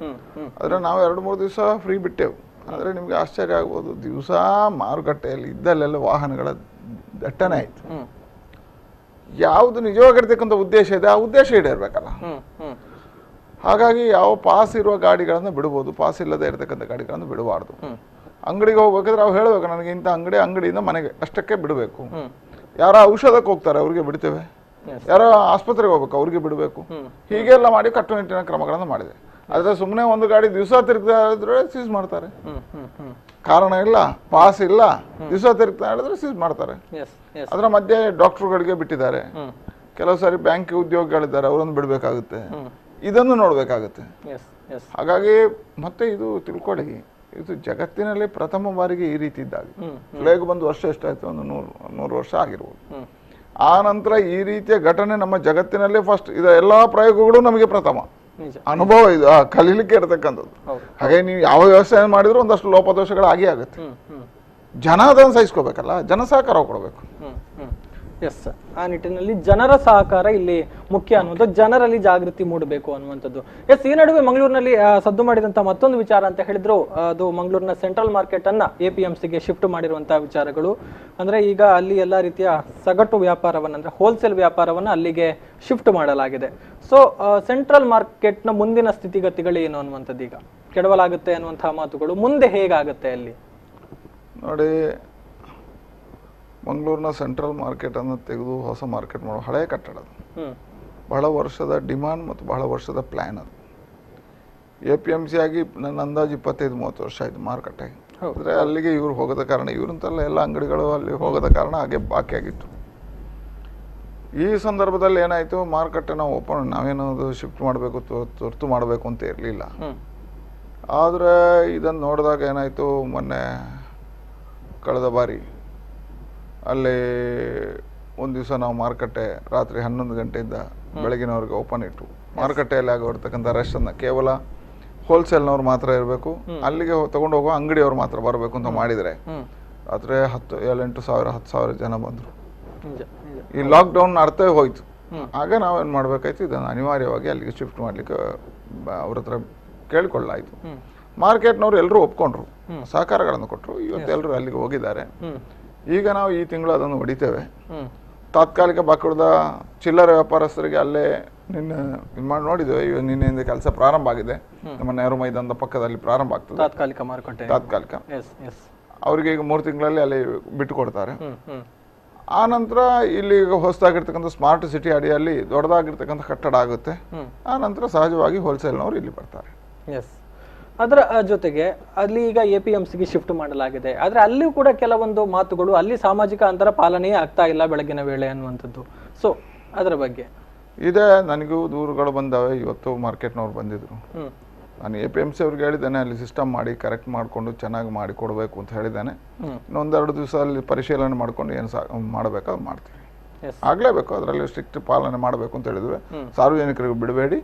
ಆದ್ರೆ ನಾವು 2-3 ದಿವಸ ಫ್ರೀ ಬಿಟ್ಟೆವು. ಆದರೆ ನಿಮ್ಗೆ ಆಶ್ಚರ್ಯ ಆಗ್ಬೋದು, ದಿವಸ ಮಾರುಕಟ್ಟೆಯಲ್ಲಿ ಇದ್ದಲ್ಲೆಲ್ಲ ವಾಹನಗಳ ದಟ್ಟಣೆ ಆಯ್ತು. ಯಾವುದು ನಿಜವಾಗಿರ್ತಕ್ಕಂಥ ಉದ್ದೇಶ ಇದೆ, ಆ ಉದ್ದೇಶ ಈಡೇರ್ಬೇಕಲ್ಲ. ಹಾಗಾಗಿ ಯಾವ ಪಾಸ್ ಇರುವ ಗಾಡಿಗಳನ್ನು ಬಿಡ್ಬೋದು, ಪಾಸ್ ಇಲ್ಲದೆ ಇರತಕ್ಕಂಥ ಗಾಡಿಗಳನ್ನು ಬಿಡಬಾರ್ದು. ಅಂಗಡಿಗೆ ಹೋಗ್ಬೇಕಾದ್ರೆ ನಾವು ಹೇಳ್ಬೇಕು, ನನಗೆ ಇಂಥ ಅಂಗಡಿಯಿಂದ ಮನೆಗೆ ಅಷ್ಟಕ್ಕೆ ಬಿಡಬೇಕು. ಯಾರ ಔಷಧಕ್ಕೆ ಹೋಗ್ತಾರೆ ಅವ್ರಿಗೆ ಬಿಡ್ತೇವೆ, ಯಾರೋ ಆಸ್ಪತ್ರೆಗೆ ಹೋಗ್ಬೇಕು ಅವ್ರಿಗೆ ಬಿಡಬೇಕು. ಹೀಗೆಲ್ಲ ಮಾಡಿ ಕಟ್ಟುನಿಟ್ಟಿನ ಕ್ರಮಗಳನ್ನು ಮಾಡಿದೆ. ಆದ್ರೆ ಸುಮ್ಮನೆ ಒಂದು ಗಾಡಿ ದಿವಸ ತಿರುಗ್ತಾ ಇದ್ರೆ ಸೀಸ್ ಮಾಡ್ತಾರೆ. ಕಾರಣ ಇಲ್ಲ, ಪಾಸ್ ಇಲ್ಲ, ದಿವಸ ತಿರುಗ್ತಾ ಹೇಳಿದ್ರೆ ಸೀಸ್ ಮಾಡ್ತಾರೆ. ಅದರ ಮಧ್ಯೆ ಡಾಕ್ಟರ್ಗಳಿಗೆ ಬಿಟ್ಟಿದ್ದಾರೆ, ಕೆಲವು ಸಾರಿ ಬ್ಯಾಂಕ್ ಉದ್ಯೋಗಿಗಳಿದ್ದಾರೆ, ಅವರನ್ನು ಬಿಡಬೇಕಾಗುತ್ತೆ. ಇದನ್ನು ನೋಡ್ಬೇಕಾಗುತ್ತೆ. ಹಾಗಾಗಿ ಮತ್ತೆ ಇದು ತಿಳ್ಕೊಳ್ಳಿ, ಇದು ಜಗತ್ತಿನಲ್ಲಿ ಪ್ರಥಮ ಬಾರಿಗೆ ಈ ರೀತಿ ಇದ್ದಾಗ. ಪ್ಲೇಗ್ ಬಂದು ವರ್ಷ ಎಷ್ಟಾಯ್ತು, ಒಂದು 100 ವರ್ಷ ಆಗಿರ್ಬೋದು. ಆ ನಂತರ ಈ ರೀತಿಯ ಘಟನೆ ನಮ್ಮ ಜಗತ್ತಿನಲ್ಲೇ ಫಸ್ಟ್. ಇದು ಎಲ್ಲಾ ಪ್ರಯೋಗಗಳು ನಮಗೆ ಪ್ರಥಮ ಅನುಭವ, ಇದು ಕಲೀಲಿಕ್ಕೆ ಇರತಕ್ಕಂಥದ್ದು. ಹಾಗಾಗಿ ನೀವು ಯಾವ ವ್ಯವಸ್ಥೆ ಮಾಡಿದ್ರು ಒಂದಷ್ಟು ಲೋಪದೋಷಗಳು ಆಗೇ ಆಗುತ್ತೆ. ಜನ ಅದನ್ನು ಸಹಿಸ್ಕೋಬೇಕಲ್ಲ, ಜನ ಸಹಕಾರ ಕೊಡಬೇಕು. ಎಸ್, ಆ ನಿಟ್ಟಿನಲ್ಲಿ ಜನರ ಸಹಕಾರ ಇಲ್ಲಿ ಮುಖ್ಯ ಅನ್ನೋದು, ಜನರಲ್ಲಿ ಜಾಗೃತಿ ಮೂಡಬೇಕು ಅನ್ನುವಂಥದ್ದು. ಎಸ್, ಈ ನಡುವೆ ಮಂಗಳೂರಿನಲ್ಲಿ ಸದ್ದು ಮಾಡಿದಂತ ಮತ್ತೊಂದು ವಿಚಾರ ಅಂತ ಹೇಳಿದ್ರು, ಅದು ಮಂಗಳೂರಿನ ಸೆಂಟ್ರಲ್ ಮಾರ್ಕೆಟ್ ಅನ್ನ APMCಗೆ ಶಿಫ್ಟ್ ಮಾಡಿರುವಂತಹ ವಿಚಾರಗಳು. ಅಂದ್ರೆ ಈಗ ಅಲ್ಲಿ ಎಲ್ಲಾ ರೀತಿಯ ಸಗಟು ವ್ಯಾಪಾರವನ್ನ, ಅಂದ್ರೆ ಹೋಲ್ಸೇಲ್ ವ್ಯಾಪಾರವನ್ನ ಅಲ್ಲಿಗೆ ಶಿಫ್ಟ್ ಮಾಡಲಾಗಿದೆ. ಸೊ ಸೆಂಟ್ರಲ್ ಮಾರ್ಕೆಟ್ ನ ಮುಂದಿನ ಸ್ಥಿತಿಗತಿಗಳು ಏನು ಅನ್ನುವಂಥದ್ದು, ಈಗ ಕೆಡವಲಾಗುತ್ತೆ ಅನ್ನುವಂತಹ ಮಾತುಗಳು, ಮುಂದೆ ಹೇಗಾಗುತ್ತೆ ಅಲ್ಲಿ ನೋಡಿ. ಮಂಗಳೂರಿನ ಸೆಂಟ್ರಲ್ ಮಾರ್ಕೆಟನ್ನು ತೆಗೆದು ಹೊಸ ಮಾರ್ಕೆಟ್ ಮಾಡೋ ಹಳೆಯ ಕಟ್ಟಡ, ಬಹಳ ವರ್ಷದ ಡಿಮಾಂಡ್ ಮತ್ತು ಬಹಳ ವರ್ಷದ ಪ್ಲ್ಯಾನ್ ಅದು. APMC ಆಗಿ ನನ್ನ ಅಂದಾಜು 25-30 ವರ್ಷ ಆಯಿತು ಮಾರುಕಟ್ಟೆಗೆ. ಅಂದರೆ ಅಲ್ಲಿಗೆ ಇವ್ರು ಹೋಗೋದ ಕಾರಣ, ಇವ್ರಂತೆಲ್ಲ ಎಲ್ಲ ಅಂಗಡಿಗಳು ಅಲ್ಲಿ ಹೋಗೋದ ಕಾರಣ ಹಾಗೆ ಬಾಕಿ ಆಗಿತ್ತು. ಈ ಸಂದರ್ಭದಲ್ಲಿ ಏನಾಯಿತು, ಮಾರುಕಟ್ಟೆ ನಾವು ನಾವೇನದು ಶಿಫ್ಟ್ ಮಾಡಬೇಕು, ತುರ್ತು ಮಾಡಬೇಕು ಅಂತ ಇರಲಿಲ್ಲ. ಆದರೆ ಇದನ್ನು ನೋಡಿದಾಗ ಏನಾಯಿತು, ಮೊನ್ನೆ ಕಳೆದ ಬಾರಿ ಅಲ್ಲಿ ಒಂದು ದಿವಸ ನಾವು ಮಾರುಕಟ್ಟೆ ರಾತ್ರಿ 11 ಗಂಟೆಯಿಂದ ಬೆಳಗಿನವರೆಗೆ ಓಪನ್ ಇಟ್ಟು, ಮಾರುಕಟ್ಟೆಯಲ್ಲಿ ಆಗಿರ್ತಕ್ಕಂಥ ರಶನ್ನು ಕೇವಲ ಹೋಲ್ಸೇಲ್ನವ್ರು ಮಾತ್ರ ಇರಬೇಕು, ಅಲ್ಲಿಗೆ ತಗೊಂಡು ಹೋಗೋ ಅಂಗಡಿಯವ್ರು ಮಾತ್ರ ಬರಬೇಕು ಅಂತ ಮಾಡಿದರೆ ರಾತ್ರಿ 7-8,000-10,000 ಜನ ಬಂದರು. ಈ ಲಾಕ್ಡೌನ್ ಅರ್ಥವೇ ಹೋಯ್ತು. ಆಗ ನಾವೇನು ಮಾಡಬೇಕಾಯ್ತು, ಇದನ್ನು ಅನಿವಾರ್ಯವಾಗಿ ಅಲ್ಲಿಗೆ ಶಿಫ್ಟ್ ಮಾಡಲಿಕ್ಕೆ ಅವ್ರ ಹತ್ರ ಕೇಳಿಕೊಳ್ಳಾಯಿತು. ಮಾರ್ಕೆಟ್ನವ್ರು ಎಲ್ಲರೂ ಒಪ್ಕೊಂಡ್ರು, ಸಹಕಾರಗಳನ್ನು ಕೊಟ್ಟರು. ಇವತ್ತು ಎಲ್ಲರೂ ಅಲ್ಲಿಗೆ ಹೋಗಿದ್ದಾರೆ. ಈಗ ನಾವು ಈ ತಿಂಗಳು ಅದನ್ನು ಹೊಡಿತೇವೆ. ತಾತ್ಕಾಲಿಕ ಬಾಕುಳದ ಚಿಲ್ಲರೆ ವ್ಯಾಪಾರಸ್ಥರಿಗೆ ಅಲ್ಲೇ ನಿನ್ನೆ ಇದು ಮಾಡಿ ನೋಡಿದ್ದೇವೆ. ನಿನ್ನೆಯಿಂದ ಕೆಲಸ ಪ್ರಾರಂಭ ಆಗಿದೆ. ನಮ್ಮ ನೆಹರು ಮೈದಾನದ ಪಕ್ಕದಲ್ಲಿ ಪ್ರಾರಂಭ ಆಗ್ತದೆ ತಾತ್ಕಾಲಿಕ ಮಾರುಕಟ್ಟೆ. ತಾತ್ಕಾಲಿಕ ಅವರಿಗೆ ಈಗ 3 ತಿಂಗಳಲ್ಲಿ ಅಲ್ಲಿ ಬಿಟ್ಟು ಕೊಡ್ತಾರೆ. ಆ ನಂತರ ಇಲ್ಲಿ ಹೊಸದಾಗಿರ್ತಕ್ಕಂಥ ಸ್ಮಾರ್ಟ್ ಸಿಟಿ ಅಡಿಯಲ್ಲಿ ದೊಡ್ಡದಾಗಿರ್ತಕ್ಕಂಥ ಕಟ್ಟಡ ಆಗುತ್ತೆ. ಆ ನಂತರ ಸಹಜವಾಗಿ ಹೋಲ್ಸೇಲ್ನವರು ಇಲ್ಲಿ ಬರ್ತಾರೆ. ಅದರ ಜೊತೆಗೆ ಅಲ್ಲಿ ಈಗ APMCಗೆ ಶಿಫ್ಟ್ ಮಾಡಲಾಗಿದೆ. ಆದ್ರೆ ಅಲ್ಲಿಯೂ ಕೂಡ ಕೆಲವೊಂದು ಮಾತುಗಳು, ಅಲ್ಲಿ ಸಾಮಾಜಿಕ ಅಂತರ ಪಾಲನೆಯೇ ಆಗ್ತಾ ಇಲ್ಲ ಬೆಳಗಿನ ವೇಳೆ ಅನ್ನುವಂಥದ್ದು. ಸೊ ಅದರ ಬಗ್ಗೆ ಇದೆ, ನನಗೂ ದೂರುಗಳು ಬಂದಾವೆ. ಇವತ್ತು ಮಾರ್ಕೆಟ್ನವ್ರು ಬಂದಿದ್ರು. ನಾನು APMC ಅವ್ರಿಗೆ ಹೇಳಿದ್ದೇನೆ, ಅಲ್ಲಿ ಸಿಸ್ಟಮ್ ಮಾಡಿ ಕರೆಕ್ಟ್ ಮಾಡಿಕೊಂಡು ಚೆನ್ನಾಗಿ ಮಾಡಿ ಕೊಡಬೇಕು ಅಂತ ಹೇಳಿದ್ದೇನೆ. ಇನ್ನೊಂದೆರಡು ದಿವಸ ಅಲ್ಲಿ ಪರಿಶೀಲನೆ ಮಾಡ್ಕೊಂಡು ಏನು ಮಾಡಬೇಕು ಅದು ಮಾಡ್ತೀವಿ. ಆಗಲೇಬೇಕು, ಅದರಲ್ಲಿ ಸ್ಟ್ರಿಕ್ಟ್ ಪಾಲನೆ ಮಾಡಬೇಕು ಅಂತ ಹೇಳಿದ್ವಿ. ಸಾರ್ವಜನಿಕರಿಗೆ ಬಿಡಬೇಡಿ,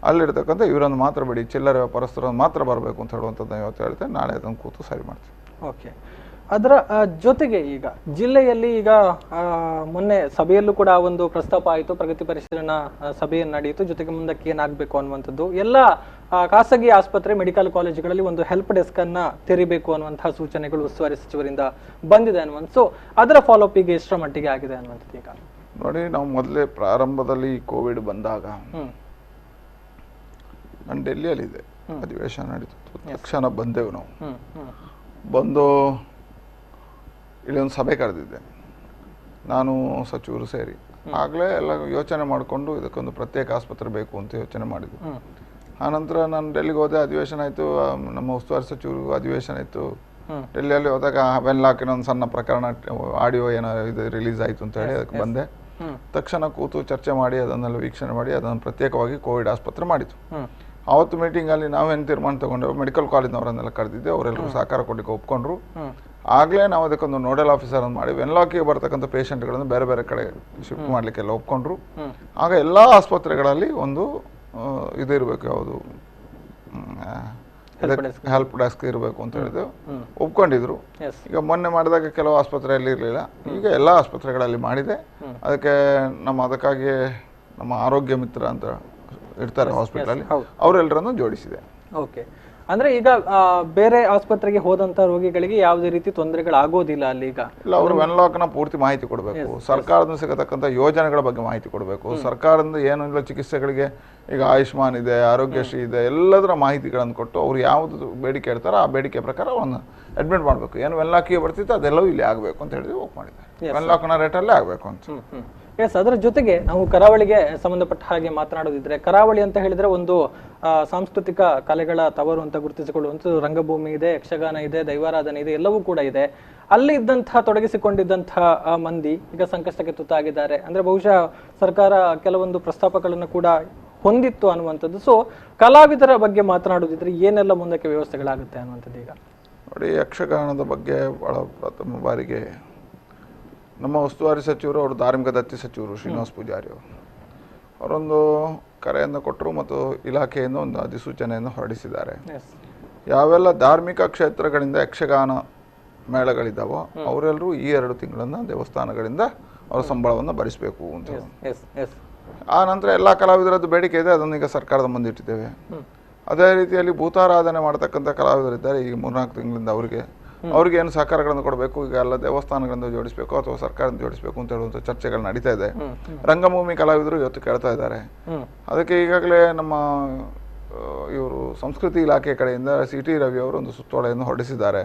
ಅಲ್ಲಿರ್ತಕ್ಕಂಥ ಇವರನ್ನು ಮಾತ್ರ ಬಿಡಿ, ಚಿಲ್ಲರೆ ವ್ಯಾಪಾರಸ್ಥರನ್ನು ಮಾತ್ರ ಬರಬೇಕು ಅಂತ ಹೇಳುವಂಥದ್ದು ಇವತ್ತು ಹೇಳ್ತೇನೆ. ನಾಳೆ ಅದನ್ನು ಕೂತು ಸರಿ ಮಾಡ್ತೀವಿ. ಓಕೆ. ಅದರ ಜೊತೆಗೆ ಈಗ ಜಿಲ್ಲೆಯಲ್ಲಿ ಈಗ ಮೊನ್ನೆ ಸಭೆಯಲ್ಲೂ ಕೂಡ ಒಂದು ಪ್ರಸ್ತಾಪ ಆಯಿತು, ಪ್ರಗತಿ ಪರಿಶೀಲನಾ ಸಭೆಯನ್ನು ನಡೆಯಿತು, ಜೊತೆಗೆ ಮುಂದಕ್ಕೆ ಏನಾಗಬೇಕು ಅನ್ನುವಂಥದ್ದು. ಎಲ್ಲ ಖಾಸಗಿ ಆಸ್ಪತ್ರೆ ಮೆಡಿಕಲ್ ಕಾಲೇಜುಗಳಲ್ಲಿ ಒಂದು ಹೆಲ್ಪ್ ಡೆಸ್ಕ್ ಅನ್ನ ತೆರಿಬೇಕು ಅನ್ನುವಂತಹ ಸೂಚನೆಗಳು ಉಸ್ತುವಾರಿ ಸಚಿವರಿಂದ ಬಂದಿದೆ ಅನ್ನುವಂಥ. ಸೊ ಅದರ ಫಾಲೋಅಪ್ ಈಗ ಎಷ್ಟರ ಮಟ್ಟಿಗೆ ಆಗಿದೆ ಅನ್ನುವಂಥದ್ದು? ಈಗ ನೋಡಿ, ನಾವು ಮೊದಲೇ ಪ್ರಾರಂಭದಲ್ಲಿ ಕೋವಿಡ್ ಬಂದಾಗ ನಾನು ಡೆಲ್ಲಿಯಲ್ಲಿದ್ದೆ, ಅಧಿವೇಶನ ನಡೀತು, ತಕ್ಷಣ ಬಂದೆವು. ನಾವು ಬಂದು ಇಲ್ಲಿ ಒಂದು ಸಭೆ ಕರೆದಿದ್ದೆ, ನಾನು ಸಚಿವರು ಸೇರಿ. ಆಗಲೇ ಎಲ್ಲ ಯೋಚನೆ ಮಾಡಿಕೊಂಡು ಇದಕ್ಕೊಂದು ಪ್ರತ್ಯೇಕ ಆಸ್ಪತ್ರೆ ಬೇಕು ಅಂತ ಯೋಚನೆ ಮಾಡಿದ್ವಿ. ಆನಂತರ ನಾನು ಡೆಲ್ಲಿಗೆ ಹೋದೆ, ಅಧಿವೇಶನ ಆಯಿತು, ನಮ್ಮ ಉಸ್ತುವಾರಿ ಸಚಿವರಿಗೂ ಅಧಿವೇಶನ ಇತ್ತು. ಡೆಲ್ಲಿಯಲ್ಲಿ ಹೋದಾಗ ವೆನ್ಲಾಕಿನ ಒಂದು ಸಣ್ಣ ಪ್ರಕರಣ ಆಡಿಯೋ ಏನೋ ಇದು ರಿಲೀಸ್ ಆಯಿತು ಅಂತ ಹೇಳಿ ಅದಕ್ಕೆ ಬಂದೆ. ತಕ್ಷಣ ಕೂತು ಚರ್ಚೆ ಮಾಡಿ ಅದನ್ನೆಲ್ಲ ವೀಕ್ಷಣೆ ಮಾಡಿ ಅದನ್ನು ಪ್ರತ್ಯೇಕವಾಗಿ ಕೋವಿಡ್ ಆಸ್ಪತ್ರೆ ಮಾಡಿತು. ಆವತ್ತು ಮೀಟಿಂಗಲ್ಲಿ ನಾವೇನು ತೀರ್ಮಾನ ತಗೊಂಡೆವು, ಮೆಡಿಕಲ್ ಕಾಲೇಜ್ನವರನ್ನೆಲ್ಲ ಕರೆದಿದ್ದೆ, ಅವರೆಲ್ಲರೂ ಸಹಕಾರ ಕೊಡಲಿಕ್ಕೆ ಒಪ್ಕೊಂಡ್ರು. ಆಗಲೇ ನಾವು ಅದಕ್ಕೊಂದು ನೋಡಲ್ ಆಫೀಸರ್ ಅಂತ ಮಾಡಿ ವೆನ್ಲಾಕಿಗೆ ಬರ್ತಕ್ಕಂಥ ಪೇಷಂಟ್ಗಳನ್ನು ಬೇರೆ ಬೇರೆ ಕಡೆ ಶಿಫ್ಟ್ ಮಾಡಲಿಕ್ಕೆಲ್ಲ ಒಪ್ಕೊಂಡ್ರು. ಆಗ ಎಲ್ಲ ಆಸ್ಪತ್ರೆಗಳಲ್ಲಿ ಒಂದು ಇದು ಇರಬೇಕು, ಯಾವುದು ಹೆಲ್ಪ್ ಡೆಸ್ಕ್ ಇರಬೇಕು ಅಂತ ಹೇಳಿದ್ರು, ಒಪ್ಕೊಂಡಿದ್ರು. ಈಗ ಮೊನ್ನೆ ಮಾಡಿದಾಗ ಕೆಲವು ಆಸ್ಪತ್ರೆಯಲ್ಲಿ ಇರಲಿಲ್ಲ, ಈಗ ಎಲ್ಲ ಆಸ್ಪತ್ರೆಗಳಲ್ಲಿ ಮಾಡಿದೆ. ಅದಕ್ಕೆ ಅದಕ್ಕಾಗಿ ನಮ್ಮ ಆರೋಗ್ಯ ಮಿತ್ರ ಅಂತ ಇರ್ತಾರೆ ಹಾಸ್ಪಿಟಲ್, ಅವರೆಲ್ಲರನ್ನು ಜೋಡಿಸಿದೆ. ಓಕೆ, ಅಂದ್ರೆ ಈಗ ಬೇರೆ ಆಸ್ಪತ್ರೆಗೆ ಹೋದಂತ ರೋಗಿಗಳಿಗೆ ಯಾವುದೇ ರೀತಿ ತೊಂದರೆಗಳಾಗೋದಿಲ್ಲ ಅಲ್ಲಿ? ಈಗ ಇಲ್ಲ, ಅವರು ವೆನ್ಲಾಕ್ನ ಪೂರ್ತಿ ಮಾಹಿತಿ ಕೊಡಬೇಕು, ಸರ್ಕಾರದಿಂದ ಸಿಗತಕ್ಕಂಥ ಯೋಜನೆಗಳ ಬಗ್ಗೆ ಮಾಹಿತಿ ಕೊಡಬೇಕು, ಸರ್ಕಾರದಿಂದ ಏನಿಲ್ಲ ಚಿಕಿತ್ಸೆಗಳಿಗೆ ಈಗ ಆಯುಷ್ಮಾನ್ ಇದೆ, ಆರೋಗ್ಯಶ್ರೀ ಇದೆ, ಎಲ್ಲದರ ಮಾಹಿತಿಗಳನ್ನು ಕೊಟ್ಟು ಅವ್ರು ಯಾವುದು ಬೇಡಿಕೆ ಇಡ್ತಾರೋ ಆ ಬೇಡಿಕೆ ಪ್ರಕಾರ ಅವನ್ನ ಅಡ್ಮಿಟ್ ಮಾಡಬೇಕು. ಏನು ವೆನ್ಲಾಕಿಗೆ ಬರ್ತಿತ್ತು ಅದೆಲ್ಲವೂ ಇಲ್ಲಿ ಆಗಬೇಕು ಅಂತ ಹೇಳಿದ್ವಿ, ಹೋಗಿ ಮಾಡಿದ್ದಾರೆ. ವೆನ್ಲಾಕ್ನ ರೇಟಲ್ಲೇ ಆಗಬೇಕು ಅಂತ. ಎಸ್, ಅದರ ಜೊತೆಗೆ ನಾವು ಕರಾವಳಿಗೆ ಸಂಬಂಧಪಟ್ಟ ಹಾಗೆ ಮಾತನಾಡೋದಿದ್ರೆ, ಕರಾವಳಿ ಅಂತ ಹೇಳಿದ್ರೆ ಒಂದು ಸಾಂಸ್ಕೃತಿಕ ಕಲೆಗಳ ತವರು ಅಂತ ಗುರುತಿಸಿಕೊಳ್ಳುವಂಥದ್ದು ರಂಗಭೂಮಿ ಇದೆ, ಯಕ್ಷಗಾನ ಇದೆ, ದೈವಾರಾಧನೆ ಇದೆ, ಎಲ್ಲವೂ ಕೂಡ ಇದೆ. ಅಲ್ಲಿ ಇದ್ದಂತಹ ತೊಡಗಿಸಿಕೊಂಡಿದ್ದಂತಹ ಮಂದಿ ಈಗ ಸಂಕಷ್ಟಕ್ಕೆ ತುತ್ತಾಗಿದ್ದಾರೆ. ಅಂದ್ರೆ ಬಹುಶಃ ಸರ್ಕಾರ ಕೆಲವೊಂದು ಪ್ರಸ್ತಾಪಗಳನ್ನು ಕೂಡ ಹೊಂದಿತ್ತು ಅನ್ನುವಂಥದ್ದು. ಸೊ ಕಲಾವಿದರ ಬಗ್ಗೆ ಮಾತನಾಡೋದಿದ್ರೆ ಏನೆಲ್ಲ ಮುಂದಕ್ಕೆ ವ್ಯವಸ್ಥೆಗಳಾಗುತ್ತೆ ಅನ್ನುವಂಥದ್ದು? ಈಗ ನೋಡಿ, ಯಕ್ಷಗಾನದ ಬಗ್ಗೆ ಬಹಳ ಪ್ರಥಮ ಬಾರಿಗೆ ನಮ್ಮ ಉಸ್ತುವಾರಿ ಸಚಿವರು, ಅವರು ಧಾರ್ಮಿಕ ದತ್ತಿ ಸಚಿವರು ಶ್ರೀನಿವಾಸ ಪೂಜಾರಿ ಅವರೊಂದು ಕರೆಯನ್ನು ಕೊಟ್ಟರು ಮತ್ತು ಇಲಾಖೆಯಿಂದ ಒಂದು ಅಧಿಸೂಚನೆಯನ್ನು ಹೊರಡಿಸಿದ್ದಾರೆ. ಯಾವೆಲ್ಲ ಧಾರ್ಮಿಕ ಕ್ಷೇತ್ರಗಳಿಂದ ಯಕ್ಷಗಾನ ಮೇಳಗಳಿದ್ದಾವೋ ಅವರೆಲ್ಲರೂ ಈ 2 ತಿಂಗಳನ್ನು ದೇವಸ್ಥಾನಗಳಿಂದ ಅವರ ಸಂಬಳವನ್ನು ಭರಿಸಬೇಕು ಅಂತ. ಆ ನಂತರ ಎಲ್ಲ ಕಲಾವಿದರದ್ದು ಬೇಡಿಕೆ ಇದೆ, ಅದನ್ನು ಈಗ ಸರ್ಕಾರದ ಮುಂದೆ ಇಟ್ಟಿದ್ದೇವೆ. ಅದೇ ರೀತಿಯಲ್ಲಿ ಭೂತಾರಾಧನೆ ಮಾಡತಕ್ಕಂಥ ಕಲಾವಿದರಿದ್ದಾರೆ, ಈಗ 3-4 ತಿಂಗಳಿಂದ ಅವ್ರಿಗೆ ಏನು ಸಹಕಾರಗಳನ್ನು ಕೊಡಬೇಕು, ಈಗ ಎಲ್ಲ ದೇವಸ್ಥಾನಗಳಿಂದ ಜೋಡಿಸಬೇಕು ಅಥವಾ ಸರ್ಕಾರದಿಂದ ಜೋಡಿಸಬೇಕು ಅಂತ ಹೇಳುವಂಥ ಚರ್ಚೆಗಳು ನಡೀತಾ ಇದೆ. ರಂಗಭೂಮಿ ಕಲಾವಿದರು ಇವತ್ತು ಕೇಳ್ತಾ ಇದ್ದಾರೆ. ಅದಕ್ಕೆ ಈಗಾಗಲೇ ನಮ್ಮ ಇವರು ಸಂಸ್ಕೃತಿ ಇಲಾಖೆ ಕಡೆಯಿಂದ CT ರವಿ ಅವರು ಒಂದು ಸುತ್ತೋಲೆಯನ್ನು ಹೊರಡಿಸಿದ್ದಾರೆ.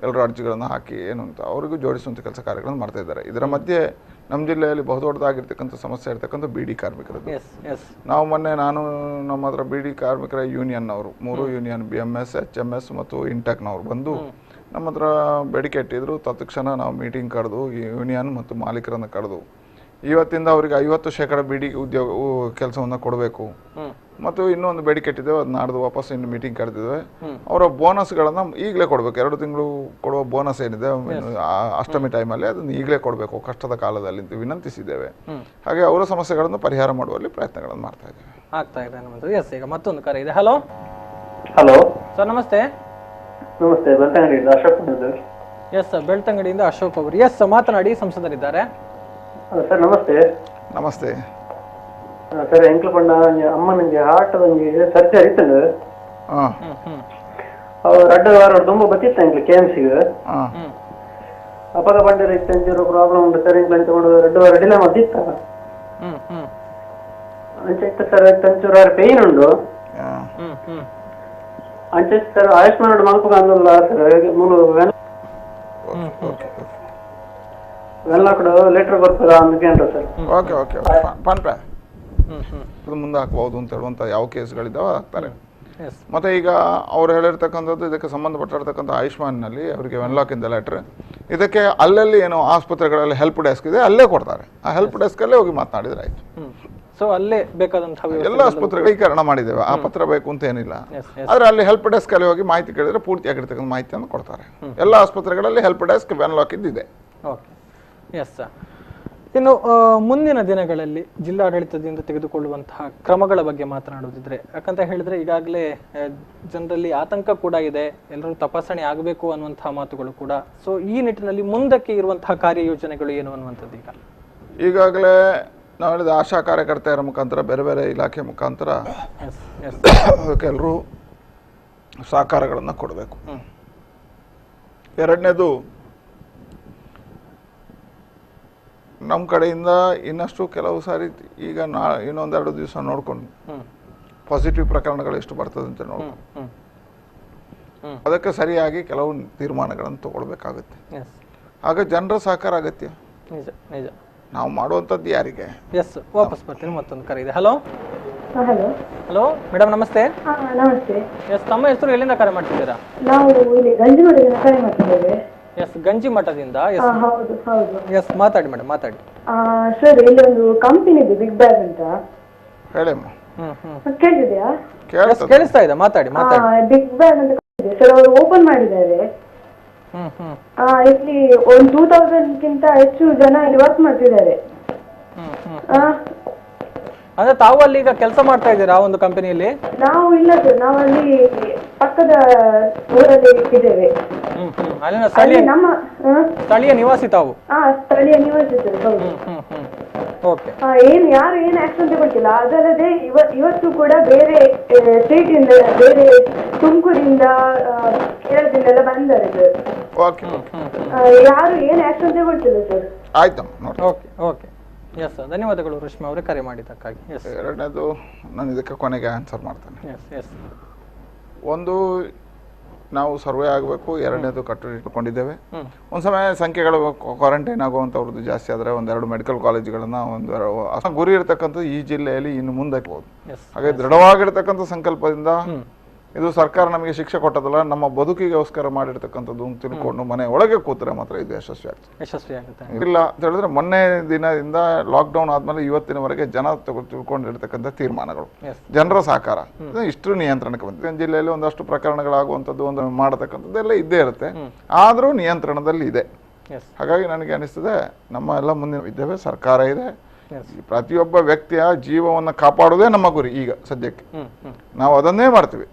ಎಲ್ಲರೂ ಅರ್ಜಿಗಳನ್ನು ಹಾಕಿ ಏನು ಅಂತ ಅವರಿಗೂ ಜೋಡಿಸುವಂಥ ಕೆಲಸ ಕಾರ್ಯಗಳನ್ನು ಮಾಡ್ತಾ ಇದ್ದಾರೆ. ಇದರ ಮಧ್ಯೆ ನಮ್ಮ ಜಿಲ್ಲೆಯಲ್ಲಿ ಬಹುದೊಡ್ಡದಾಗಿರ್ತಕ್ಕಂಥ ಸಮಸ್ಯೆ ಇರ್ತಕ್ಕಂಥ ಬಿಡಿ ಕಾರ್ಮಿಕರದ್ದು. ನಾವು ಮೊನ್ನೆ ನಮ್ಮ ಹತ್ರ ಬಿಡಿ ಕಾರ್ಮಿಕರ ಯೂನಿಯನ್ ಅವರು 3 ಯೂನಿಯನ್ BMS, HMS ಮತ್ತು ಇಂಟೆಕ್ನವರು ಬಂದು ನಮ್ಮ ಹತ್ರ ಬೇಡಿಕೆ ಇಟ್ಟಿದ್ರು. ತತ್ಕ್ಷಣ ನಾವು ಮೀಟಿಂಗ್ ಕರೆದು ಯೂನಿಯನ್ ಮತ್ತು ಮಾಲೀಕರನ್ನು ಕರೆದು ಇವತ್ತಿಂದ ಅವರಿಗೆ 50% ಬಿಡಿ ಉದ್ಯೋಗ ಕೆಲಸವನ್ನು ಕೊಡಬೇಕು ಮತ್ತು ಇನ್ನೊಂದು ಬೇಡಿಕೆ ಇಟ್ಟಿದ್ದೇವೆ, ಅದು ನಾಡ್ದು ವಾಪಸ್ ಇನ್ನು ಮೀಟಿಂಗ್ ಕರೆದಿದ್ದೇವೆ. ಅವರ ಬೋನಸ್ಗಳನ್ನು ಈಗಲೇ ಕೊಡಬೇಕು. 2 ತಿಂಗಳು ಕೊಡುವ ಬೋನಸ್ ಏನಿದೆ ಅಷ್ಟಮಿ ಟೈಮಲ್ಲಿ ಅದನ್ನು ಈಗಲೇ ಕೊಡಬೇಕು ಕಷ್ಟದ ಕಾಲದಲ್ಲಿ ಅಂತ ವಿನಂತಿಸಿದ್ದೇವೆ. ಹಾಗೆ ಅವರ ಸಮಸ್ಯೆಗಳನ್ನು ಪರಿಹಾರ ಮಾಡುವಲ್ಲಿ ಪ್ರಯತ್ನಗಳನ್ನು ಮಾಡ್ತಾ ಇದ್ದೇವೆ. ಆಗ್ತಾ ಇದೆ. ಎಸ್, ಈಗ ಮತ್ತೊಂದು ಕರೆ ಇದೆ. ಹಲೋ ಹಲೋ ಸರ್, ನಮಸ್ತೆ. ನಮಸ್ತೆ, ಬೆಳ್ತಂಗಡಿಯಿಂದ ಅಶೋಕ್. ಎಸ್ ಸರ್, ಬೆಳ್ತಂಗಡಿಯಿಂದ ಅಶೋಕ್ ಅವರು. ಎಸ್, ಮಾತನಾಡಿ, ಸಂಸದರಿದ್ದಾರೆ. ಸರ್ ನಮಸ್ತೆ. ನಮಸ್ತೆ ಸರ್, ಎಂಕ್ಲು ಪಂಡ ಅಮ್ಮನಿಗೆ ಹಾರ್ಟ್ ಸರ್ಜರಿ ಇತ್ತು. 2 ವಾರ ತುಂಬ ಬತ್ತಿತ್ತು ಎಂಕ್ಲು KMCಗೆ. ಅಪಗ ಬಂದಿರ ಇತ್ತು ಪ್ರಾಬ್ಲಮ್ ಉಂಟು ಸರ್. ಎಂಕ್ಲು ಅಂಚೆ 2 ವಾರ ಡಿಲೇ ಮಾಡ್ದಿತ್ತ ಅಂಚೆ ಇತ್ತು ಸರ್. ಒಂಚೂರು ಪೇಯ್ನ್ ಉಂಟು ಅಂಚೆ ಸರ್. ಆಯುಷ್ಮಾನ್ ಮಲ್ಪಗ ಅಂದಲ್ಲ ಸರ್, 3 ವೆನ್ಲಾಕ್ಡ್ ಲೆಟರ್ ಬರ್ತದ ಅಂದ್ಕೊಂಡ್ರೆ ಸರ್. ಓಕೆ ಪನ್ಪೆ ಮುಂದೆ ಹಾಕ್ಬಹುದು ಅಂತ ಹೇಳುವಂಥ ಯಾವ ಕೇಸ್ಗಳಿದ್ದಾವೆ ಹಾಕ್ತಾರೆ. ಮತ್ತೆ ಈಗ ಅವ್ರು ಹೇಳಿರ್ತಕ್ಕಂಥದ್ದು ಇದಕ್ಕೆ ಸಂಬಂಧಪಟ್ಟಿರ್ತಕ್ಕಂಥ ಆಯುಷ್ಮಾನ್ನಲ್ಲಿ ಅವರಿಗೆ ವೆನ್ಲಾಕಿಂದ ಲೆಟ್ರ್, ಇದಕ್ಕೆ ಅಲ್ಲಲ್ಲಿ ಏನೋ ಆಸ್ಪತ್ರೆಗಳಲ್ಲಿ ಹೆಲ್ಪ್ ಡೆಸ್ಕ್ ಇದೆ, ಅಲ್ಲೇ ಕೊಡ್ತಾರೆ. ಆ ಹೆಲ್ಪ್ ಡೆಸ್ಕಲ್ಲೇ ಹೋಗಿ ಮಾತನಾಡಿದ್ರೆ ಆಯ್ತು. ಸೊ ಅಲ್ಲೇ ಬೇಕಾದಂತಹ ಎಲ್ಲ ಆಸ್ಪತ್ರೆಗಳೀಕರಣ ಮಾಡಿದ್ದೇವೆ, ಆ ಪತ್ರ ಬೇಕು ಅಂತ ಏನಿಲ್ಲ. ಆದ್ರೆ ಅಲ್ಲಿ ಹೆಲ್ಪ್ ಡೆಸ್ಕ್ ಅಲ್ಲಿ ಹೋಗಿ ಮಾಹಿತಿ ಕೇಳಿದ್ರೆ ಪೂರ್ತಿಯಾಗಿರ್ತಕ್ಕಂಥ ಮಾಹಿತಿಯನ್ನು ಕೊಡ್ತಾರೆ. ಎಲ್ಲ ಆಸ್ಪತ್ರೆಗಳಲ್ಲಿ ಹೆಲ್ಪ್ ಡೆಸ್ಕ್ ವೆನ್ಲಾಕ್ ಇದ್ದಿದೆ. Okay, yes. ಇನ್ನು ಮುಂದಿನ ದಿನಗಳಲ್ಲಿ ಜಿಲ್ಲಾಡಳಿತದಿಂದ ತೆಗೆದುಕೊಳ್ಳುವಂತಹ ಕ್ರಮಗಳ ಬಗ್ಗೆ ಮಾತನಾಡುವುದಿದ್ರೆ, ಯಾಕಂತ ಹೇಳಿದ್ರೆ ಈಗಾಗಲೇ ಜನರಲ್ಲಿ ಆತಂಕ ಕೂಡ ಇದೆ, ಎಲ್ಲರೂ ತಪಾಸಣೆ ಆಗಬೇಕು ಅನ್ನುವಂತಹ ಮಾತುಗಳು ಕೂಡ. ಸೊ ಈ ನಿಟ್ಟಿನಲ್ಲಿ ಮುಂದಕ್ಕೆ ಇರುವಂತಹ ಕಾರ್ಯಯೋಜನೆಗಳು ಏನು ಅನ್ನುವಂಥದ್ದು ಈಗಾಗಲೇ ನಾವು ಹೇಳಿದ ಆಶಾ ಕಾರ್ಯಕರ್ತೆಯರ ಮುಖಾಂತರ ಬೇರೆ ಬೇರೆ ಇಲಾಖೆ ಮುಖಾಂತರ ಕೆಲವರು ಸಹಕಾರಗಳನ್ನು ಕೊಡಬೇಕು. ಎರಡನೇದು, ನಮ್ಮ ಕಡೆಯಿಂದ ಇನ್ನಷ್ಟು ಕೆಲವು ಸಾರಿ ಈಗ ಇನ್ನೊಂದೆರಡು ದಿವಸ ನೋಡ್ಕೊಂಡು ಪಾಸಿಟಿವ್ ಪ್ರಕರಣಗಳು ಎಷ್ಟು ಬರ್ತದೆ ಅಂತ ನೋಡ್ಕೊಂಡು ಅದಕ್ಕೆ ಸರಿಯಾಗಿ ಕೆಲವು ತೀರ್ಮಾನಗಳನ್ನು ತಗೊಳ್ಬೇಕಾಗುತ್ತೆ. ಆಗ ಜನರ ಸಹಕಾರ ಅಗತ್ಯ. ನಾವು ಮಾಡುವಂಥದ್ದು ಯಾರಿಗೆ? ವಾಪಸ್ ಬರ್ತೀನಿ, ಮತ್ತೊಂದು ಕರೆ ಇದೆ. ಹಲೋ ಹಲೋ ಹಲೋ ಮೇಡಮ್, ನಮಸ್ತೆ. ನಮಸ್ತೆ. ತಮ್ಮ ಹೆಸರು ಎಲ್ಲಿಂದ ಕರೆ ಮಾಡ್ತಿದ್ದೀರಾ? ನಾವು ಇಲ್ಲಿ ಗಂಜಿಮಠದಿಂದ ಕರೆ ಮಾಡ್ತಿದ್ದೇವೆ. ಗಂಜಿ ಮಠದಿಂದ. ಹೌದು ಹೌದು. ಮಾತಾಡಿ ಮೇಡಮ್, ಮಾತಾಡಿ. ಸರ್, ಇಲ್ಲಿ ಒಂದು ಕಂಪನಿ ಇದೆ, ಬಿಗ್ ಬ್ಯಾಗ್ ಅಂತ. ಹೇಳಮ್ಮ. ಕೇಳಿದ್ಯಾ? ಕೇಳಿಸ್ತಾ ಇದೆ, ಮಾತಾಡಿ ಮಾತಾಡಿ. ಬಿಗ್ ಬ್ಯಾಗ್ ಅಂತ ಸರ್, ಅವರು ಓಪನ್ ಮಾಡಿದ್ದಾರೆ. ಇಲ್ಲಿ ಒಂದು 2000 ಹೆಚ್ಚು ಜನ ಇಲ್ಲಿ ವರ್ಕ್ ಮಾಡ್ತಿದ್ದಾರೆ. ಅಂದ್ರೆ ತಾವು ಅಲ್ಲಿ ಈಗ ಕೆಲಸ ಮಾಡ್ತಾ ಇದ್ದೀರಾ ಒಂದು ಕಂಪನಿಯಲ್ಲಿ? ನಾವು ಇಲ್ಲ ಸರ್, ನಾವು ಅಲ್ಲಿ ಪಕ್ಕದ ಊರಲ್ಲಿ ಇದ್ದೇವೆ. ಸ್ಥಳೀಯ ನಿವಾಸಿ ತಾವು? ಸ್ಥಳೀಯ ನಿವಾಸಿ ಸರ್. ಹೌದು. ಯಾರು ಏನು ಆಕ್ಷನ್ ತಗೊಳ್ತಿಲ್ಲ. ಅದಲ್ಲದೆ ಇವತ್ತು ಕೂಡ ಬೇರೆ ಸ್ಟೇಟ್ ಇಂದ, ಬೇರೆ ತುಮಕೂರಿಂದ, ಕೇರಳದಿಂದೆಲ್ಲ ಬಂದ್ದಾರೆ ಸರ್. ಯಾರು ಏನು ಆಕ್ಷನ್ ತಗೊಳ್ತಿಲ್ಲ ಸರ್. ಆಯ್ತು. ಓಕೆ. ಎಸ್, ಧನ್ಯವಾದಗಳು ರಶ್ಮಿ ಅವರೇ ಕರೆ ಮಾಡಿದ್ದಕ್ಕಾಗಿ. ಎರಡನೇದು, ನಾನು ಇದಕ್ಕೆ ಕೊನೆಗೆ ಆನ್ಸರ್ ಮಾಡ್ತೇನೆ. ಒಂದು, ನಾವು ಸರ್ವೆ ಆಗಬೇಕು. ಎರಡನೇದು ಕಟ್ಟಿಟ್ಕೊಂಡಿದ್ದೇವೆ. ಒಂದು ಸಮಯ ಸಂಖ್ಯೆಗಳು ಕ್ವಾರಂಟೈನ್ ಆಗುವಂಥವ್ರದ್ದು ಜಾಸ್ತಿ ಆದರೆ ಒಂದೆರಡು ಮೆಡಿಕಲ್ ಕಾಲೇಜುಗಳನ್ನು ಗುರಿ ಇರತಕ್ಕಂಥದ್ದು ಈ ಜಿಲ್ಲೆಯಲ್ಲಿ ಇನ್ನು ಮುಂದಕ್ಕೆ ಹೋಗುದು. ಹಾಗೆ ದೃಢವಾಗಿರ್ತಕ್ಕಂಥ ಸಂಕಲ್ಪದಿಂದ ಇದು ಸರ್ಕಾರ ನಮಗೆ ಶಿಕ್ಷೆ ಕೊಟ್ಟದಲ್ಲ, ನಮ್ಮ ಬದುಕಿಗೋಸ್ಕರ ಮಾಡಿರ್ತಕ್ಕಂಥದ್ದು ತಿಳ್ಕೊಂಡು ಮನೆ ಒಳಗೆ ಕೂತ್ರೆ ಮಾತ್ರ ಇದು ಯಶಸ್ವಿ ಆಗುತ್ತೆ. ಇಲ್ಲ ಅಂತ ಹೇಳಿದ್ರೆ ಮೊನ್ನೆ ದಿನದಿಂದ ಲಾಕ್ಡೌನ್ ಆದ್ಮೇಲೆ ಇವತ್ತಿನವರೆಗೆ ಜನ ತಿಳ್ಕೊಂಡಿರ್ತಕ್ಕಂಥ ತೀರ್ಮಾನಗಳು, ಜನರ ಸಹಕಾರ ಇಷ್ಟು ನಿಯಂತ್ರಣಕ್ಕೆ ಬಂದಿದೆ. ಜಿಲ್ಲೆಯಲ್ಲಿ ಒಂದಷ್ಟು ಪ್ರಕರಣಗಳಾಗುವಂಥದ್ದು, ಒಂದು ಮಾಡತಕ್ಕಂಥದ್ದು ಎಲ್ಲ ಇದ್ದೇ ಇರುತ್ತೆ, ಆದರೂ ನಿಯಂತ್ರಣದಲ್ಲಿ ಇದೆ. ಹಾಗಾಗಿ ನನಗೆ ಅನಿಸ್ತದೆ ನಮ್ಮ ಎಲ್ಲ ಮುಂದೆ ಇದ್ದೇವೆ, ಸರ್ಕಾರ ಇದೆ. ಪ್ರತಿಯೊಬ್ಬ ವ್ಯಕ್ತಿಯ ಜೀವವನ್ನು ಕಾಪಾಡೋದೇ ನಮ್ಮ ಗುರಿ. ಈಗ ಸದ್ಯಕ್ಕೆ ನಾವು ಅದನ್ನೇ ಮಾಡ್ತೀವಿ.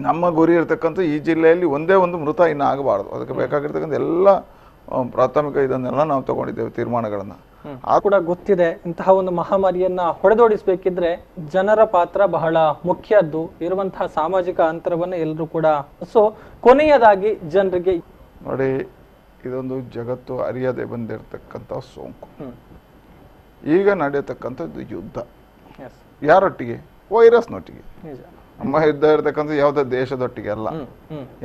ನಮ್ಮ ಗುರಿ ಇರ್ತಕ್ಕಂಥ ಈ ಜಿಲ್ಲೆಯಲ್ಲಿ ಒಂದೇ ಒಂದು ಮೃತ ಇನ್ನು ಆಗಬಾರ್ದು. ಅದಕ್ಕೆ ಬೇಕಾಗಿರ್ತಕ್ಕಂಥ ಎಲ್ಲ ಪ್ರಾಥಮಿಕ ಇದನ್ನೆಲ್ಲ ನಾವು ತಗೊಂಡಿದ್ದೇವೆ ತೀರ್ಮಾನಗಳನ್ನ. ಕೂಡ ಗೊತ್ತಿದೆ, ಇಂತಹ ಒಂದು ಮಹಾಮಾರಿಯನ್ನ ಹೊಡೆದೋಡಿಸ್ಬೇಕಿದ್ರೆ ಜನರ ಪಾತ್ರ ಬಹಳ ಮುಖ್ಯದ್ದು. ಇರುವಂತಹ ಸಾಮಾಜಿಕ ಅಂತರವನ್ನ ಎಲ್ಲರೂ ಕೂಡ. ಸೊ ಕೊನೆಯದಾಗಿ ಜನರಿಗೆ ನೋಡಿ, ಇದೊಂದು ಜಗತ್ತು ಅರಿಯದೆ ಬಂದಿರತಕ್ಕಂಥ ಸೋಂಕು. ಈಗ ನಡೆಯತಕ್ಕಂಥದ್ದು ಯುದ್ಧ. ಯಾರೊಟ್ಟಿಗೆ? ವೈರಸ್ನೊಟ್ಟಿಗೆ. ನಮ್ಮ ಯುದ್ಧ ಇರತಕ್ಕಂಥ ಯಾವುದೇ ದೇಶದೊಟ್ಟಿಗೆ ಅಲ್ಲ,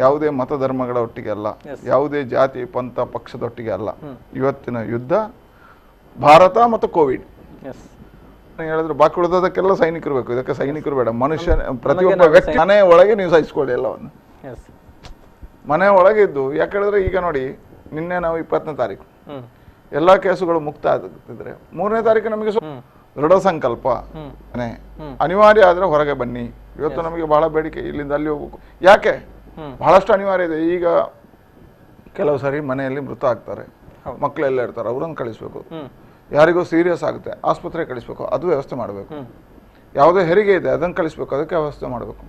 ಯಾವುದೇ ಮತ ಧರ್ಮಗಳ ಒಟ್ಟಿಗೆ ಅಲ್ಲ, ಯಾವುದೇ ಜಾತಿ ಪಂಥ ಪಕ್ಷದೊಟ್ಟಿಗೆ ಅಲ್ಲ. ಇವತ್ತಿನ ಯುದ್ಧ ಭಾರತ ಮತ್ತು ಕೋವಿಡ್. ಹೇಳಿದ್ರೆ ಬಾಕಿ ಉಳಿದದಕ್ಕೆಲ್ಲ ಸೈನಿಕರು ಬೇಕು, ಇದಕ್ಕೆ ಸೈನಿಕರು ಬೇಡ. ಮನುಷ್ಯ ಪ್ರತಿಯೊಬ್ಬ ವ್ಯಕ್ತಿ ಮನೆ ಒಳಗೆ ನೀವು ಸಹಿಸ್ಕೊಳ್ಳಿ ಎಲ್ಲವನ್ನು. ಮನೆ ಒಳಗೆ ಇದ್ದು, ಯಾಕೆ ಹೇಳಿದ್ರೆ ಈಗ ನೋಡಿ, ನಿನ್ನೆ ನಾವು 20ನೇ ತಾರೀಕು ಎಲ್ಲಾ ಕೇಸುಗಳು ಮುಕ್ತ ಆಗ್ತಿದ್ರೆ 3ನೇ ತಾರೀಕು ನಮಗೆ ದೃಢ ಸಂಕಲ್ಪ, ಅನಿವಾರ್ಯ ಆದ್ರೆ ಹೊರಗೆ ಬನ್ನಿ. ಇವತ್ತು ನಮಗೆ ಬಹಳ ಬೇಡಿಕೆ, ಇಲ್ಲಿಂದ ಅಲ್ಲಿ ಹೋಗ್ಬೇಕು. ಯಾಕೆ? ಬಹಳಷ್ಟು ಅನಿವಾರ್ಯ ಇದೆ. ಈಗ ಕೆಲವು ಸಾರಿ ಮನೆಯಲ್ಲಿ ಮೃತ ಆಗ್ತಾರೆ, ಮಕ್ಕಳೆಲ್ಲ ಇರ್ತಾರೆ, ಅವ್ರನ್ನ ಕಳಿಸ್ಬೇಕು. ಯಾರಿಗೂ ಸೀರಿಯಸ್ ಆಗುತ್ತೆ, ಆಸ್ಪತ್ರೆ ಕಳಿಸ್ಬೇಕು, ಅದು ವ್ಯವಸ್ಥೆ ಮಾಡಬೇಕು. ಯಾವುದೇ ಹೆರಿಗೆ ಇದೆ ಅದನ್ನು ಕಳಿಸ್ಬೇಕು, ಅದಕ್ಕೆ ವ್ಯವಸ್ಥೆ ಮಾಡಬೇಕು.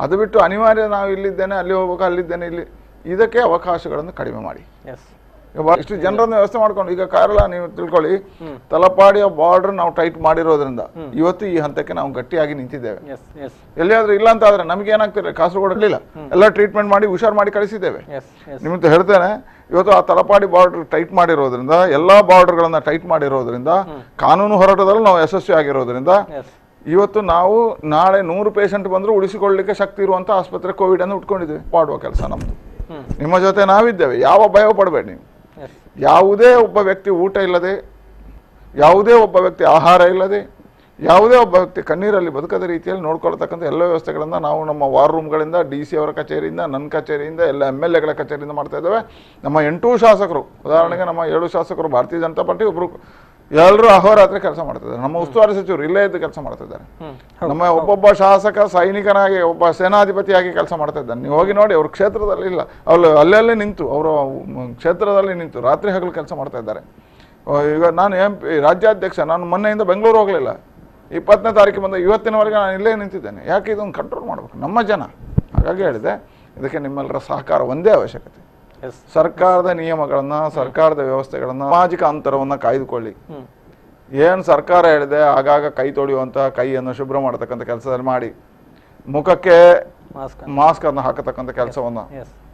ಅದು ಬಿಟ್ಟು ಅನಿವಾರ್ಯ ನಾವು ಇಲ್ಲಿದ್ದೇನೆ ಅಲ್ಲಿ ಹೋಗ್ಬೇಕು, ಅಲ್ಲಿದ್ದೇನೆ ಇಲ್ಲಿ, ಇದಕ್ಕೆ ಅವಕಾಶಗಳನ್ನು ಕಡಿಮೆ ಮಾಡಿ. ಇಷ್ಟು ಜನರನ್ನು ವ್ಯವಸ್ಥೆ ಮಾಡ್ಕೊಂಡು, ಈಗ ಕೇರಳ ನೀವು ತಿಳ್ಕೊಳ್ಳಿ, ತಲಪಾಡಿಯ ಬಾರ್ಡರ್ ನಾವು ಟೈಟ್ ಮಾಡಿರೋದ್ರಿಂದ ಇವತ್ತು ಈ ಹಂತಕ್ಕೆ ನಾವು ಗಟ್ಟಿಯಾಗಿ ನಿಂತಿದ್ದೇವೆ. ಎಲ್ಲಿಯಾದ್ರೂ ಇಲ್ಲ ಅಂತ ಆದ್ರೆ ನಮ್ಗೆ ಏನಾಗ್ತಿಲ್ಲ, ಕಾಸರಗೋಡಲ್ಲಿಲ್ಲ, ಎಲ್ಲ ಟ್ರೀಟ್ಮೆಂಟ್ ಮಾಡಿ ಹುಷಾರ್ ಮಾಡಿ ಕಳಿಸಿದ್ದೇವೆ. ನಿಮ್ಗೆ ಹೇಳ್ತೇನೆ, ಇವತ್ತು ಆ ತಲಪಾಡಿ ಬಾರ್ಡರ್ ಟೈಟ್ ಮಾಡಿರೋದ್ರಿಂದ, ಎಲ್ಲಾ ಬಾರ್ಡರ್ಗಳನ್ನ ಟೈಟ್ ಮಾಡಿರೋದ್ರಿಂದ, ಕಾನೂನು ಹೋರಾಟದಲ್ಲಿ ನಾವು ಯಶಸ್ವಿ ಆಗಿರೋದ್ರಿಂದ ಇವತ್ತು ನಾವು ನಾಳೆ 100 ಪೇಷಂಟ್ ಬಂದ್ರು ಉಳಿಸಿಕೊಳ್ಳಲಿಕ್ಕೆ ಶಕ್ತಿ ಇರುವಂತ ಆಸ್ಪತ್ರೆ ಕೋವಿಡ್ ಅನ್ನು ಉಟ್ಕೊಂಡಿದ್ದೇವೆ. ಮಾಡುವ ಕೆಲಸ ನಮ್ದು. ನಿಮ್ಮ ಜೊತೆ ನಾವಿದ್ದೇವೆ, ಯಾವ ಭಯ ಪಡಬೇಡಿ ನೀವು. ಯಾವುದೇ ಒಬ್ಬ ವ್ಯಕ್ತಿ ಊಟ ಇಲ್ಲದೆ, ಯಾವುದೇ ಒಬ್ಬ ವ್ಯಕ್ತಿ ಆಹಾರ ಇಲ್ಲದೆ, ಯಾವುದೇ ಒಬ್ಬ ವ್ಯಕ್ತಿ ಕಣ್ಣೀರಲ್ಲಿ ಬದುಕದ ರೀತಿಯಲ್ಲಿ ನೋಡ್ಕೊಳ್ತಕ್ಕಂಥ ಎಲ್ಲ ವ್ಯವಸ್ಥೆಗಳನ್ನು ನಾವು ನಮ್ಮ ವಾರ್ ರೂಮ್ಗಳಿಂದ, DC ಅವರ ಕಚೇರಿಯಿಂದ, ನನ್ನ ಕಚೇರಿಯಿಂದ, ಎಲ್ಲ MLAಗಳ ಕಚೇರಿಯಿಂದ ಮಾಡ್ತಾ ಇದ್ದೇವೆ. ನಮ್ಮ 8 ಶಾಸಕರು, ಉದಾಹರಣೆಗೆ ನಮ್ಮ 7 ಶಾಸಕರು ಭಾರತೀಯ ಜನತಾ ಪಾರ್ಟಿ, ಒಬ್ರು ಎಲ್ಲರೂ ಅಹೋರಾತ್ರಿ ಕೆಲಸ ಮಾಡ್ತಿದ್ದಾರೆ. ನಮ್ಮ ಉಸ್ತುವಾರಿ ಸಚಿವರು ಇಲ್ಲೇ ಇದ್ದು ಕೆಲಸ ಮಾಡ್ತಿದ್ದಾರೆ. ನಮ್ಮ ಒಬ್ಬೊಬ್ಬ ಶಾಸಕ ಸೈನಿಕನಾಗಿ, ಒಬ್ಬ ಸೇನಾಧಿಪತಿಯಾಗಿ ಕೆಲಸ ಮಾಡ್ತಾ ಇದ್ದಾನೆ. ನೀವು ಹೋಗಿ ನೋಡಿ, ಅವ್ರ ಕ್ಷೇತ್ರದಲ್ಲಿ ಇಲ್ಲ, ಅವ್ರು ಅಲ್ಲೇ ನಿಂತು, ಅವರು ಕ್ಷೇತ್ರದಲ್ಲಿ ನಿಂತು ರಾತ್ರಿ ಹಗಲು ಕೆಲಸ ಮಾಡ್ತಾ ಇದ್ದಾರೆ. ಈಗ ನಾನು MP ರಾಜ್ಯಾಧ್ಯಕ್ಷ, ನಾನು ಮೊನ್ನೆಯಿಂದ ಬೆಂಗಳೂರು ಹೋಗಲಿಲ್ಲ. 20ನೇ ತಾರೀಕು ಬಂದ ಇವತ್ತಿನವರೆಗೆ ನಾನು ಇಲ್ಲೇ ನಿಂತಿದ್ದೇನೆ. ಯಾಕೆ ಇದನ್ನು ಕಂಟ್ರೋಲ್ ಮಾಡಬೇಕು ನಮ್ಮ ಜನ? ಹಾಗಾಗಿ ಹೇಳಿದೆ, ಇದಕ್ಕೆ ನಿಮ್ಮೆಲ್ಲರ ಸಹಕಾರ ಒಂದೇ ಅವಶ್ಯಕತೆ. ಸರ್ಕಾರದ ನಿಯಮಗಳನ್ನು, ಸರ್ಕಾರದ ವ್ಯವಸ್ಥೆಗಳನ್ನು, ಸಾಮಾಜಿಕ ಅಂತರವನ್ನು ಕಾಯ್ದುಕೊಳ್ಳಿ. ಏನು ಸರ್ಕಾರ ಹೇಳಿದೆ ಆಗಾಗ ಕೈ ತೊಳೆಯುವಂಥ, ಕೈಯನ್ನು ಶುಭ್ರ ಮಾಡತಕ್ಕಂಥ ಕೆಲಸದಲ್ಲಿ ಮಾಡಿ, ಮುಖಕ್ಕೆ ಮಾಸ್ಕ್ ಅನ್ನು ಹಾಕತಕ್ಕಂಥ ಕೆಲಸವನ್ನು,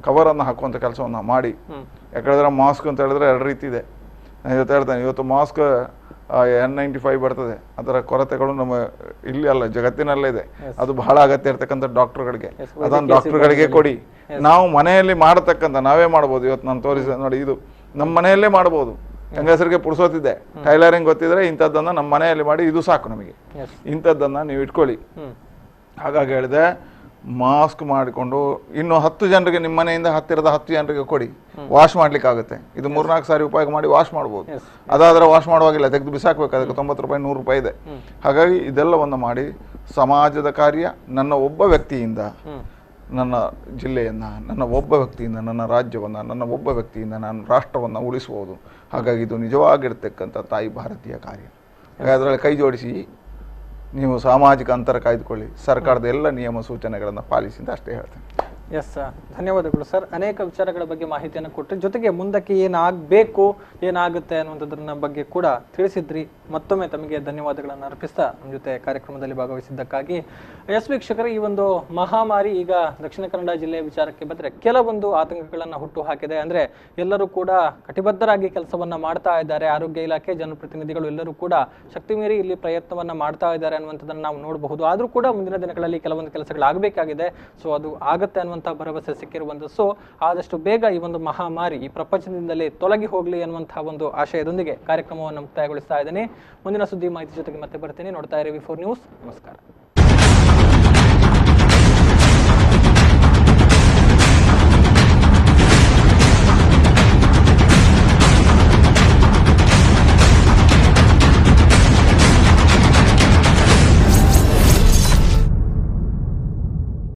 ಕವರ್ ಅನ್ನು ಹಾಕುವಂಥ ಕೆಲಸವನ್ನು ಮಾಡಿ. ಯಾಕಂದ್ರೆ ಮಾಸ್ಕ್ ಅಂತ ಹೇಳಿದ್ರೆ 2 ರೀತಿ ಇದೆ. ನಾನು ಇವತ್ತು ಹೇಳ್ತೇನೆ, ಇವತ್ತು ಮಾಸ್ಕ್ N95 ಬರ್ತದೆ, ಅದರ ಕೊರತೆಗಳು ನಮ್ಮ ಇಲ್ಲಿ ಅಲ್ಲ ಜಗತ್ತಿನಲ್ಲೇ ಇದೆ. ಅದು ಬಹಳ ಅಗತ್ಯ ಇರ್ತಕ್ಕಂಥ ಡಾಕ್ಟರ್ಗಳಿಗೆ, ಅದನ್ನು ಡಾಕ್ಟರ್ಗಳಿಗೆ ಕೊಡಿ. ನಾವು ಮನೆಯಲ್ಲಿ ಮಾಡತಕ್ಕಂಥ ನಾವೇ ಮಾಡ್ಬೋದು. ಇವತ್ತು ನಾನು ತೋರಿಸಿದೆ ನೋಡಿ, ಇದು ನಮ್ಮ ಮನೆಯಲ್ಲೇ ಮಾಡ್ಬೋದು. ಹೆಂಗಸರಿಗೆ ಪುಡ್ಸೋತಿದ್ದೆ, ಟೈಲರಿಂಗ್ ಗೊತ್ತಿದ್ರೆ ಇಂಥದ್ದನ್ನು ನಮ್ಮ ಮನೆಯಲ್ಲಿ ಮಾಡಿ, ಇದು ಸಾಕು ನಮಗೆ, ಇಂಥದ್ದನ್ನು ನೀವು ಇಟ್ಕೊಳ್ಳಿ. ಹಾಗಾಗಿ ಹೇಳಿದೆ, ಮಾಸ್ಕ್ ಮಾಡಿಕೊಂಡು ಇನ್ನು 10 ಜನರಿಗೆ ನಿಮ್ಮ ಮನೆಯಿಂದ ಹತ್ತಿರದ 10 ಜನರಿಗೆ ಕೊಡಿ. ವಾಶ್ ಮಾಡ್ಲಿಕ್ಕೆ ಆಗುತ್ತೆ. ಇದು 3-4 ಸಾರಿ ಉಪಯೋಗ ಮಾಡಿ ವಾಶ್ ಮಾಡ್ಬೋದು. ಅದಾದ್ರೆ ವಾಶ್ ಮಾಡುವಾಗಿಲ್ಲ, ತೆಗೆದು ಬಿಸಾಕ್ಬೇಕು. ಅದಕ್ಕೆ 90 ರೂಪಾಯಿ 100 ರೂಪಾಯಿ ಇದೆ. ಹಾಗಾಗಿ ಇದೆಲ್ಲವನ್ನು ಮಾಡಿ ಸಮಾಜದ ಕಾರ್ಯ ನನ್ನ ಒಬ್ಬ ವ್ಯಕ್ತಿಯಿಂದ, ನನ್ನ ಜಿಲ್ಲೆಯನ್ನು, ನನ್ನ ಒಬ್ಬ ವ್ಯಕ್ತಿಯಿಂದ, ನನ್ನ ರಾಜ್ಯವನ್ನು, ನನ್ನ ಒಬ್ಬ ವ್ಯಕ್ತಿಯಿಂದ ನಾನು ರಾಷ್ಟ್ರವನ್ನು ಉಳಿಸುವುದು. ಹಾಗಾಗಿ ಇದು ನಿಜವಾಗಿರ್ತಕ್ಕಂಥ ತಾಯಿ ಭಾರತೀಯ ಕಾರ್ಯ. ಅದರಲ್ಲಿ ಕೈ ಜೋಡಿಸಿ ನೀವು ಸಾಮಾಜಿಕ ಅಂತರ ಕಾಯ್ದುಕೊಳ್ಳಿ, ಸರ್ಕಾರದ ಎಲ್ಲ ನಿಯಮ ಸೂಚನೆಗಳನ್ನು ಪಾಲಿಸಿ ಅಂತ ಅಷ್ಟೇ ಹೇಳ್ತೇನೆ. ಎಸ್ ಸರ್, ಧನ್ಯವಾದಗಳು ಸರ್. ಅನೇಕ ವಿಚಾರಗಳ ಬಗ್ಗೆ ಮಾಹಿತಿಯನ್ನು ಕೊಟ್ಟರೆ, ಜೊತೆಗೆ ಮುಂದಕ್ಕೆ ಏನಾಗಬೇಕು, ಏನಾಗುತ್ತೆ ಅನ್ನುವಂಥದ್ರ ಬಗ್ಗೆ ಕೂಡ ತಿಳಿಸಿದ್ರಿ. ಮತ್ತೊಮ್ಮೆ ತಮಗೆ ಧನ್ಯವಾದಗಳನ್ನು ಅರ್ಪಿಸ್ತಾ ನಮ್ಮ ಜೊತೆ ಕಾರ್ಯಕ್ರಮದಲ್ಲಿ ಭಾಗವಹಿಸಿದ್ದಕ್ಕಾಗಿ. ಎಸ್ ವೀಕ್ಷಕರೇ, ಈ ಒಂದು ಮಹಾಮಾರಿ ಈಗ ದಕ್ಷಿಣ ಕನ್ನಡ ಜಿಲ್ಲೆಯ ವಿಚಾರಕ್ಕೆ ಬಂದರೆ ಕೆಲವೊಂದು ಆತಂಕಗಳನ್ನು ಹುಟ್ಟು ಹಾಕಿದೆ. ಅಂದರೆ ಎಲ್ಲರೂ ಕೂಡ ಕಟಿಬದ್ಧರಾಗಿ ಕೆಲಸವನ್ನು ಮಾಡ್ತಾ ಇದ್ದಾರೆ. ಆರೋಗ್ಯ ಇಲಾಖೆ ಜನಪ್ರತಿನಿಧಿಗಳು ಎಲ್ಲರೂ ಕೂಡ ಶಕ್ತಿ ಮೀರಿ ಇಲ್ಲಿ ಪ್ರಯತ್ನವನ್ನು ಮಾಡ್ತಾ ಇದ್ದಾರೆ ಅನ್ನುವಂಥದ್ದನ್ನು ನಾವು ನೋಡಬಹುದು. ಆದರೂ ಕೂಡ ಮುಂದಿನ ದಿನಗಳಲ್ಲಿ ಕೆಲವೊಂದು ಕೆಲಸಗಳಾಗಬೇಕಾಗಿದೆ. ಸೊ ಅದು ಆಗುತ್ತೆ ಅನ್ನುವಂಥ ಭರವಸೆ ಸಿಕ್ಕಿರುವಂಥ. ಸೊ ಆದಷ್ಟು ಬೇಗ ಈ ಒಂದು ಮಹಾಮಾರಿ ಈ ಪ್ರಪಂಚದಿಂದಲೇ ತೊಲಗಿ ಹೋಗಲಿ ಅನ್ನುವಂತಹ ಒಂದು ಆಶಯದೊಂದಿಗೆ ಕಾರ್ಯಕ್ರಮವನ್ನು ಮುಕ್ತಾಯಗೊಳಿಸ್ತಾ ಇದ್ದೇನೆ. ಮುಂದಿನ ಸುದ್ದಿ ಮಾಹಿತಿ ಜೊತೆಗೆ ಮತ್ತೆ ಬರ್ತೀನಿ. ನೋಡ್ತಾ ಇರಿ V4 ನ್ಯೂಸ್. ನಮಸ್ಕಾರ.